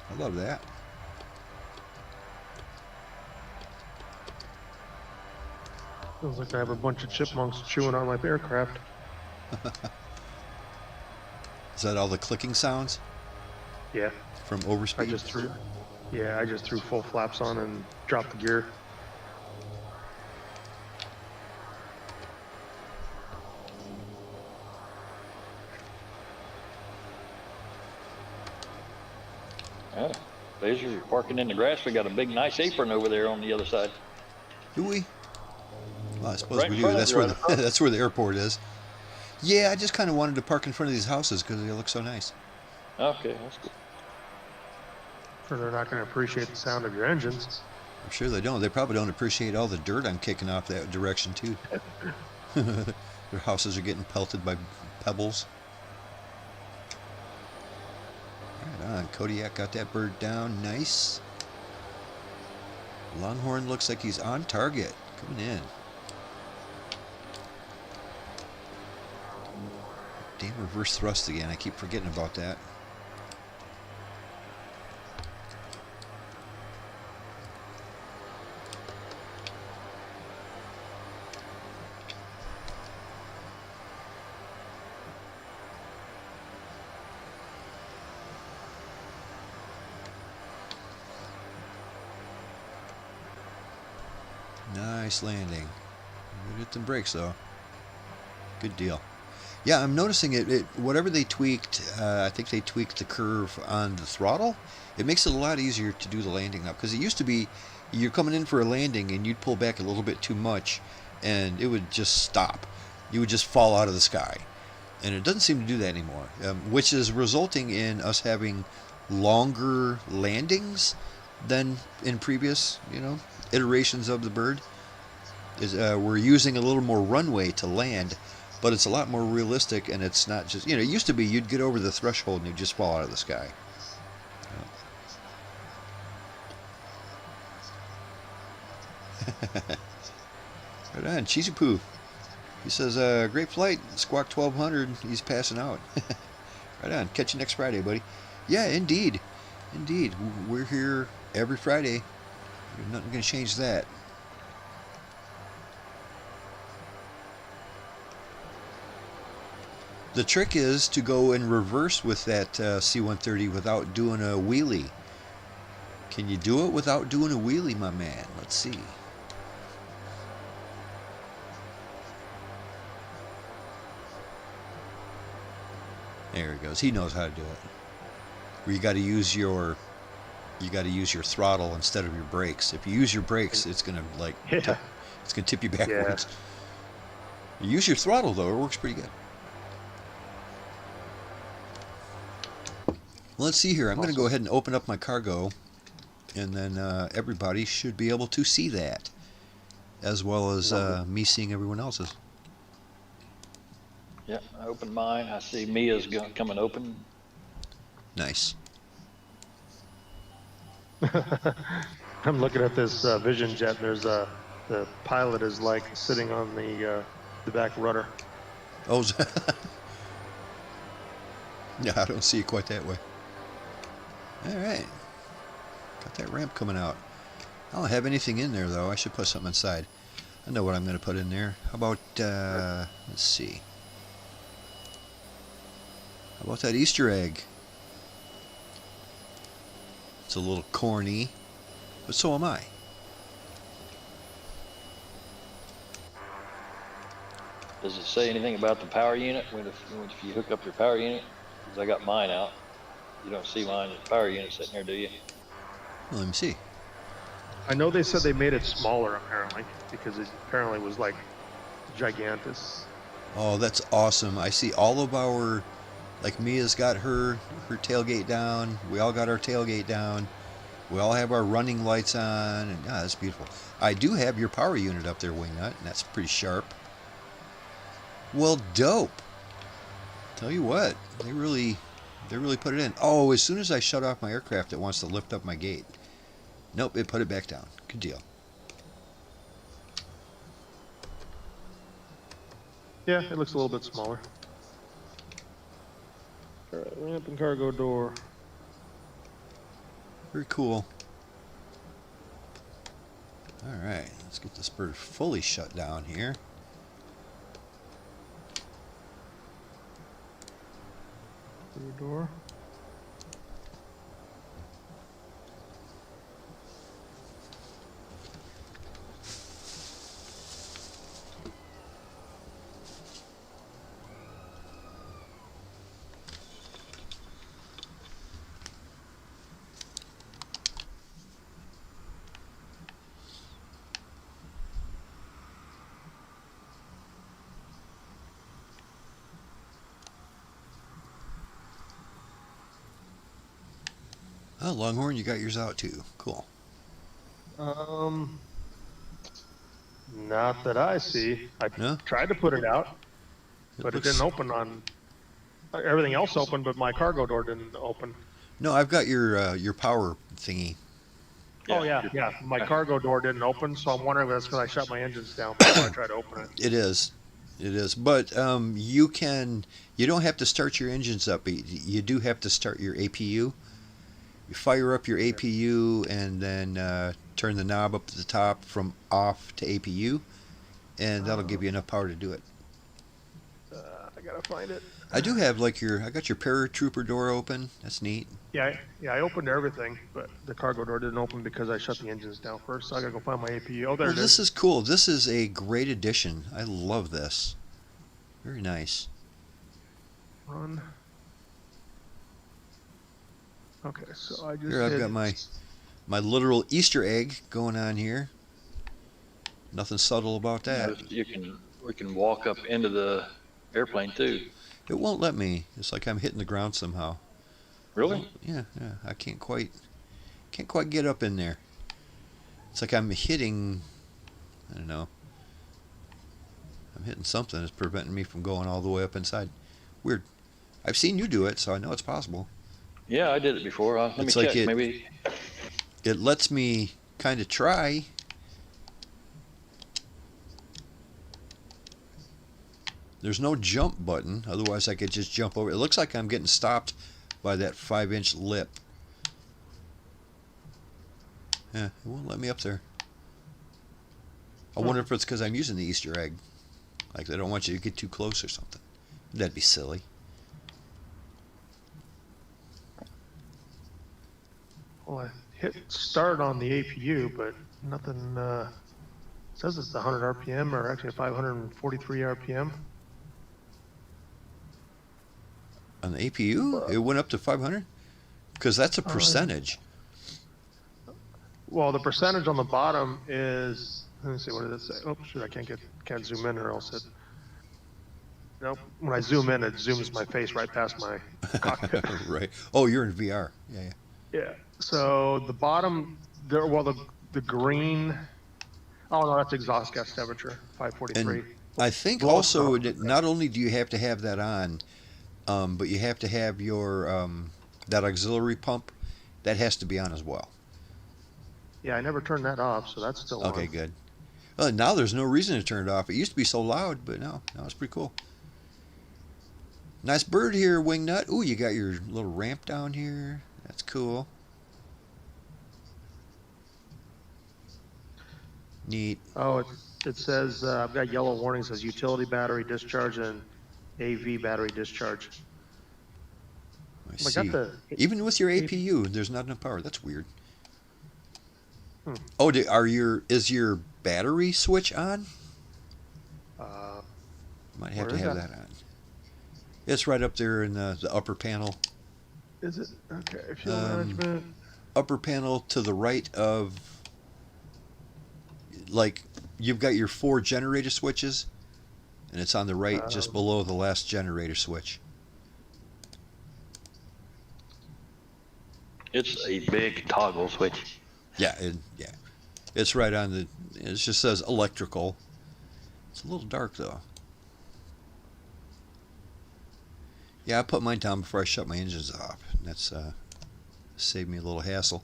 I love that. Feels like I have a bunch of chipmunks chewing on my aircraft. Is that all the clicking sounds Yeah, from I overspeed? just threw full flaps on and dropped the gear. Yeah. Laser, you're parking in the grass. We got a big, nice apron over there on the other side. Do we? Well, I suppose Right we in do. front of That's you, where right the that's where the airport is. Yeah, I just kind of wanted to park in front of these houses because they look so nice. Okay, that's cool. Sure, they're not going to appreciate the sound of your engines. I'm sure they don't. They probably don't appreciate all the dirt I'm kicking off that direction too. Their houses are getting pelted by pebbles. Right on. Kodiak got that bird down. Nice. Longhorn looks like he's on target. Coming in. Damn reverse thrust again. I keep forgetting about that. Nice landing. Good hit them brakes though. Good deal. Yeah, I'm noticing it whatever they tweaked, I think they tweaked the curve on the throttle. It makes it a lot easier to do the landing now, because it used to be you're coming in for a landing and you'd pull back a little bit too much and it would just stop. You would just fall out of the sky. And it doesn't seem to do that anymore, which is resulting in us having longer landings than in previous, iterations of the bird. We're using a little more runway to land, but it's a lot more realistic, and it's not just, it used to be you'd get over the threshold and you'd just fall out of the sky. Right on, Cheesy Poo. He says, great flight, Squawk 1200, he's passing out. Right on, catch you next Friday, buddy. Yeah, indeed. Indeed, we're here every Friday. There's nothing going to change that. The trick is to go in reverse with that C-130 without doing a wheelie. Can you do it without doing a wheelie, my man? Let's see. There he goes. He knows how to do it. Where you got to use your throttle instead of your brakes. If you use your brakes, it's gonna it's gonna tip you backwards. Yeah. You use your throttle though; it works pretty good. Well, let's see here. I'm gonna go ahead and open up my cargo, and then everybody should be able to see that, as well as me seeing everyone else's. Yeah, I opened mine. I see Mia's coming open. Nice. I'm looking at this Vision jet. And there's the pilot is like sitting on the back rudder. Oh, yeah, I don't see it quite that way. Alright. Got that ramp coming out. I don't have anything in there, though. I should put something inside. I know what I'm going to put in there. How about, let's see. How about that Easter egg? It's a little corny, but so am I. Does it say anything about the power unit if you hook up your power unit? Because I got mine out. You don't see mine, the power unit sitting there, do you? Well, let me see. I know they said they made it smaller apparently because it apparently was like gigantus. Oh, that's awesome. I see all of our, like Mia's got her tailgate down. We all got our tailgate down. We all have our running lights on, and that's beautiful. I do have your power unit up there, Wingnut, and that's pretty sharp. Well, dope. Tell you what, they really put it in. Oh, as soon as I shut off my aircraft, it wants to lift up my gate. Nope, it put it back down. Good deal. Yeah, it looks a little bit smaller. All right, ramp and cargo door. Very cool. Alright, let's get this bird fully shut down here. Door. Oh, Longhorn, you got yours out too. Cool. Not that I see. I No? tried to put it out, but it looks- didn't open on. Everything else opened, but my cargo door didn't open. No, I've got your power thingy. Oh yeah. My cargo door didn't open, so I'm wondering if that's because I shut my engines down before I tried to open it. It is. But you don't have to start your engines up. You do have to start your APU. You fire up your APU and then turn the knob up to the top from off to APU, and that'll give you enough power to do it. I gotta find it. I do have I got your paratrooper door open. That's neat. Yeah, I opened everything, but the cargo door didn't open because I shut the engines down first. So I gotta go find my APU. Oh, there Well, it is. this is cool. This is a great addition. I love this. Very nice. Run. Okay, so I just Here I've did- got my literal Easter egg going on here. Nothing subtle about that. We can walk up into the airplane too. It won't let me. It's like I'm hitting the ground somehow. Really? Yeah. I can't quite get up in there. It's like I'm hitting, I don't know. I'm hitting something that's preventing me from going all the way up inside. Weird. I've seen you do it, so I know it's possible. Yeah, I did it before. Let me It's like check. Maybe. It lets me kind of try. There's no jump button, otherwise I could just jump over. It looks like I'm getting stopped by that 5-inch lip. Yeah, it won't let me up there. I wonder if it's because I'm using the Easter egg. Like they don't want you to get too close or something. That'd be silly. Well, I hit start on the APU, but nothing. Says it's 100 RPM, or actually 543 RPM. On the APU, it went up to 500? Because that's a percentage. Well, the percentage on the bottom is. Let me see. What does it say? Oh, shoot! I can't zoom in, or else it. Nope. When I zoom in, it zooms my face right past my cockpit. Right. Oh, you're in VR. Yeah. Yeah. So the bottom there. Well, the green. Oh no, that's exhaust gas temperature, 543. And I think Well, also not only do you have to have that on, but you have to have your that auxiliary pump. That has to be on as well. Yeah, I never turned that off, so that's still on. Okay, good. Well, now there's no reason to turn it off. It used to be so loud, but now it's pretty cool. Nice bird here, Wingnut. Ooh, you got your little ramp down here. That's cool. Neat. Oh, it says, I've got yellow warning, says utility battery discharge and AV battery discharge. I I got see. the Even with your APU, there's not enough power. That's weird. Hmm. Oh, is your battery switch on? Might have Where to is have that? that on. It's right up there in the upper panel. Is it? Okay, fuel Um, management. Upper panel to the right of, like, you've got your 4 generator switches, and it's on the right just below the last generator switch. It's a big toggle switch. Yeah, yeah. It's right on the, it just says electrical. It's a little dark though. Yeah, I put mine down before I shut my engines off. That's saved me a little hassle.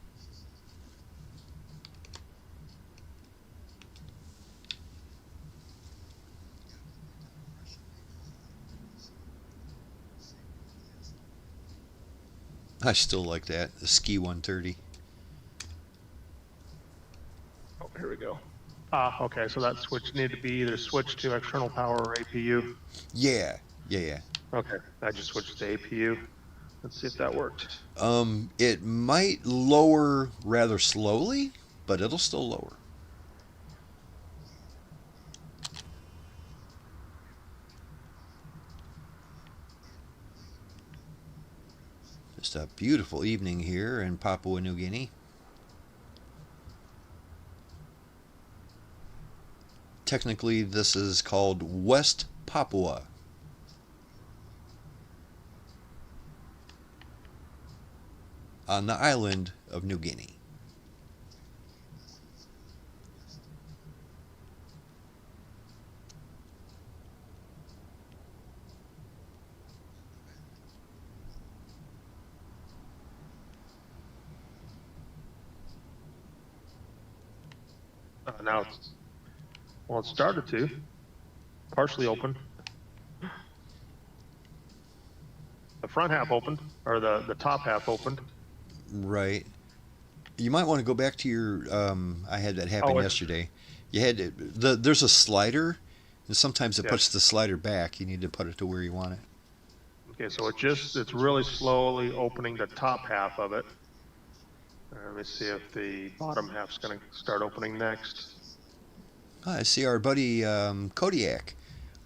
I still like that, the C-130. Oh, here we go. Ah, okay, so that switch needed to be either switched to external power or APU. Yeah, yeah. Okay, I just switched to APU. Let's see if that worked. It might lower rather slowly, but it'll still lower. Just a beautiful evening here in Papua New Guinea. Technically, this is called West Papua. On the island of New Guinea. Now, well, it started to. Partially open. The front half opened, or the top half opened. Right. You might want to go back to your. I had that happen yesterday. You had there's a slider, and sometimes it puts the slider back. You need to put it to where you want it. Okay, so it's really slowly opening the top half of it. Let me see if the bottom half's going to start opening next. I see our buddy Kodiak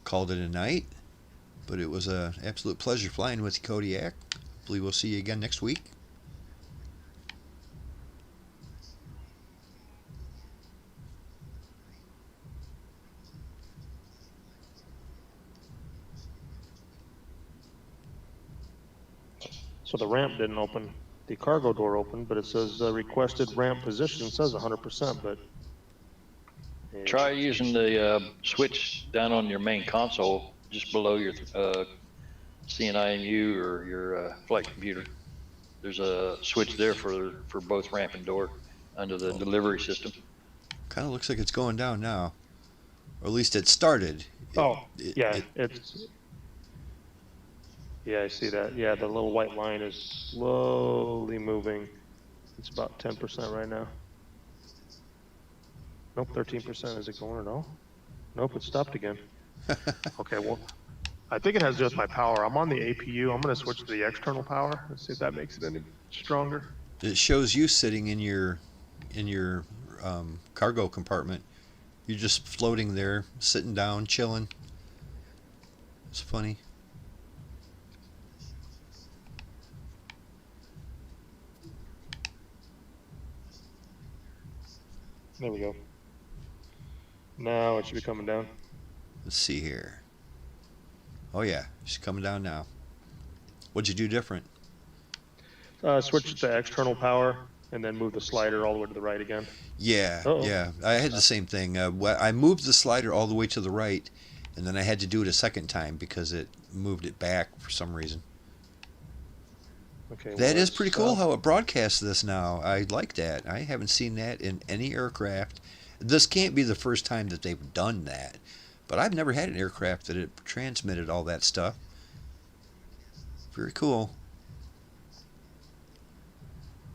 called it a night, but it was an absolute pleasure flying with Kodiak. Hopefully we'll see you again next week. So the ramp didn't open. The cargo door opened, but it says requested ramp position. It says 100%, but... Try using the switch down on your main console, just below your CNIMU or your flight computer. There's a switch there for both ramp and door under the delivery system. Kind of looks like it's going down now, or at least it started. Yeah, I see that. Yeah, the little white line is slowly moving. It's about 10% right now. Nope, 13%. Is it going or no? Nope, it stopped again. Okay, well, I think it has to do with my power. I'm on the APU. I'm going to switch to the external power. Let's see if that makes it any stronger. It shows you sitting in your cargo compartment. You're just floating there, sitting down, chilling. It's funny. There we go. Now it should be coming down. Let's see here. Oh yeah, she's coming down now. What'd you do different? Switch to external power and then move the slider all the way to the right again. Yeah, yeah. I had the same thing. I moved the slider all the way to the right, and then I had to do it a second time because it moved it back for some reason. Okay. That is pretty cool how it broadcasts this now. I like that. I haven't seen that in any aircraft. This can't be the first time that they've done that, but I've never had an aircraft that it transmitted all that stuff. Very cool.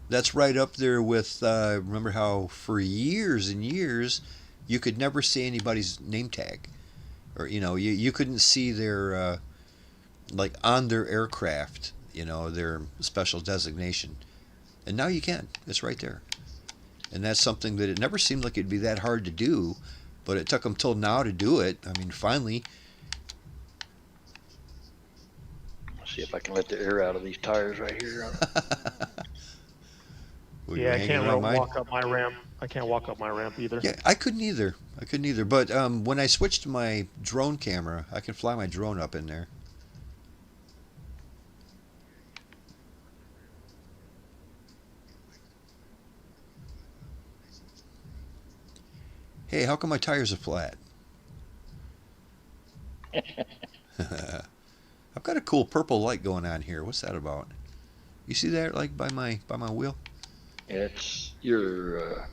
That's right up there with, remember how for years and years you could never see anybody's name tag. Or, you couldn't see their, like on their aircraft, their special designation. And now you can. It's right there. And that's something that it never seemed like it'd be that hard to do, but it took them till now to do it. I mean, finally. See if I can let the air out of these tires right here. Well, Yeah, I can't walk up my ramp. I can't walk up my ramp either. Yeah, I couldn't either. But when I switched to my drone camera, I can fly my drone up in there. Hey, how come my tires are flat? I've got a cool purple light going on here. What's that about? You see that, like by my wheel? It's your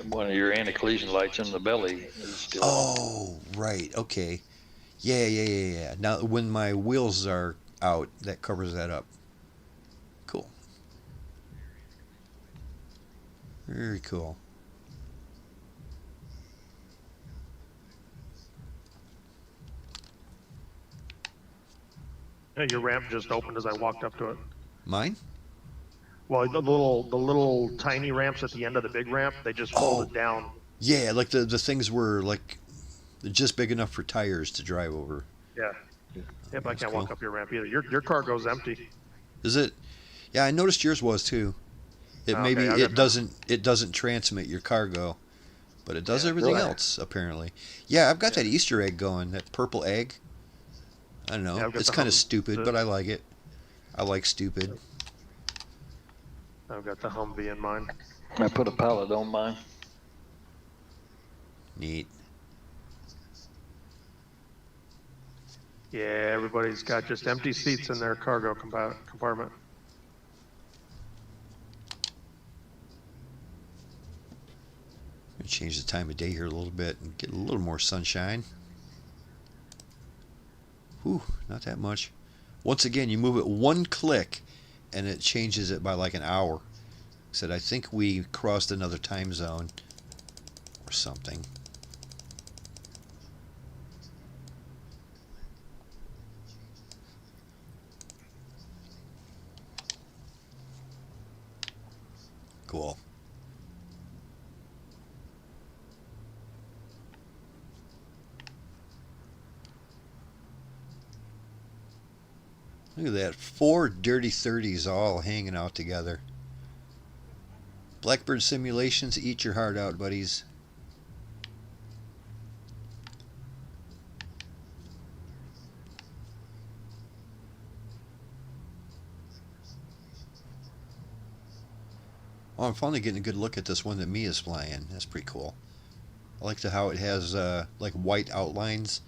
one of your anti-collision lights in the belly is still on. Oh, right. Okay. Yeah. Now, when my wheels are out, that covers that up. Cool. Very cool. Yeah, your ramp just opened as I walked up to it. Mine? Well, the little tiny ramps at the end of the big ramp, they just folded down. Yeah, like the things were like just big enough for tires to drive over. Yeah. Yep, I can't cool. walk up your ramp either. Your cargo's empty. Is it? Yeah, I noticed yours was too. Maybe Okay, it doesn't transmit your cargo, but it does Yeah, everything really? else apparently. Yeah, I've got that Easter egg going, that purple egg. I don't know. Yeah, I've got It's the kind of hum- stupid, the- but I like it. I like stupid. I've got the Humvee in mine. I put a pallet on mine. Neat. Yeah, everybody's got just empty seats in their cargo compartment. Gonna change the time of day here a little bit and get a little more sunshine. Whew, not that much. Once again, you move it one click and it changes it by like an hour. Said I think we crossed another time zone or something. Cool. Look at that. 4 dirty 30s all hanging out together. Blackbird Simulations, eat your heart out, buddies. Oh, I'm finally getting a good look at this one that Mia's flying. That's pretty cool. I like how it has like white outlines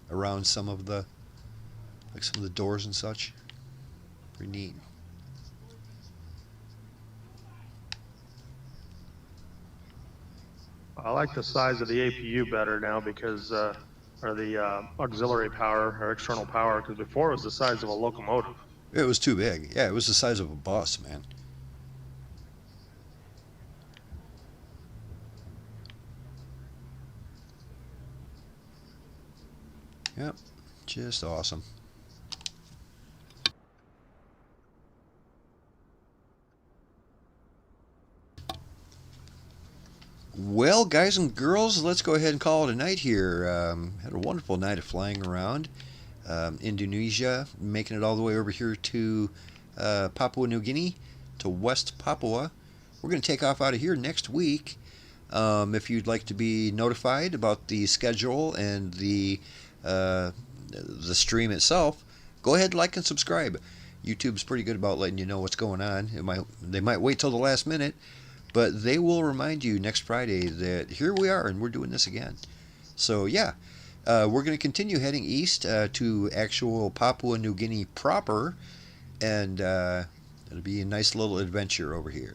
around some of the doors and such. Pretty neat. I like the size of the APU better now because, or the auxiliary power or external power, because before it was the size of a locomotive. It was too big. Yeah, it was the size of a bus, man. Yep, just awesome. Well, guys and girls, let's go ahead and call it a night here. Had a wonderful night of flying around Indonesia, making it all the way over here to Papua New Guinea, to West Papua. We're going to take off out of here next week. If you'd like to be notified about the schedule and the stream itself, go ahead, like and subscribe. YouTube's pretty good about letting you know what's going on. They might wait till the last minute, but they will remind you next Friday that here we are and we're doing this again. So yeah, we're going to continue heading east to actual Papua New Guinea proper, and it'll be a nice little adventure over here.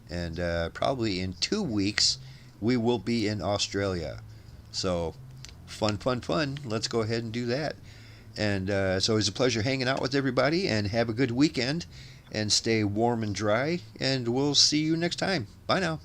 And probably in 2 weeks we will be in Australia. So fun. Let's go ahead and do that. And it's always a pleasure hanging out with everybody, and have a good weekend and stay warm and dry, and we'll see you next time. Bye now.